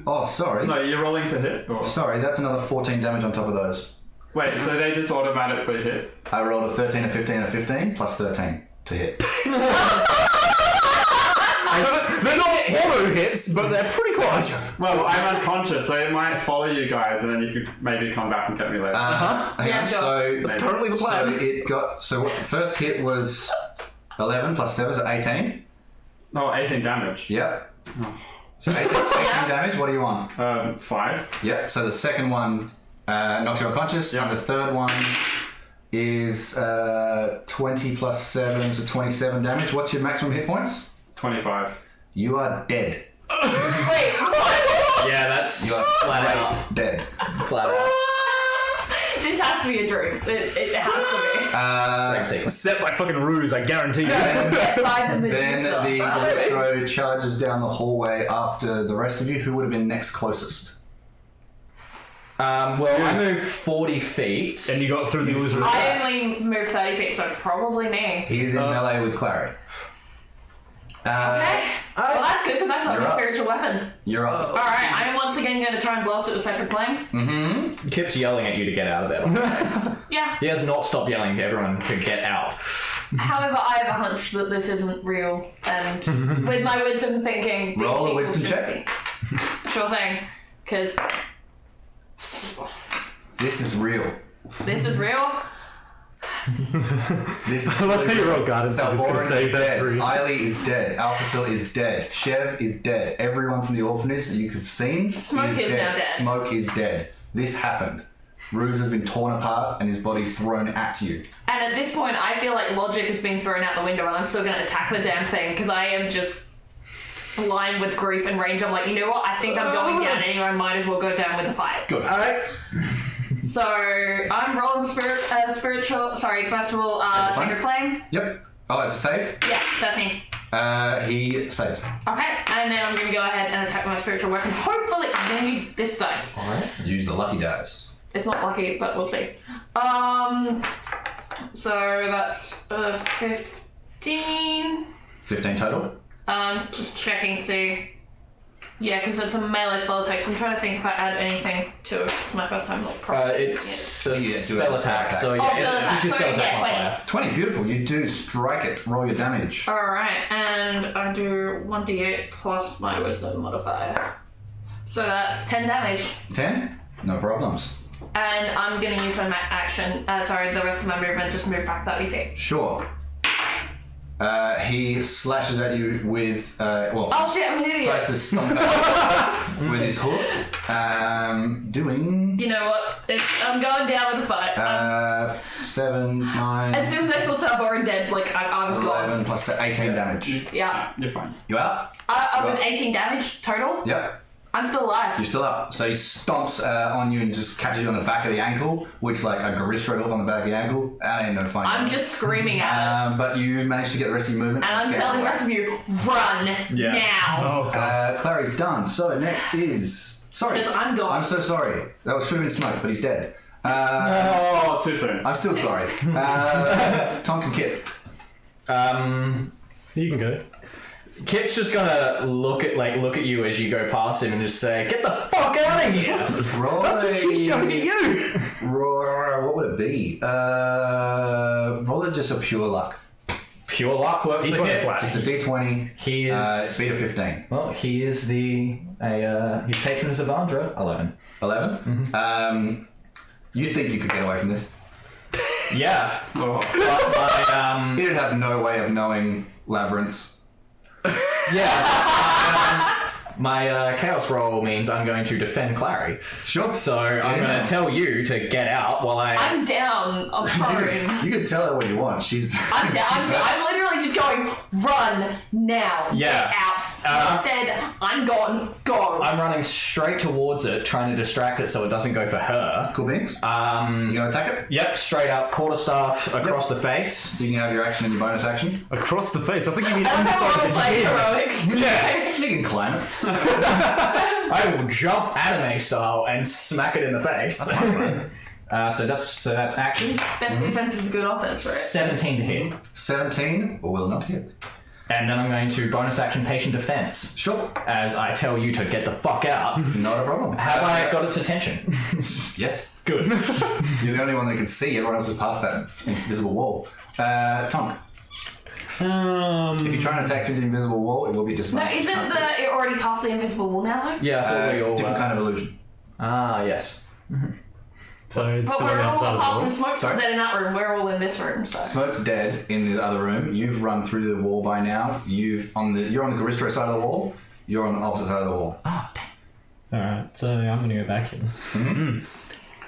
Oh, sorry. No, you're rolling to hit? Or? Sorry, that's another 14 damage on top of those. Wait, so they just automatically hit? I rolled a 13, a 15, a 15, plus 13 to hit. They're not auto hits, but they're pretty close. Well, I'm unconscious, so it might follow you guys, and then you could maybe come back and get me later. Hang Yeah, on, sure. So, That's currently the plan. so what's the first hit was 11 plus 7 is 18. Oh, 18 damage. Yep. So 18 damage. What do you want? 5. Yep. So the second one knocks you unconscious, and the third one is 20 plus 7, so 27 damage. What's your maximum hit points? 25. You are dead. Wait, what? Yeah, that's You are flat out. dead. Flat out. This has to be a dream. It has to be. Set by fucking ruse, I guarantee you. Set by the Then Medusa. the Calistro charges down the hallway after the rest of you. Who would have been next closest? Well, I moved 40 feet. And you got through the illusory. I only moved 30 feet, so probably me. He is in melee with Clary. Okay. Well, that's good because that's not You're a up. spiritual weapon. You're up. Alright, I am once again going to try and blast it with Sacred Flame. Kip's yelling at you to get out of there. Yeah. He has not stopped yelling to everyone to get out. However, I have a hunch that this isn't real, and with my wisdom thinking... these Roll a people wisdom should check. be. Sure thing. Because This is real. this is real. This is I love how you roll guidance. I'm just gonna Salvoran say is that dead. for you. Eiley is dead. Alphasil is dead. Chev is dead. Everyone from the orphanage that you have seen Smoke is now dead. Smoke is dead. This happened. Ruse has been torn apart and his body thrown at you. And at this point, I feel like logic has been thrown out the window, and I'm still going to attack the damn thing because I am just blind with grief and rage. I'm like, you know what? I think I'm going down anyway. I might as well go down with the fight. Good. Alright. So I'm rolling spiritual. Sorry, first of all, Sacred Sacred Flame. Yep. Oh, it's safe. Yeah, that's me. He saves. Okay, and then I'm going to go ahead and attack my spiritual weapon. Hopefully, I'm going to use this dice. Alright. Use the lucky dice. It's not lucky, but we'll see. So that's 15. 15 total. Just checking, see. Yeah, because it's a melee spell attack, so I'm trying to think if I add anything to it. It's my first time, not probably. It's a Yeah, do spell a attack, spell so attack. yeah, spell attack. it's your spell Sorry, attack yeah, modifier. 20. Beautiful. You do strike it. Roll your damage. Alright, and I do 1d8 plus my wisdom modifier. So that's 10 damage. 10? No problems. And I'm going to use my action, the rest of my movement, just move back 30 feet. Sure. He slashes at you with, Oh shit, I'm an idiot. tries to stomp at you with his hoof. Doing You know what? I'm going down with the fight. 7, 9, As soon as I saw Salvoran dead, like, I was 11 gone. plus 18 damage. Yeah. You're fine. You out? I'm with 18 damage total. Yep. I'm still alive. You're still up. So he stomps on you and just catches you on the back of the ankle, which like a Garistro hoof on the back of the ankle. That ain't no fun. I'm just screaming at it. But you managed to get the rest of your movement. And I'm escape telling the away. rest of you, run now. Oh, God. Clary's done. So next is... Sorry. Because I'm gone. I'm so sorry. That was Truman Smoke, but he's dead. Oh, too soon. I'm still sorry. Tonk and Kip. You can go. Kip's just gonna look at you as you go past him and just say, "Get the fuck out of here!" Roll That's what she's showing at you. What would it be? Roll it just a pure luck. Pure luck works for D20 Kip. flat. Just a D20. He is. Beat a 15. Well, he is his patron is Avandra. 11. 11. You think you could get away from this? Yeah. Oh. But He'd have no way of knowing labyrinths. my chaos roll means I'm going to defend Clary. Sure. So I'm going to tell you to get out while I'm down. I'm prone. You can tell her what you want. She's. I'm down. I'm literally just going, run now. Yeah. Get out. So instead, I'm gone. Go. I'm running straight towards it, trying to distract it so it doesn't go for her. Cool beans. You gonna attack it? Yep, straight up, quarterstaff across the face. So you can have your action and your bonus action. Across the face. I think you mean I don't know underside how of to the play chin. heroics. Yeah. You can climb it. I will jump anime style and smack it in the face. So that's action. Best defense is a good offense, right? 17 to hit. 17 will not hit. And then I'm going to bonus action patient defense. Sure. As I tell you to get the fuck out. Not a problem. Have I got its attention? Yes. Good. You're the only one that can see. Everyone else is past that invisible wall. Tonk. If you try and attack through the invisible wall, it will be No, disadvantage. isn't it already past the invisible wall now, though? Yeah, I thought we It's all... a different kind of illusion. Ah, yes. So it's But still on we're the all, outside of the apart wall. from Smoke's Sorry? dead in that room, we're all in this room, so. Smoke's dead in the other room. You've run through the wall by now. You're on the Garistro side of the wall. You're on the opposite side of the wall. Oh, damn. Alright, so I'm going to go back in.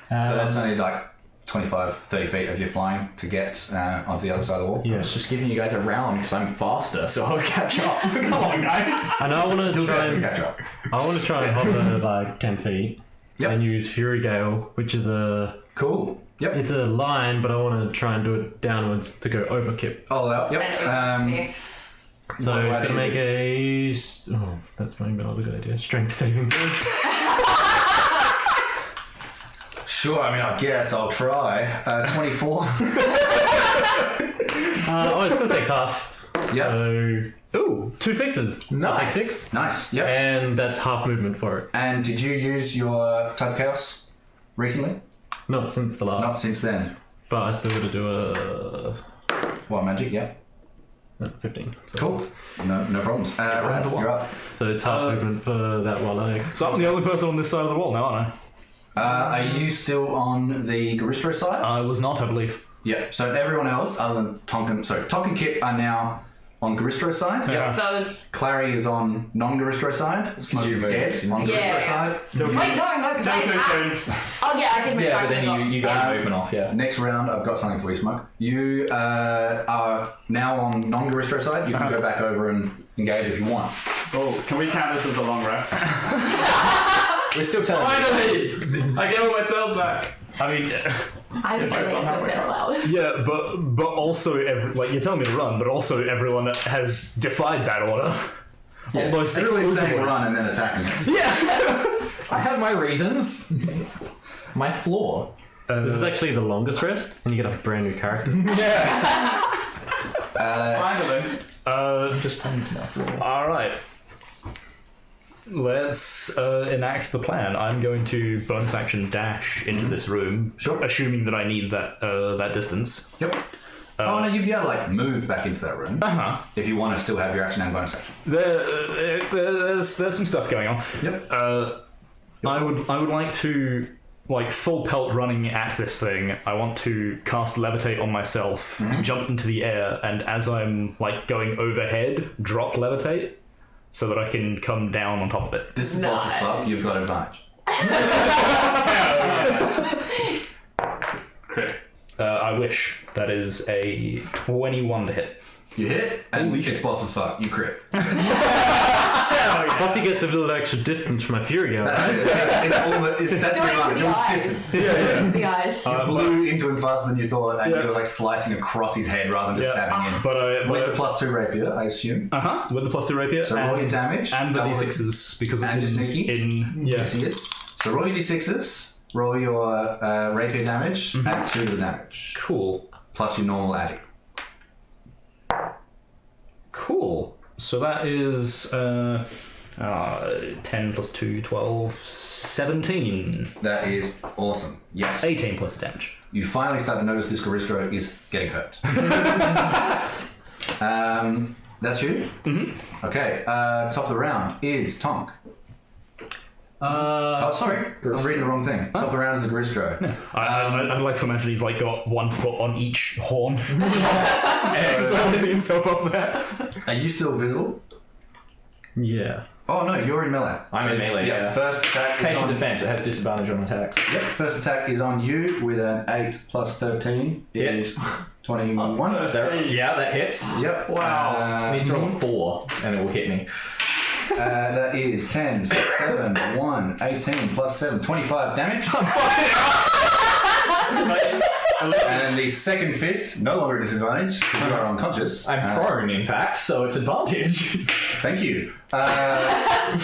So that's only like 25, 30 feet of you flying to get onto the other side of the wall. Yeah. I was just giving you guys a round because I'm faster, so I'll catch up. Come on, guys. And I want to You'll try definitely and catch up. hover like 10 feet. Yep. And use Fury Gale, which is Cool. Yep. it's a line, but I want to try and do it downwards to go over Kip. All out. Yep. Yeah. So What it's way going to do make you that's maybe not a good idea. Strength saving throw. Sure, I mean, I guess I'll try. 24. It still takes half. Yep. So, ooh, 2 6s. So I'll take Nice. 6. Nice. Yep. And that's half movement for it. And did you use your Tides of Chaos recently? Not since the last. Not since then. But I still got to do a What, magic? Yeah. 15. So. Cool. No problems. Raz, you're up. So it's half movement for that while I. So I'm the only person on this side of the wall now, aren't Are you still on the Garistro side? I? I was not, I believe. Yeah. So everyone else, other than Tonk and Kip, are now on Garistro side. Yeah. So it's Clary is on non-Garistro side. Smoke you is moved. dead on Yeah. Garistro side. Still wait, no, Still I two attacked. stones. Oh yeah, I did move Yeah, back. but then you got Um, movement off, yeah. Next round, I've got something for you, Smoke. You are now on non-Garistro side. You can go back over and engage if you want. Oh, can we count this as a long rest? We're still telling Finally! I get all my spells back. I mean, I have If I feelings somehow it's been allowed. yeah, but also, you're telling me to run, but also everyone has defied that order. Almost Everybody's saying exclusively. run and then attacking it. I have my reasons. My flaw. This is actually the longest rest, and you get a brand new character. Finally. Just playing to my flaw. All right. Let's enact the plan. I'm going to bonus action dash into this room, Sure. assuming that I need that distance. Yep. Oh no, you'd be able to like move back into that room if you want to still have your action and bonus action. There's some stuff going on. Yep. I would like to like full pelt running at this thing. I want to cast levitate on myself, jump into the air, and as I'm like going overhead, drop levitate so that I can come down on top of it. This is boss as fuck. You've got advantage. Crit. I wish. That is a 21 to hit. You hit, and it's boss as fuck. You crit. Plus, he gets a little extra distance from my Fury Gale. That's it. That's your advantage. Your assistance. The eyes. You blew into him faster than you thought, and Yeah. you were like slicing across his head rather than just stabbing in. With the +2 rapier, I assume. With the +2 rapier, So roll your damage. and the double it. d6s because And it's your sneakies. yes. Yes. So roll your d6s, roll your rapier damage, add 2 to the damage, Cool. plus your normal adding. Cool. So that is 10 plus 2, 12, 17. That is awesome. Yes. 18 plus damage. You finally start to notice this Garistro is getting hurt. That's you? Mm-hmm. Okay, top of the round is Tonk. Oh, sorry. I'm reading the wrong thing. Top of the round is the Garistro. I'd like to imagine he's like got one foot on each horn. Just balancing himself up there. Are you still visible? Yeah. Oh no, you're in melee. I'm in melee, yeah. First attack is Patient on... defense, it has disadvantage on attacks. Yep, first attack is on you with an 8 plus 13 is 21. Yeah, that hits. Yep. It needs to roll a 4 and it will hit me. That is 10, 7, 1, 18 plus 7, 25 damage. And the second fist, no longer a disadvantage, because you are unconscious. I'm prone, in fact, so it's advantage. Thank you.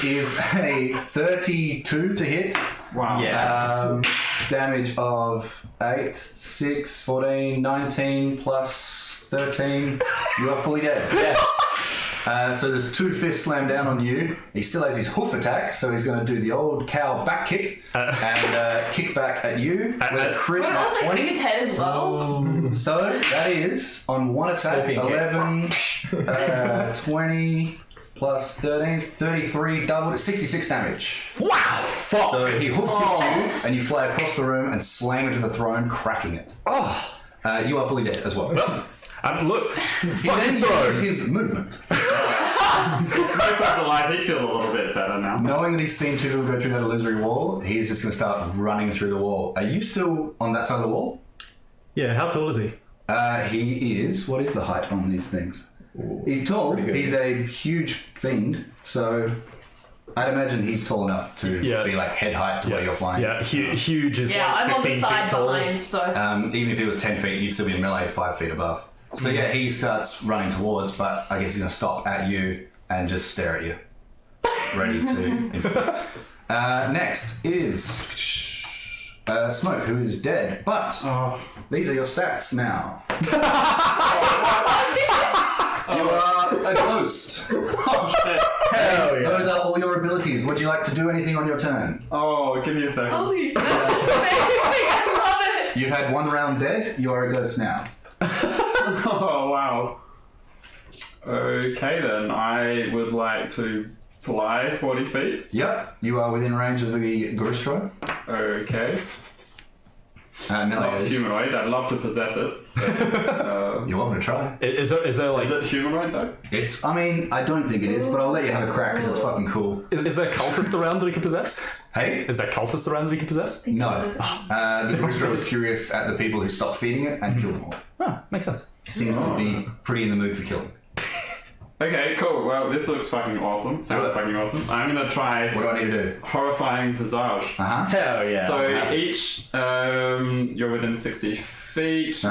Is a 32 to hit. Wow. Damage of 8, 6, 14, 19 plus 13. You are fully dead. Yes. So there's 2 fists slammed down on you. He still has his hoof attack, so he's going to do the old cow back kick and kick back at you with a crit But of also kick 20. his head as well. So that is on one attack, Scorpion kick. 11, 20 plus 13, 33, doubled, 66 damage. Wow! Fuck! So he hoof kicks you, and you fly across the room and slam into the throne, cracking it. You are fully dead as well. Look, He then uses his movement. Smoke was alive, he'd feel a little bit better now. Knowing that he's seen two people go through that illusory wall, he's just going to start running through the wall. Are you still on that side of the wall? Yeah, how tall is he? He is. What is the height on these things? He's tall. He's a huge fiend, so I'd imagine he's tall enough to be like head height to where you're flying. Yeah, huge is Yeah, like I'm on 15 the side feet tall. behind, so. Even if he was 10 feet, you'd still be in melee 5 feet above. So yeah, he starts running towards, but I guess he's going to stop at you and just stare at you, ready to inflict. Next is Smoke, who is dead, but these are your stats now. You are a ghost. Oh shit. Hell yeah. Those are all your abilities. Would you like to do anything on your turn? Oh, give me a second. Holy, that's amazing, I love it. You've had one round dead. You are a ghost now. Oh, wow. Okay then, I would like to fly 40 feet. Yep, you are within range of the Gristro. Okay. Not Melee. humanoid, I'd love to possess it. But, You're welcome to try. Is there like is it humanoid though? It's. I mean, I don't think it is, but I'll let you have a crack because it's fucking cool. is there cultists around that he can possess? Hey. Is there cultists around that he can possess? No. The Gristro was furious at the people who stopped feeding it and killed them all. Ah, makes sense. He seemed to be pretty in the mood for killing. Okay, cool. Well, this looks fucking awesome. Sounds fucking awesome. I'm gonna try What do I need to do? horrifying visage. Uh-huh. Hell yeah. So each, you're within 60 feet.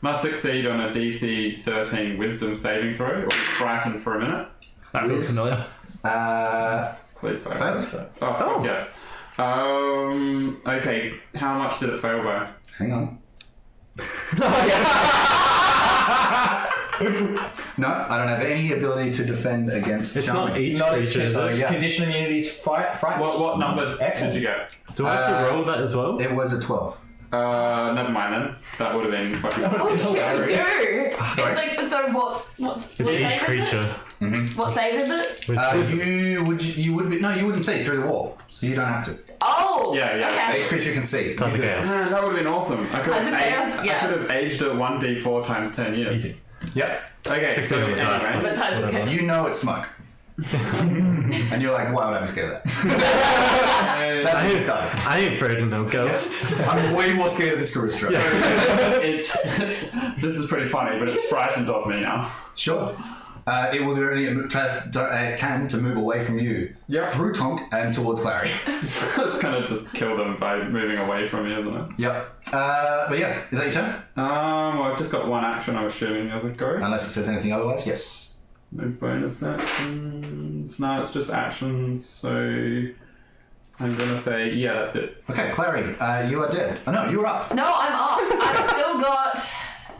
Must succeed on a DC 13 Wisdom saving throw or be frightened for a minute. that feels familiar. Please fail. Failed. Oh, fuck yes. Okay, how much did it fail by? Hang on. No, I don't have any ability to defend against It's charming. not each Not creature. just so, yeah. condition immunities fright. What number Excellent. did you get? Do I have to roll that as well? It was a 12. Never mind then. That would have been fucking Oh shit, we hilarious. do! Sorry. It's like, so what It's save each is creature. it? What save is it? You wouldn't see through the wall, so you don't have to. Oh! Yeah, yeah. Okay. Each creature can see. Tons of chaos. Man, that would have been awesome. I could Tons of chaos, have, yes. I could have aged it 1d4 times 10 years. Easy. Yep. Okay, 16 so on the dice. anyway. But tons of chaos. You know it's smoke. And you're like, why would I be scared of that? That thing's done. I ain't afraid of no ghost. I'm way more scared of this Gristro. It's this is pretty funny, but it's frightened of me now. Sure. It will do everything it can to move away from you. Yeah. Through Tonk and towards Clary. It's gonna just kill them by moving away from me, isn't it? Yep. But yeah, is that your turn? Well, I've just got one action. I'm assuming as it goes. Unless it says anything otherwise, yes. No bonus actions. No, it's just actions. So I'm gonna say, yeah, that's it. Okay, Clary, you are dead. Oh no, you're up. No, I'm up. I've still got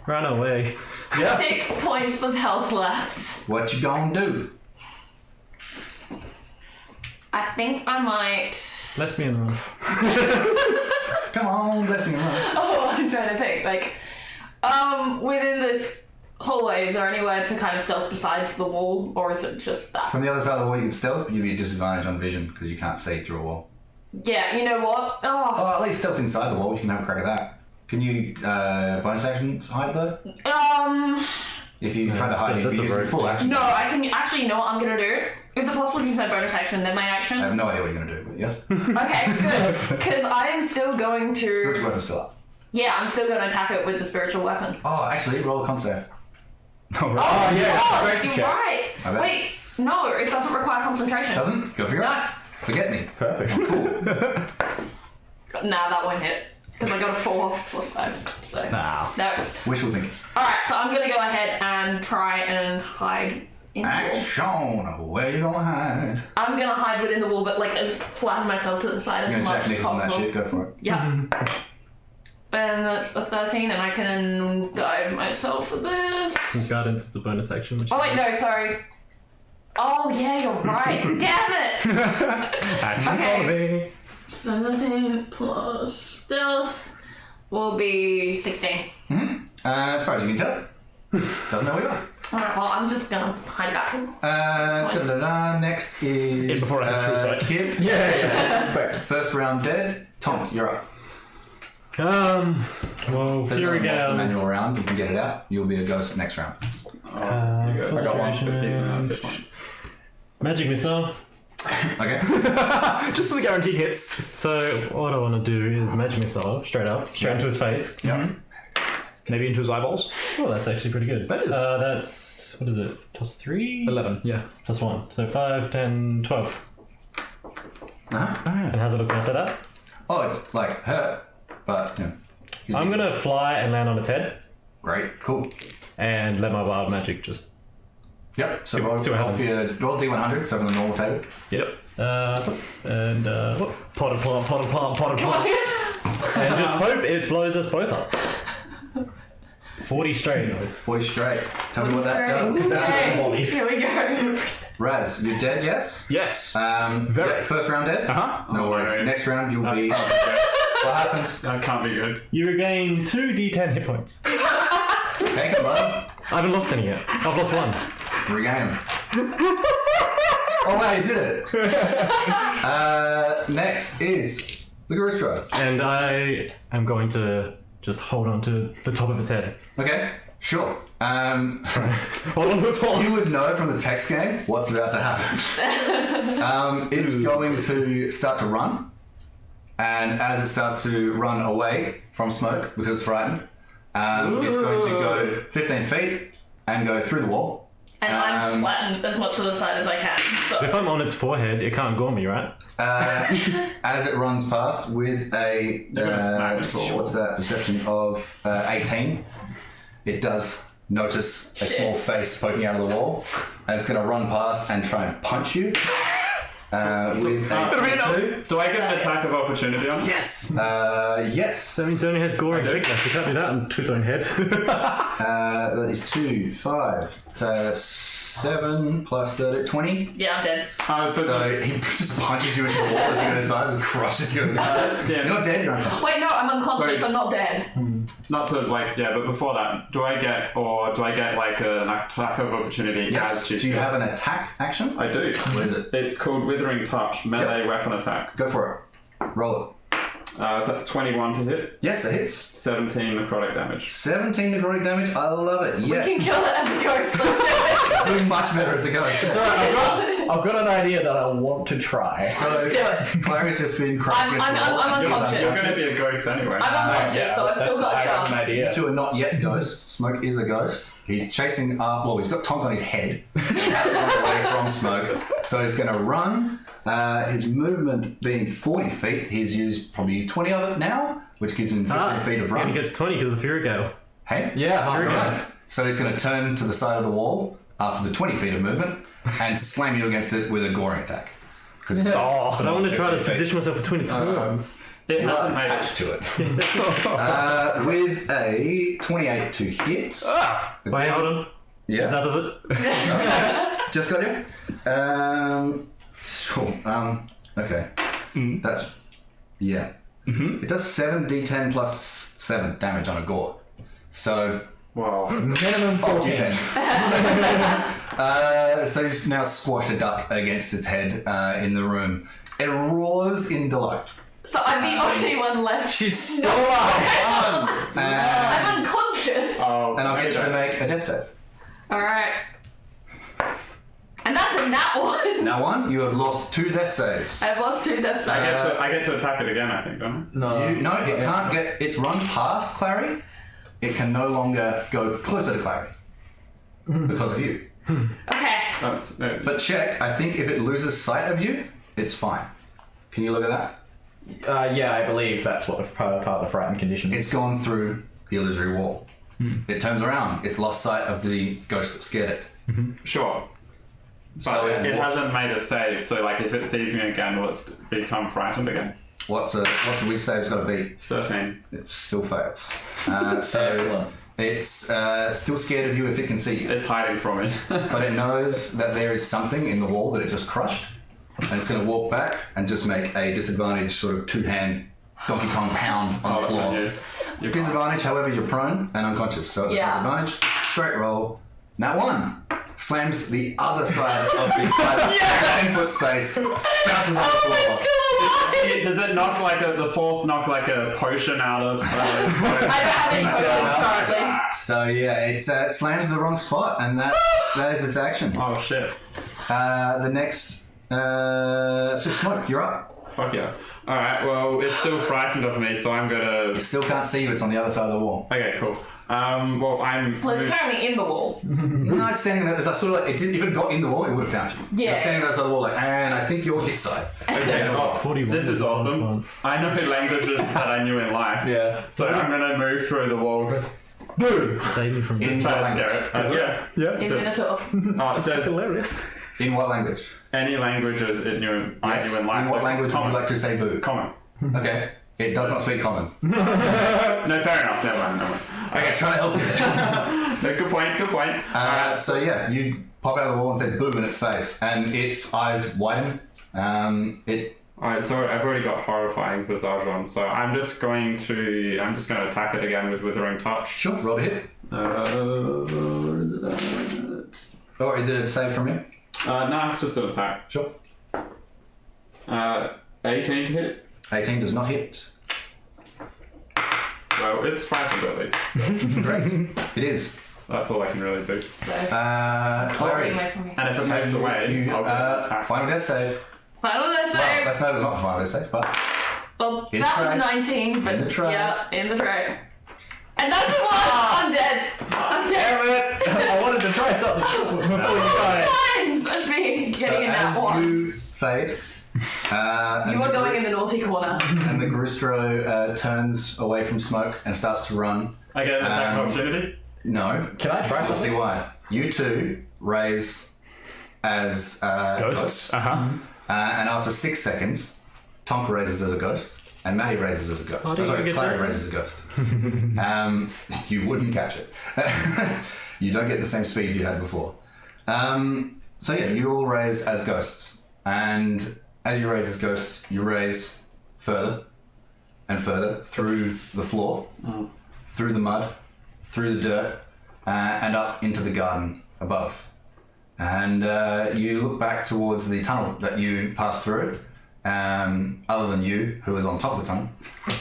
Run away. 6 points of health left. What you gonna do? I think I might. Bless me and run. Come on, bless me. Oh, I'm trying to think. Like, within this hallway, is there anywhere to kind of stealth besides the wall, or is it just that? From the other side of the wall, you can stealth, but you'll be at disadvantage on vision because you can't see through a wall. Yeah, you know what? Oh, Oh, at least stealth inside the wall. You can have a crack at that. Can you bonus actions hide though? If you try to hide, you'd be that's a using rogue full thing. action. no, I can actually. You know what I'm gonna do? Is it possible to use my bonus action and then my action? I have no idea what you're gonna do, but yes. Okay, good. Because I'm still going to. Spiritual weapon's still up. Yeah, I'm still going to attack it with the spiritual weapon. Oh, actually, roll a con save. Oh, yeah, yes, it's a you're check. right. I bet. Wait, no, it doesn't require concentration. Doesn't? Go figure it No. out. Forget me. Perfect. Nah, that won't hit. Because I got a 4 plus 5. So. Nah. No. Wishful thinking. Alright, so I'm going to go ahead and try and hide in the wall. Action! Where you gonna hide? I'm going to hide within the wall, but like as flatten myself to the side as You're gonna much Jack as Nicholson that possible. shit, go for it. Yeah. And that's a 13, and I can guide myself for this. Guidance is a bonus action. Which Oh wait, no, sorry. Oh yeah, you're right. Damn it! Action Okay. economy. 17 plus stealth will be 16. As far as you can tell, doesn't know where you are. Alright, well, I'm just gonna hide back. Next is In before it has true sight. Kip. Yeah. First round dead. Tom, you're up. Well, There's Fury another monster Gale. manual round. You can get it out. You'll be a ghost next round. Oh, that's pretty good. I got one for decent amount of hit range. points. Magic missile. Okay. Just for the guaranteed hits. So what I want to do is magic missile straight into his face. Yeah. Maybe into his eyeballs. Oh, that's actually pretty good. That is. That's what is it? +3. 11. Yeah. +1. So 5, 10, 12. Uh-huh. And how's it look after that? Oh, it's like hurt, but he's I'm gonna fly and land on its head great, cool. and let my wild magic just. Yep. So See what roll happens. roll D100, so from the normal table. Yep. And whoop. Pot of plant. And just hope it blows us both up. 40 straight. 40 straight. Tell me what that does. Okay, here we go. Raz, you're dead, yes? Yes. First round dead? Uh-huh. No worries. right. Next round you'll be... What happens? That can't be good. You regain 2 d10 hit points. Take it, bud. I haven't lost any yet. I've lost 1. Regain him. Oh, wow, you did it. Next is the Garistro. And I am going to just hold on to the top of its head. Okay, sure. Hold on to its horns. You would know from the text game what's about to happen. It's going to start to run. And as it starts to run away from Smoke because it's frightened, it's going to go 15 feet and go through the wall. And I'm flattened as much to the side as I can. So. If I'm on its forehead, it can't gore me, right? As it runs past with a gonna smack it all. what's that perception of 18, it does notice a small face poking out of the wall, and it's going to run past and try and punch you with a 22. Do I get an attack of opportunity on it? Yes. Yes, That means it only has gore and kick left. You can't do that onto its own head. that is 2, 5, 7 plus 30, 20. Yeah, I'm dead. But So he just punches you into the wall as he goes past and crushes you. You're damn. not dead, you're unconscious. Wait, no, I'm unconscious. Sorry. I'm not dead. Not to but before that, do I get like an attack of opportunity as Yes. she's Do you have an attack action? I do. What is it? It's called Withering Touch, melee weapon attack. Go for it. Roll it. So that's 21 to hit, Yes, it hits. 17 necrotic damage. 17 necrotic damage. I love it. You can Yes. kill it as a ghost. Let's do it. It's doing much better as it goes. I've got an idea that I want to try. So Do it. Clary's just been crushed against the wall. I'm You're unconscious. going to be a ghost anyway. I'm unconscious, so I've still got a I got an chance. idea. You two are not yet ghosts. Smoke is a ghost. He's chasing well, he's got Tonk on his head. He has to run away from Smoke. So he's going to run. His movement being 40 feet, he's used probably 20 of it now, which gives him 15 feet of And run. he gets 20 because of the Fury Gale. Hey? Yeah, half Right. So he's going to turn to the side of the wall after the 20 feet of movement and slam you against it with a goring attack. Because But I want to try to position myself between its horns. It you are hasn't made it. attached to it. With a 28 to hit. Wait, hold on. Yeah. That does it. Just got you. Sure. Okay. That's yeah. It does 7d10 plus 7 damage on a gore. So Wow. Minimum 14. So he's now squashed a duck against its head in the room. It roars in delight. So I'm the only one left. She's still alive. I'm unconscious. Oh, And I'll get you to okay. make a death save. Alright. And that's a nat one. Now one, you have lost 2 death saves. I've lost 2 death saves. I get to attack it again, I think, don't I? No, it can't get. It's run past Clary. It can no longer go closer to Clary because of you. Okay. That's But check. I think if it loses sight of you, it's fine. Can you look at that? Yeah, I believe that's what the part of the frightened condition is. It's gone through the illusory wall. It turns around. It's lost sight of the ghost that scared it. Sure. But So it hasn't made a save, so like if it sees me again, will it become frightened again? What's a whiz save's got to be? 13. It still fails. So Excellent. it's still scared of you if it can see you, It's hiding from me. but it knows that there is something in the wall that it just crushed, and it's going to walk back and just make a disadvantage sort of 2-hand Donkey Kong pound on the That's floor. on you. You're Disadvantage, however, you're prone and unconscious, so Yeah. disadvantage. Straight roll. Nat 1 slams the other side of the 10-foot space, bounces on the floor. Does it knock like the force knock like a potion out of? I don't have any potions currently. So yeah, it slams the wrong spot, and that is its action. Oh shit! The next, so Smoke, you're up. Fuck yeah! All right. Well, it's still frightened of me, so I'm gonna. You still can't see you. It's on the other side of the wall. Okay, cool. Well, it's currently in the wall. No, it's standing there. It's like, sort of like if it got in the wall, it would have found you. Yeah. It's standing on the other side of the wall, like, and I think you're this side. Okay. Oh, 41 this is awesome. I know languages that I knew in life. Yeah. So I'm gonna move through the wall. Dude. Save me from Just try to scare it. Yeah. In Minotaur. It says Hilarious. In what language? any languages I knew in life. In what language would you like to say boo? Common. Okay. It does not speak common. No, fair enough. Never mind. Okay, it's trying to help you. No, good point. So yeah, you pop out of the wall and say boo in its face, and its eyes widen. Alright, so I've already got horrifying visage on, so I'm just going to attack it again with Withering Touch. Sure, roll a hit. Or is it a save from you? No, it's just an attack. Sure. 18 to hit. 18 does not hit. Well, it's frightened at least. So Correct. It is. that's all I can really do. Clary. And if it moves away, I'll attack. Final death save. Final death Well, save. that's not the final death save, but Well, In that tray. was 19, but In the tray. yeah, in the tray. And that's a 1! I'm dead. I'm dead. I wanted to try something before you got it. Times of me getting in that as one. you fade, You are going in the naughty corner. and the Gristro turns away from Smoke and starts to run. I get an attack of opportunity. No. Can I try We'll see something? why. You two raise as ghosts. Uh-huh. And after 6 seconds, Tonk raises as a ghost, and Maddie raises as a ghost. Oh, do you Sorry, get Clary raises? raises as a ghost. You wouldn't catch it. You don't get the same speeds you had before. So yeah, you all raise as ghosts, and as you raise as ghosts, you raise further and further through the floor, through the mud, through the dirt, and up into the garden above. And you look back towards the tunnel that you passed through, other than you, who is on top of the tunnel,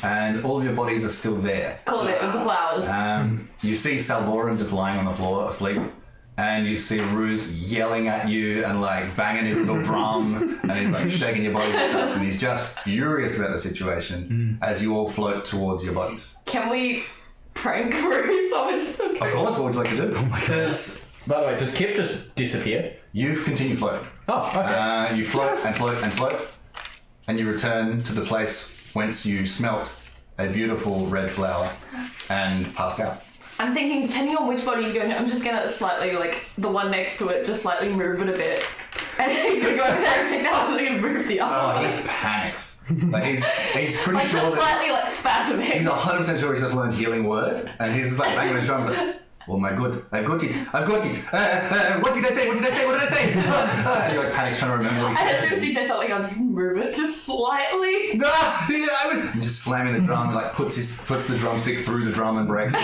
and all of your bodies are still there. Called it was the flowers. You see Salboran just lying on the floor asleep, and you see Ruse yelling at you and like banging his little drum, and he's like shaking your body and stuff, and he's just furious about the situation as you all float towards your bodies. Can we prank Ruse? Of course, what would you like to do? By the way, does Kip just disappear? You've continued floating. Oh, okay. You float and float and float, and you return to the place whence you smelt a beautiful red flower and passed out. I'm thinking, depending on which body he's going to, I'm just going to slightly, like, the one next to it, just slightly move it a bit. And then he's going to go over there and check that one and move the other Oh, one. he panics. Like he's pretty Like, sure just that slightly, like, spasming. he's 100% sure he's just learned healing word, and he's just like banging his drums like, "Oh my god, I've got it! What did I say? And you're like panics trying to remember what he And as soon said. as he says something, I'll just move it just slightly. He's just slamming the drum and like puts the drumstick through the drum and breaks it.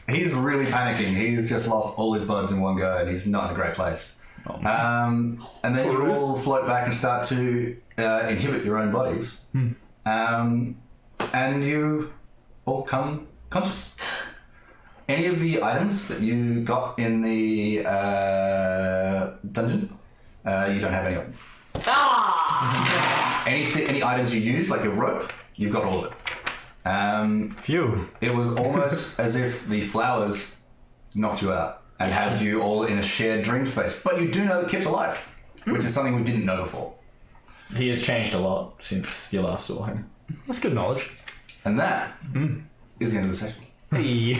He's really panicking. He's just lost all his buds in one go, and he's not in a great place. And then you all float back and start to inhibit your own bodies, and you all come conscious. Any of the items that you got in the dungeon, you don't have any of them. Ah! Any items you use, like your rope, you've got all of it. Phew. It was almost as if the flowers knocked you out and had you all in a shared dream space. But you do know that Kip's alive, which is something we didn't know before. He has changed a lot since you last saw him. That's good knowledge. And that is the end of the session. Hey.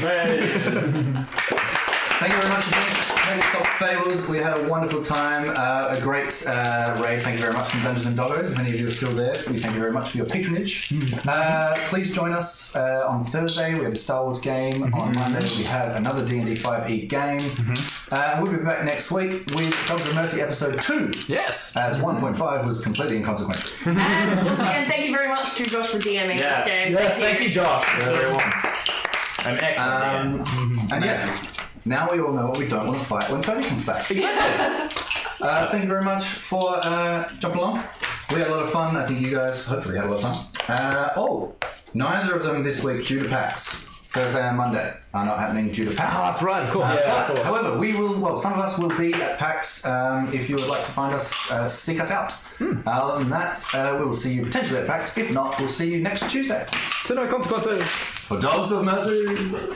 Thank you very much for Tabletop Fables. We had a wonderful time, a great raid. Thank you very much from Dungeons and Doggos. If any of you are still there, we thank you very much for your patronage. Please join us on Thursday. We have a Star Wars game. On Monday we have another D&D 5e game. We'll be back next week with Dogs of M.E.R.C.Y Episode 2. Yes. As 1.5 was completely inconsequential. And once again, thank you very much to Josh for DMing this game. Yes, thank you, Josh. An excellent game. And yeah, now we all know what we don't want to fight when Tony comes back. Thank you very much for jumping along. We had a lot of fun. I think you guys hopefully had a lot of fun. Neither of them this week due to PAX. Thursday and Monday are not happening due to PAX. That's right, of course. However, we will. Well, some of us will be at PAX. If you would like to find us, seek us out. Other than that, we will see you potentially at PAX. If not, we'll see you next Tuesday To no consequences. for Dogs of M.E.R.C.Y.